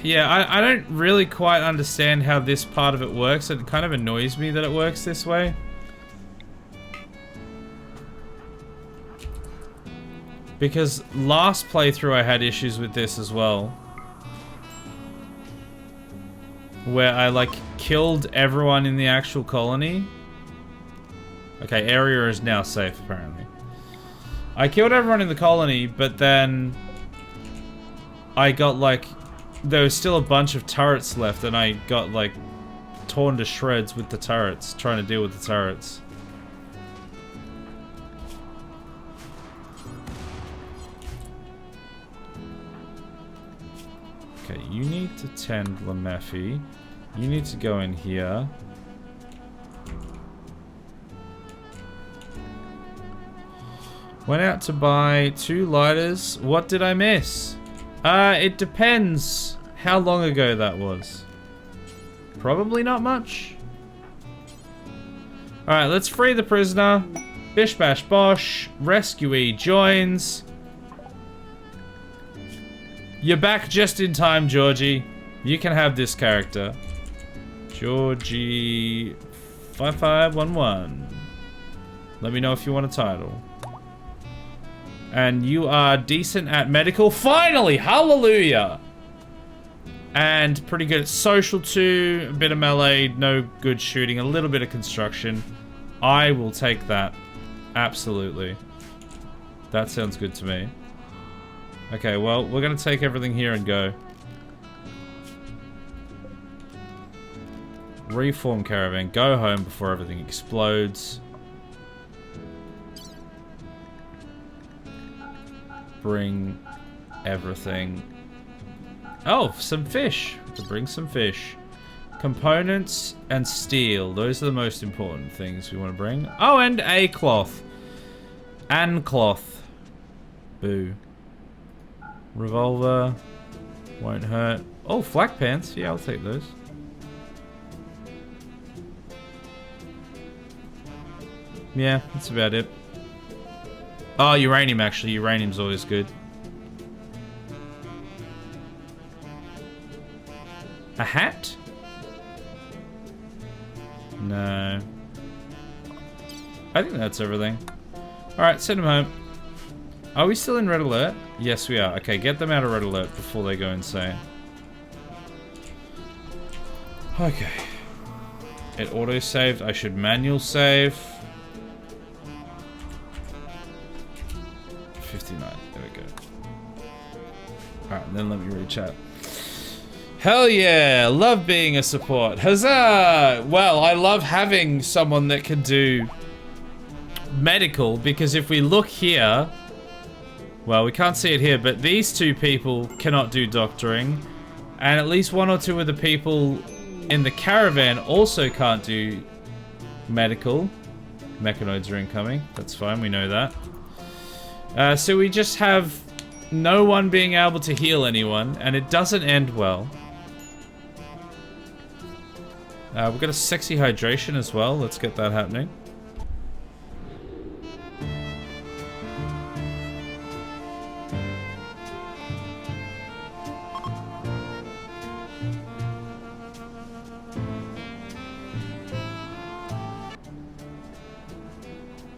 Speaker 1: Yeah, I don't really quite understand how this part of it works. It kind of annoys me that it works this way. Because last playthrough I had issues with this as well. Where I like killed everyone in the actual colony. Okay, area is now safe apparently. I killed everyone in the colony, but then I got like... there was still a bunch of turrets left and I got like torn to shreds with the turrets, trying to deal with the turrets. Okay, you need to tend Lamephi. You need to go in here. Went out to buy 2 lighters. What did I miss? It depends how long ago that was. Probably not much. Alright, let's free the prisoner. Bish bash bosh. Rescuee joins. You're back just in time, Georgie. You can have this character. Georgie 5511. Let me know if you want a title. And you are decent at medical. Finally! Hallelujah! And pretty good at social too. A bit of melee, no good shooting, a little bit of construction. I will take that. Absolutely. That sounds good to me. Okay, well, we're gonna take everything here and go. Reform caravan. Go home before everything explodes. Bring everything. Oh, some fish. To bring some fish. Components and steel. Those are the most important things we want to bring. Oh, and a cloth. And cloth. Boo. Revolver. Won't hurt. Oh, flak pants. Yeah, I'll take those. Yeah, that's about it. Oh, uranium, actually. Uranium's always good. A hat? No. I think that's everything. Alright, send them home. Are we still in red alert? Yes, we are. Okay, get them out of red alert before they go insane. Okay. It auto-saved. I should manual save. 59. There we go. Alright, then let me read chat. Hell yeah! Love being a support. Huzzah! Well, I love having someone that can do medical, because if we look here... Well, we can't see it here, but these 2 people cannot do doctoring. And at least 1 or 2 of the people in the caravan also can't do medical. Mechanoids are incoming. That's fine, we know that. So we just have no one being able to heal anyone, and it doesn't end well. We've got a sexy hydration as well. Let's get that happening.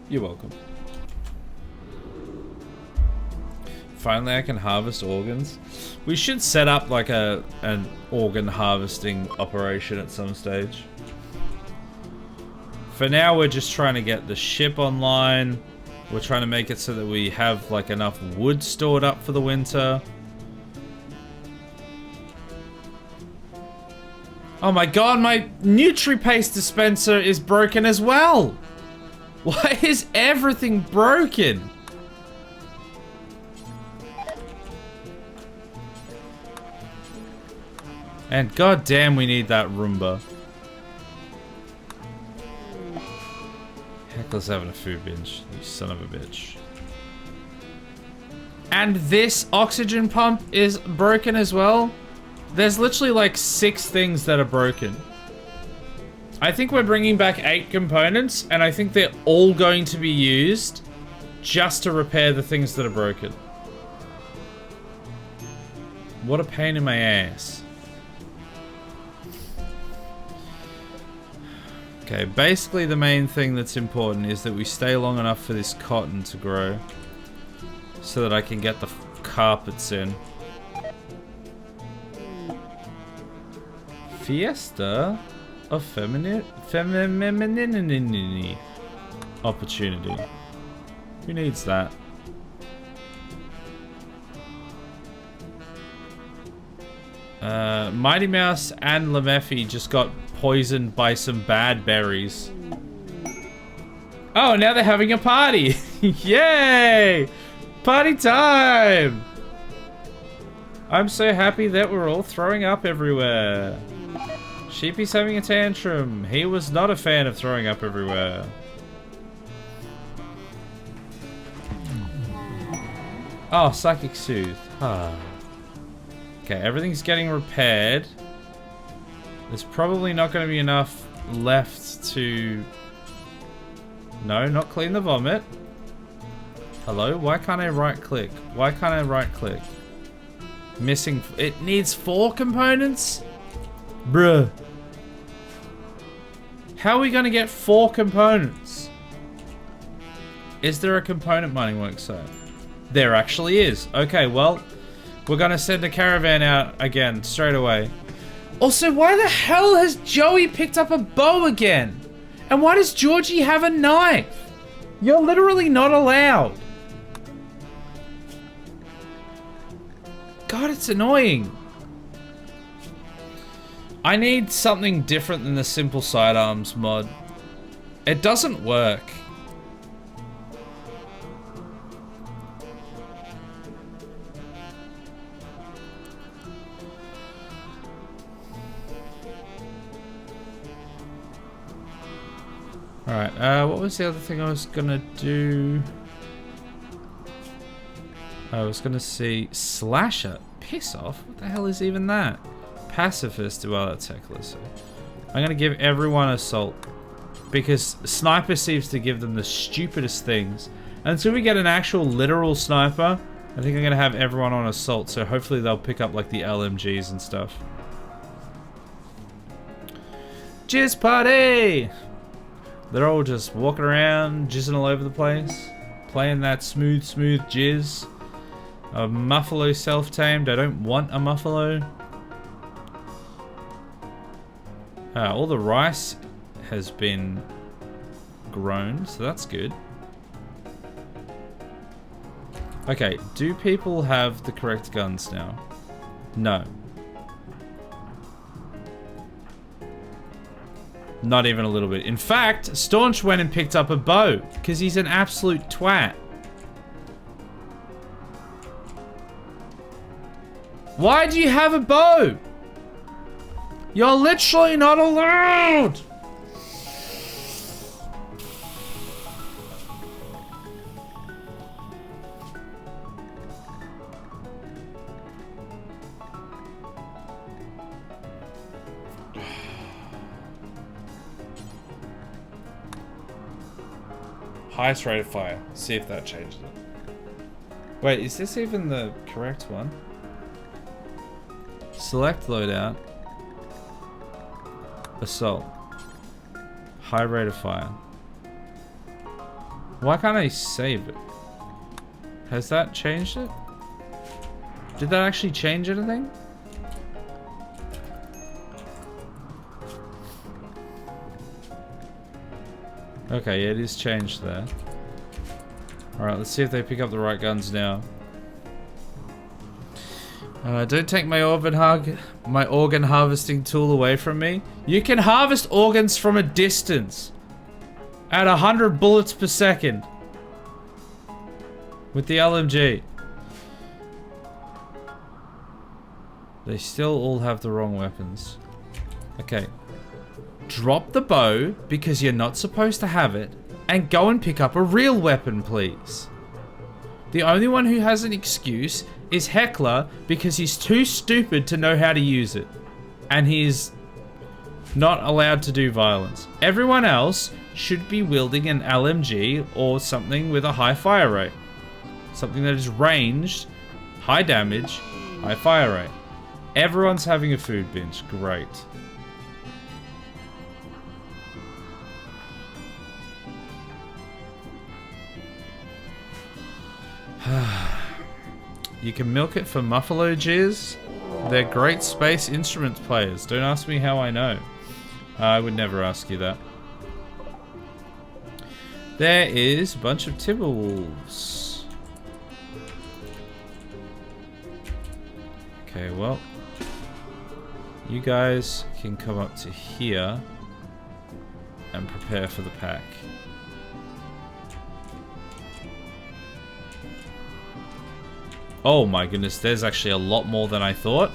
Speaker 1: You're welcome. Finally, I can harvest organs. We should set up like an organ harvesting operation at some stage. For now, we're just trying to get the ship online. We're trying to make it so that we have like enough wood stored up for the winter. Oh my god, my Nutri-Paste dispenser is broken as well. Why is everything broken? And goddamn, we need that Roomba. Heckler's having a food binge, you son of a bitch. And this oxygen pump is broken as well. There's literally like 6 things that are broken. I think we're bringing back 8 components, and I think they're all going to be used just to repair the things that are broken. What a pain in my ass. Okay, basically the main thing that's important is that we stay long enough for this cotton to grow so that I can get the carpets in. Fiesta of femininity opportunity. Who needs that? Mighty Mouse and Lamephi just got poisoned by some bad berries. Oh, now they're having a party. Yay! Party time! I'm so happy that we're all throwing up everywhere. Sheepy's having a tantrum. He was not a fan of throwing up everywhere. Oh, Psychic Soothe. Ah. Okay, everything's getting repaired. There's probably not going to be enough left to... No, not clean the vomit. Hello? Why can't I right click? Why can't I right click? Missing... It needs 4 components? Bruh. How are we going to get 4 components? Is there a component mining worksite? There actually is. Okay, well, we're going to send a caravan out again straight away. Also, why the hell has Joey picked up a bow again? And why does Georgie have a knife? You're literally not allowed. God, it's annoying. I need something different than the simple sidearms mod. It doesn't work. Alright, what was the other thing I was gonna do? I was gonna see Slasher. Piss off. What the hell is even that? Pacifist. Well, that's heckless. I'm gonna give everyone Assault. Because Sniper seems to give them the stupidest things. Until we get an actual literal sniper, I think I'm gonna have everyone on Assault, so hopefully they'll pick up like the LMGs and stuff. Jizz party! They're all just walking around, jizzing all over the place. Playing that smooth jizz. A Muffalo self-tamed. I don't want a Muffalo. All the rice has been grown, so that's good. Okay, do people have the correct guns now? No. Not even a little bit. In fact, Staunch went and picked up a bow because he's an absolute twat. Why do you have a bow? You're literally not allowed. Highest rate of fire. See if that changes it. Wait, is this even the correct one? Select loadout. Assault. High rate of fire. Why can't I save it? Has that changed it? Did that actually change anything? Okay, yeah, it is changed there. Alright, let's see if they pick up the right guns now. Don't take my organ harvesting tool away from me. You can harvest organs from a distance. At 100 bullets per second. With the LMG. They still all have the wrong weapons. Okay. Drop the bow because you're not supposed to have it. And go and pick up a real weapon, please. The only one who has an excuse is Heckler because he's too stupid to know how to use it. And he's not allowed to do violence. Everyone else should be wielding an LMG or something with a high fire rate. Something that is ranged, high damage, high fire rate. Everyone's having a food binge. Great. You can milk it for Muffalo Jizz. They're great space instruments players. Don't ask me how I know. I would never ask you that. There is a bunch of Timberwolves. Okay, well. You guys can come up to here and prepare for the pack. Oh my goodness, there's actually a lot more than I thought.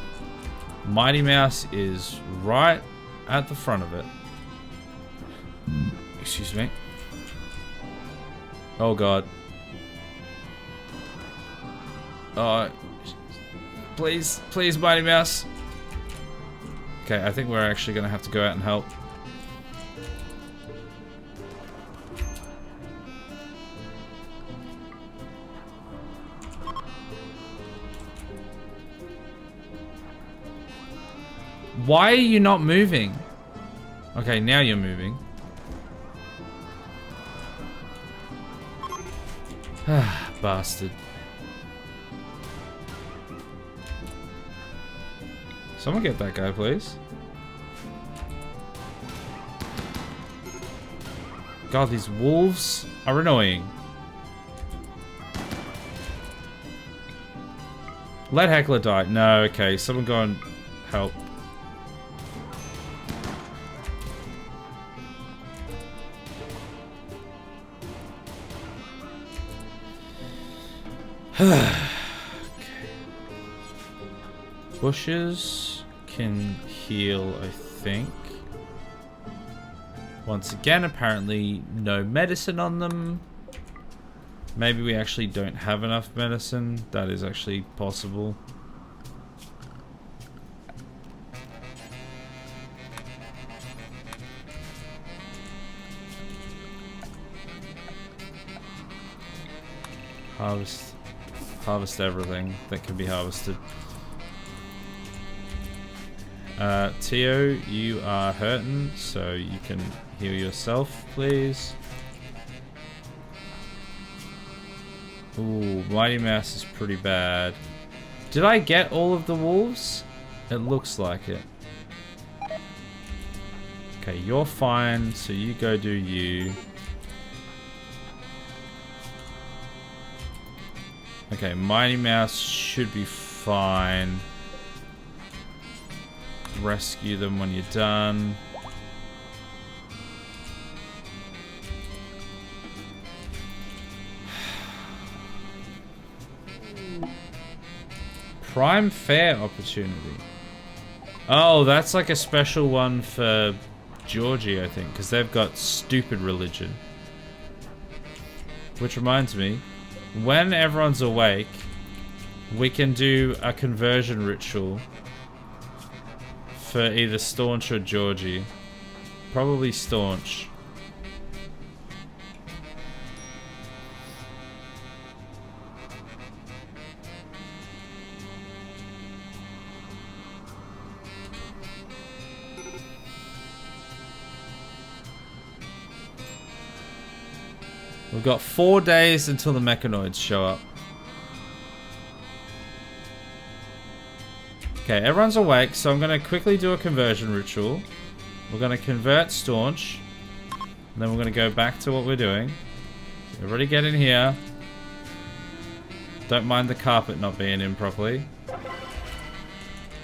Speaker 1: Mighty Mouse is right at the front of it. Excuse me. Oh god. Oh, please, please, Mighty Mouse. Okay, I think we're actually gonna have to go out and help. Why are you not moving? Okay, now you're moving. Bastard. Someone get that guy, please. God, these wolves are annoying. Let Heckler die. No, okay. Someone go and help. Okay. Bushes can heal, I think. Once again, apparently no medicine on them. Maybe we actually don't have enough medicine. That is actually possible. Harvest everything that can be harvested. Tio, you are hurting, so you can heal yourself, please. Ooh, Mighty Mouse is pretty bad. Did I get all of the wolves? It looks like it. Okay, you're fine, so you go do you. Okay, Mighty Mouse should be fine. Rescue them when you're done. Prime Fair opportunity. Oh, that's like a special one for Georgie, I think, because they've got stupid religion. Which reminds me, when everyone's awake, we can do a conversion ritual for either Staunch or Georgie. Probably Staunch. We've got 4 days until the mechanoids show up. Okay, everyone's awake, so I'm going to quickly do a conversion ritual. We're going to convert Staunch. And then we're going to go back to what we're doing. Everybody get in here. Don't mind the carpet not being in properly.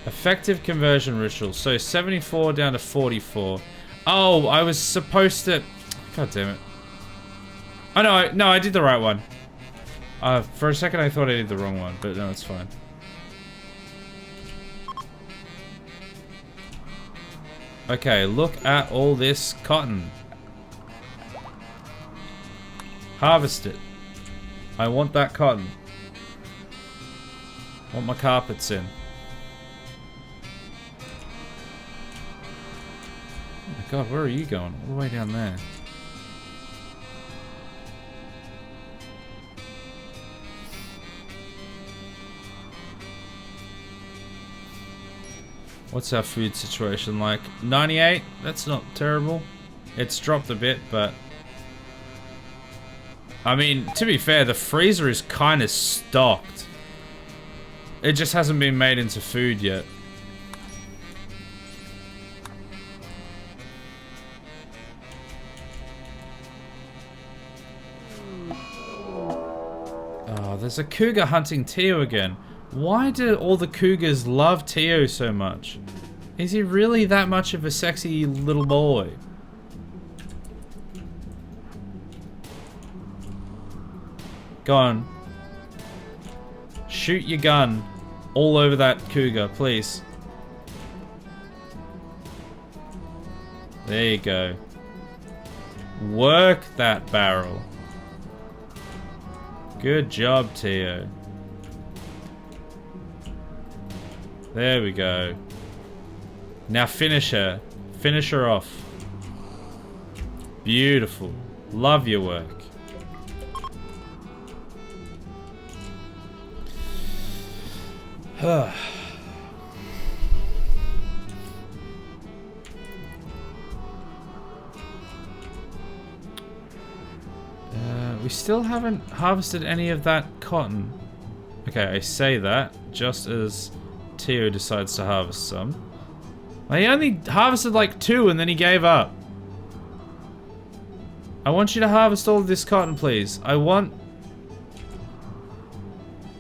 Speaker 1: Effective conversion ritual. So 74 down to 44. Oh, I was supposed to... God damn it. Oh, no, I did the right one. For a second, I thought I did the wrong one, but no, it's fine. Okay, look at all this cotton. Harvest it. I want that cotton. I want my carpets in. Oh my god, where are you going? All the way down there. What's our food situation like? 98? That's not terrible. It's dropped a bit, but... I mean, to be fair, the freezer is kind of stocked. It just hasn't been made into food yet. Oh, there's a cougar hunting Teo again. Why do all the cougars love Teo so much? Is he really that much of a sexy little boy? Go on. Shoot your gun all over that cougar, please. There you go. Work that barrel. Good job, Teo. There we go. Now finish her. Finish her off. Beautiful. Love your work. We still haven't harvested any of that cotton. Okay, I say that just as Teo decides to harvest some. He only harvested like 2 and then he gave up. I want you to harvest all of this cotton, please. I want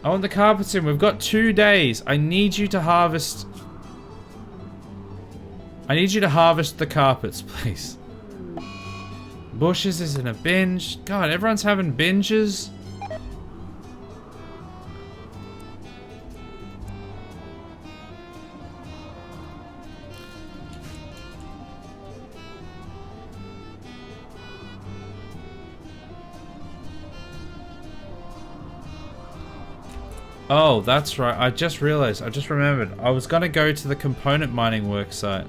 Speaker 1: the carpets in. We've got 2 days. I need you to harvest. I need you to harvest the carpets, please. Bushes is in a binge. God, everyone's having binges. Oh, that's right. I just realized. I just remembered. I was gonna go to the component mining worksite.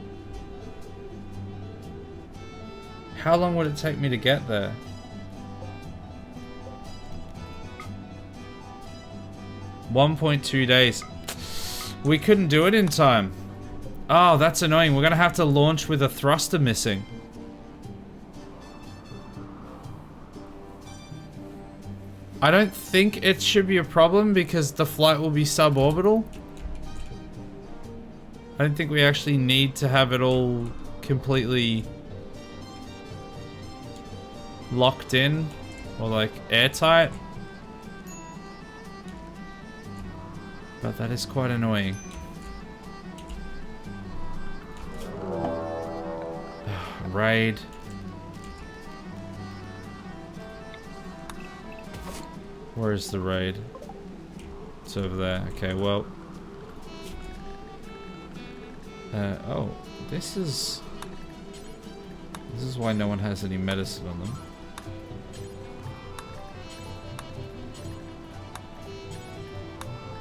Speaker 1: How long would it take me to get there? $1.2 days. We couldn't do it in time. Oh, that's annoying. We're gonna have to launch with a thruster missing. I don't think it should be a problem because the flight will be suborbital. I don't think we actually need to have it all completely locked in or like airtight. But that is quite annoying. Raid. Where is the raid? It's over there. Okay, well. Oh, this is why no one has any medicine on them.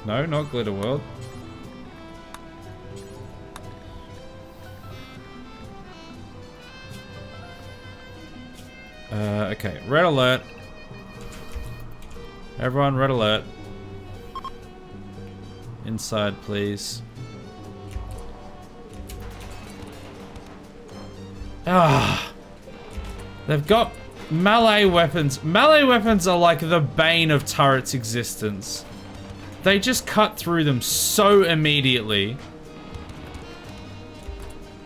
Speaker 1: No, not Glitter World. Okay, red alert. Everyone, red alert. Inside, please. Ah, they've got melee weapons. Melee weapons are like the bane of turrets' existence. They just cut through them so immediately.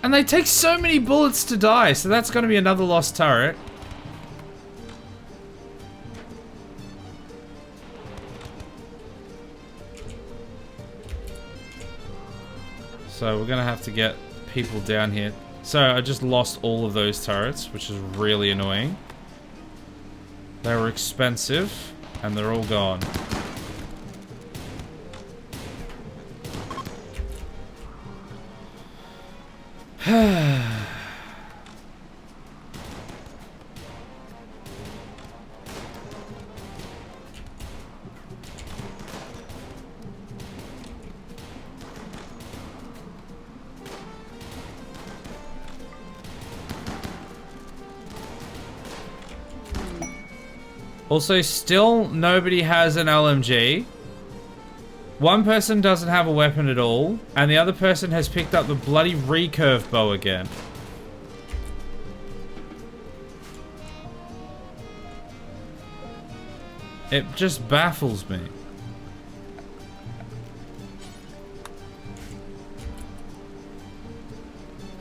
Speaker 1: And they take so many bullets to die, so that's gonna be another lost turret. So we're gonna have to get people down here. So I just lost all of those turrets, which is really annoying. They were expensive, and they're all gone. Also, still nobody has an LMG. One person doesn't have a weapon at all, and the other person has picked up the bloody recurve bow again. It just baffles me.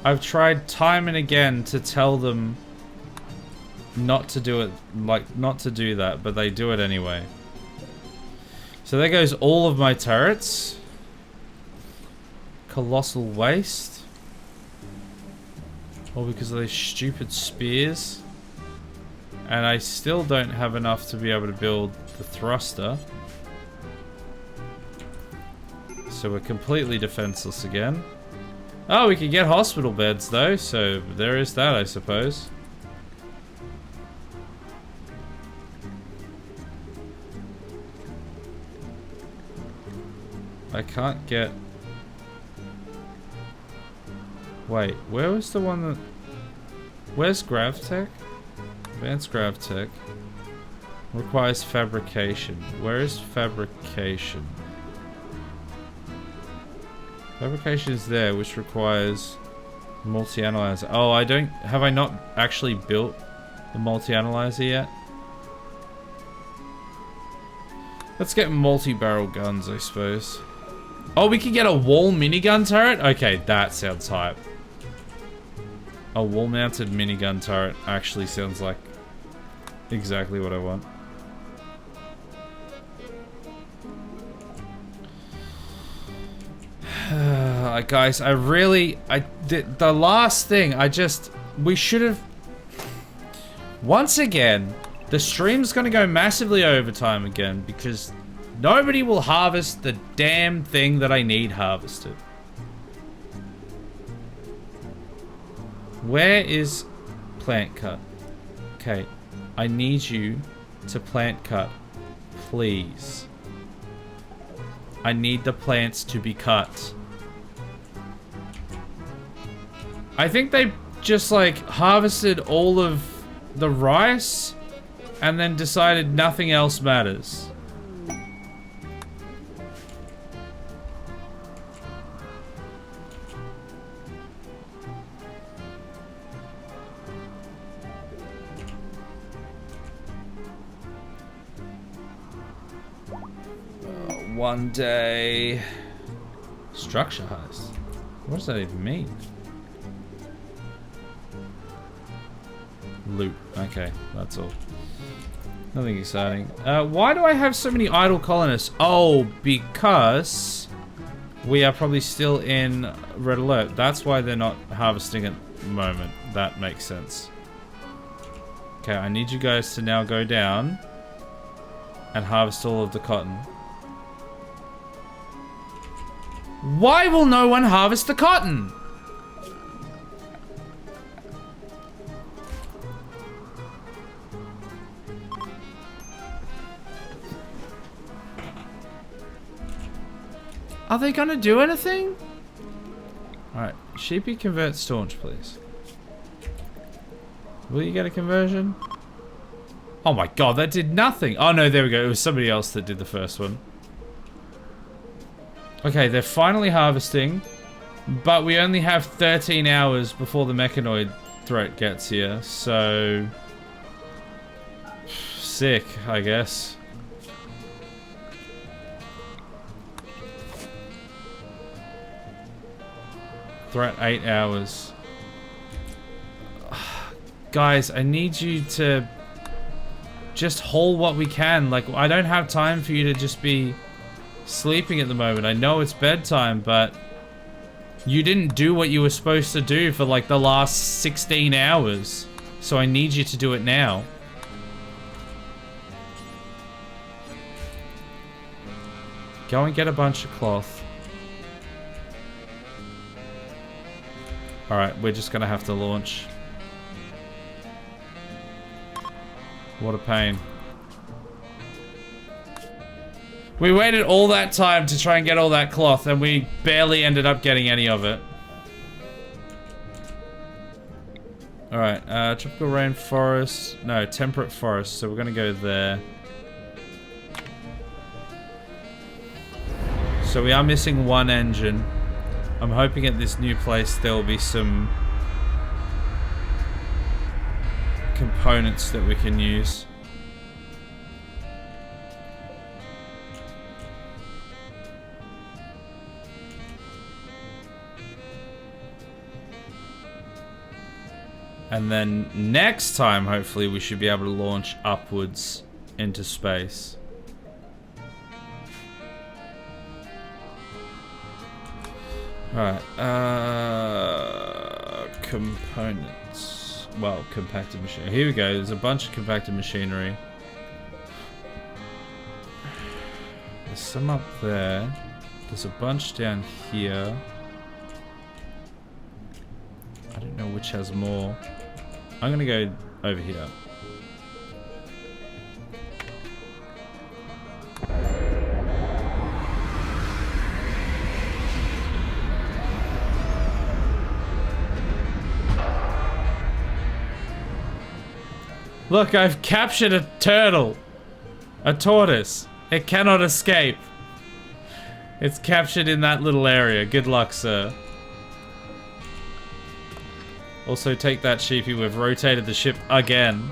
Speaker 1: I've tried time and again to tell them not to do it, like, not to do that, but they do it anyway. So there goes all of my turrets. Colossal waste. All because of those stupid spears. And I still don't have enough to be able to build the thruster. So we're completely defenseless again. Oh, we can get hospital beds though, so there is that, I suppose. I can't get... Wait, where was the one that... Where's GravTech? Advanced GravTech. Requires fabrication. Where is fabrication? Fabrication is there, which requires multi-analyzer. Oh, I don't... Have I not actually built the multi-analyzer yet? Let's get multi-barrel guns, I suppose. Oh, we can get a wall minigun turret? Okay, that sounds hype. A wall-mounted minigun turret actually sounds like exactly what I want. Guys, I really... the last thing, we should have... Once again, the stream's gonna go massively overtime again because nobody will harvest the damn thing that I need harvested. Where is plant cut? Okay, I need you to plant cut, please. I need the plants to be cut. I think they just like harvested all of the rice and then decided nothing else matters. One day... Structure heist? What does that even mean? Loot. Okay, that's all. Nothing exciting. Why do I have so many idle colonists? Oh, because we are probably still in red alert. That's why they're not harvesting at the moment. That makes sense. Okay, I need you guys to now go down and harvest all of the cotton. Why will no one harvest the cotton? Are they gonna do anything? Alright, Sheepy, convert staunch, please. Will you get a conversion? Oh my god, that did nothing. Oh no, there we go. It was somebody else that did the first one. Okay, they're finally harvesting, but we only have 13 hours before the mechanoid threat gets here, so... Sick, I guess. Threat 8 hours. Guys, I need you to just haul what we can. Like, I don't have time for you to just be sleeping at the moment. I know it's bedtime, but You didn't do what you were supposed to do for like the last 16 hours. So I need you to do it now. Go and get a bunch of cloth. Alright, we're just gonna have to launch. What a pain. We waited all that time to try and get all that cloth, and we barely ended up getting any of it. Alright, tropical rainforest. No, temperate forest, so we're gonna go there. So we are missing one engine. I'm hoping at this new place there will be some components that we can use. And then next time, hopefully, we should be able to launch upwards into space. Alright, components. Well, compacted machinery. Here we go, there's a bunch of compacted machinery. There's some up there. There's a bunch down here. I don't know which has more. I'm gonna go over here. Look, I've captured a turtle. A tortoise. It cannot escape. It's captured in that little area. Good luck, sir. Also, take that, sheepy. We've rotated the ship again.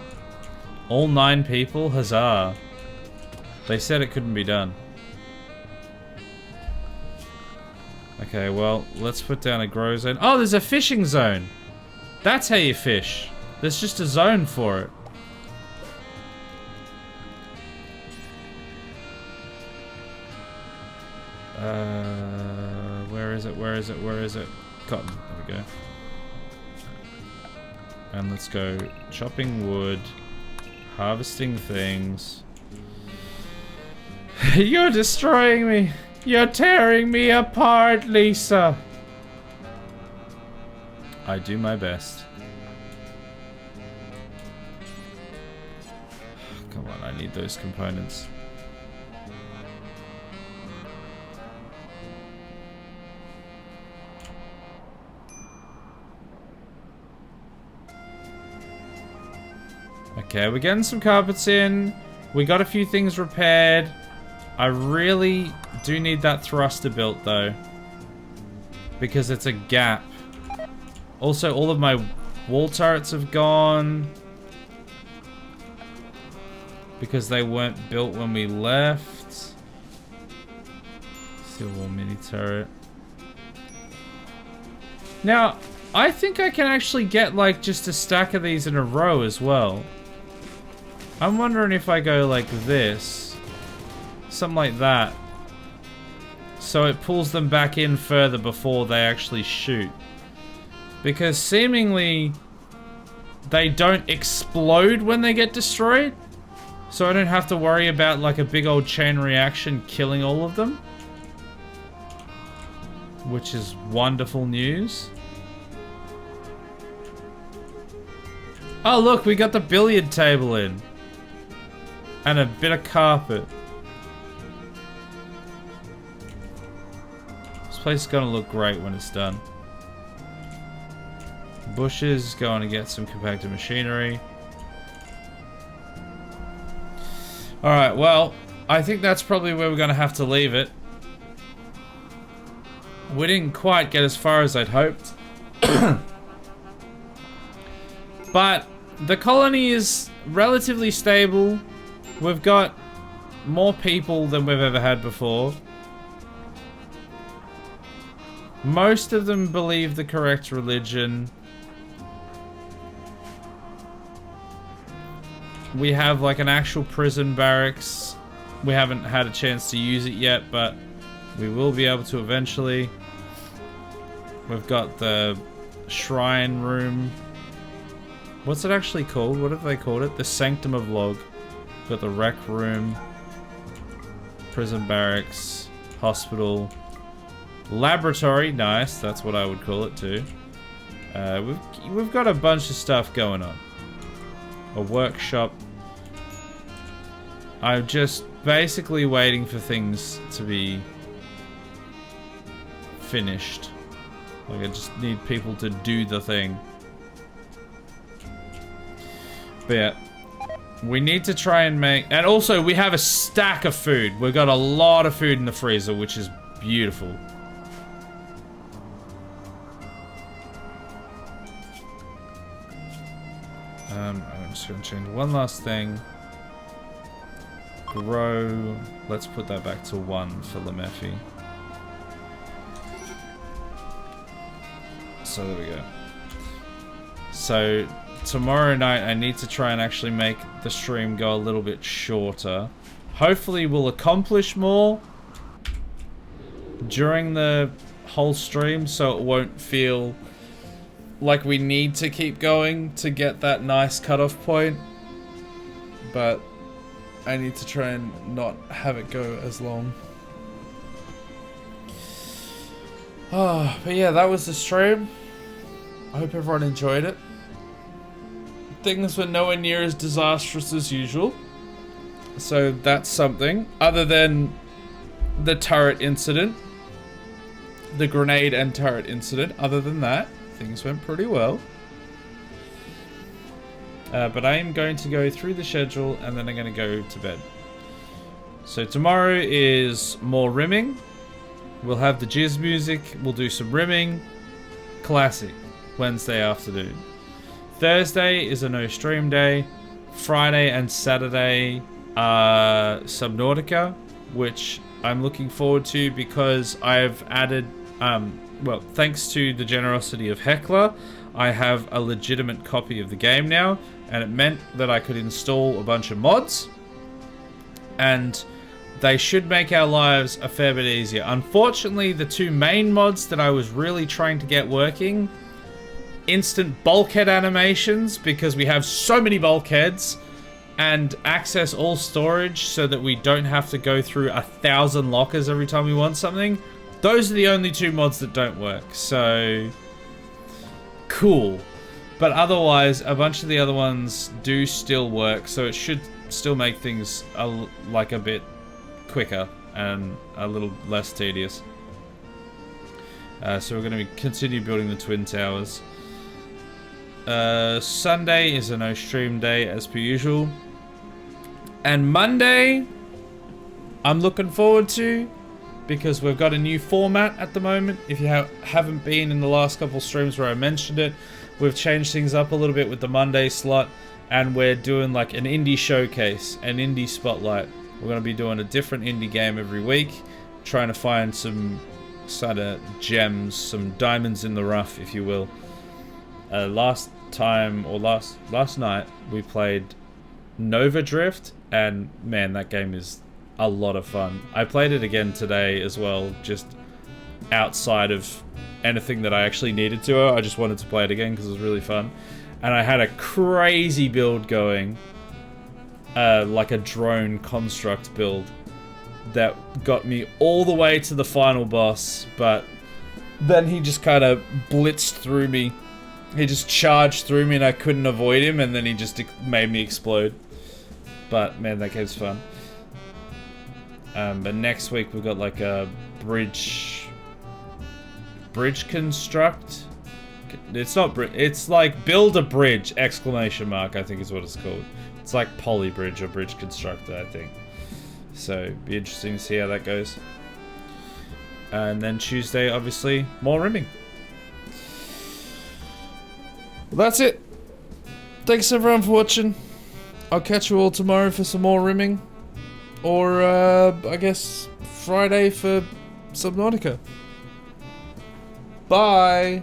Speaker 1: All 9 people? Huzzah. They said it couldn't be done. Okay, well, let's put down a grow zone. Oh, there's a fishing zone. That's how you fish. There's just a zone for it. Where is it? Where is it? Where is it? Cotton. There we go. And let's go chopping wood, harvesting things. You're destroying me. You're tearing me apart, Lisa. I do my best. Come on, I need those components. Okay, we're getting some carpets in. We got a few things repaired. I really do need that thruster built though, because it's a gap. Also, all of my wall turrets have gone because they weren't built when we left. Steel wall mini turret. Now, I think I can actually get like just a stack of these in a row as well. I'm wondering if I go like this, something like that, so it pulls them back in further before they actually shoot. Because seemingly they don't explode when they get destroyed, so I don't have to worry about like a big old chain reaction killing all of them, which is wonderful news. Oh look, we got the billiard table in. And a bit of carpet. This place is gonna look great when it's done. Bushes, going to get some compacted machinery. Alright, well, I think that's probably where we're gonna have to leave it. We didn't quite get as far as I'd hoped. But the colony is relatively stable. We've got more people than we've ever had before. Most of them believe the correct religion. We have like an actual prison barracks. We haven't had a chance to use it yet, but we will be able to eventually. We've got the shrine room. What's it actually called? What have they called it? The Sanctum of Log. We've got the rec room. Prison barracks. Hospital. Laboratory. Nice. That's what I would call it too. We've got a bunch of stuff going on. A workshop. I'm just basically waiting for things to be finished. Like, I just need people to do the thing. But yeah, we need to try and make... And also, we have a stack of food. We've got a lot of food in the freezer, which is beautiful. I'm just going to change one last thing. Grow. Let's put that back to 1 for Lemeffi. So there we go. So tomorrow night I need to try and actually make the stream go a little bit shorter. Hopefully we'll accomplish more during the whole stream so it won't feel like we need to keep going to get that nice cutoff point. But I need to try and not have it go as long. Oh, but yeah, that was the stream. I hope everyone enjoyed it. Things were nowhere near as disastrous as usual. So that's something. Other than the turret incident. The grenade and turret incident. Other than that, things went pretty well. But I am going to go through the schedule and then I'm going to go to bed. So tomorrow is more rimming. We'll have the jizz music. We'll do some rimming. Classic. Wednesday afternoon. Thursday is a no stream day. Friday and Saturday are Subnautica, which I'm looking forward to because I've added, well, thanks to the generosity of Heckler, I have a legitimate copy of the game now, and it meant that I could install a bunch of mods, and they should make our lives a fair bit easier. Unfortunately, the two main mods that I was really trying to get working, instant bulkhead animations, because we have so many bulkheads, and access all storage so that we don't have to go through 1,000 lockers every time we want something. Those are the only two mods that don't work, so cool. But otherwise, a bunch of the other ones do still work, so it should still make things like a bit quicker and a little less tedious. So we're going to continue building the Twin Towers. Sunday is a no stream day as per usual. And Monday, I'm looking forward to, because we've got a new format at the moment. If you haven't been in the last couple streams where I mentioned it, we've changed things up a little bit with the Monday slot, and we're doing like an indie showcase, an indie spotlight. We're going to be doing a different indie game every week, trying to find some sort of gems, some diamonds in the rough, if you will. Last night we played Nova Drift, and man, that game is a lot of fun. I played it again today as well, just outside of anything that I actually needed to. I just wanted to play it again because it was really fun. And I had a crazy build going, like a drone construct build that got me all the way to the final boss, but then he just kind of blitzed through me. He just charged through me and I couldn't avoid him, and then he just made me explode. But man, that game's fun. But next week we've got like a bridge construct. It's not it's like build a bridge, exclamation mark, I think is what it's called. It's like poly bridge or bridge constructor, I think. So be interesting to see how that goes. And then Tuesday, obviously, more rimming. Well, that's it. Thanks everyone for watching. I'll catch you all tomorrow for some more rimming. Or, I guess, Friday for Subnautica. Bye!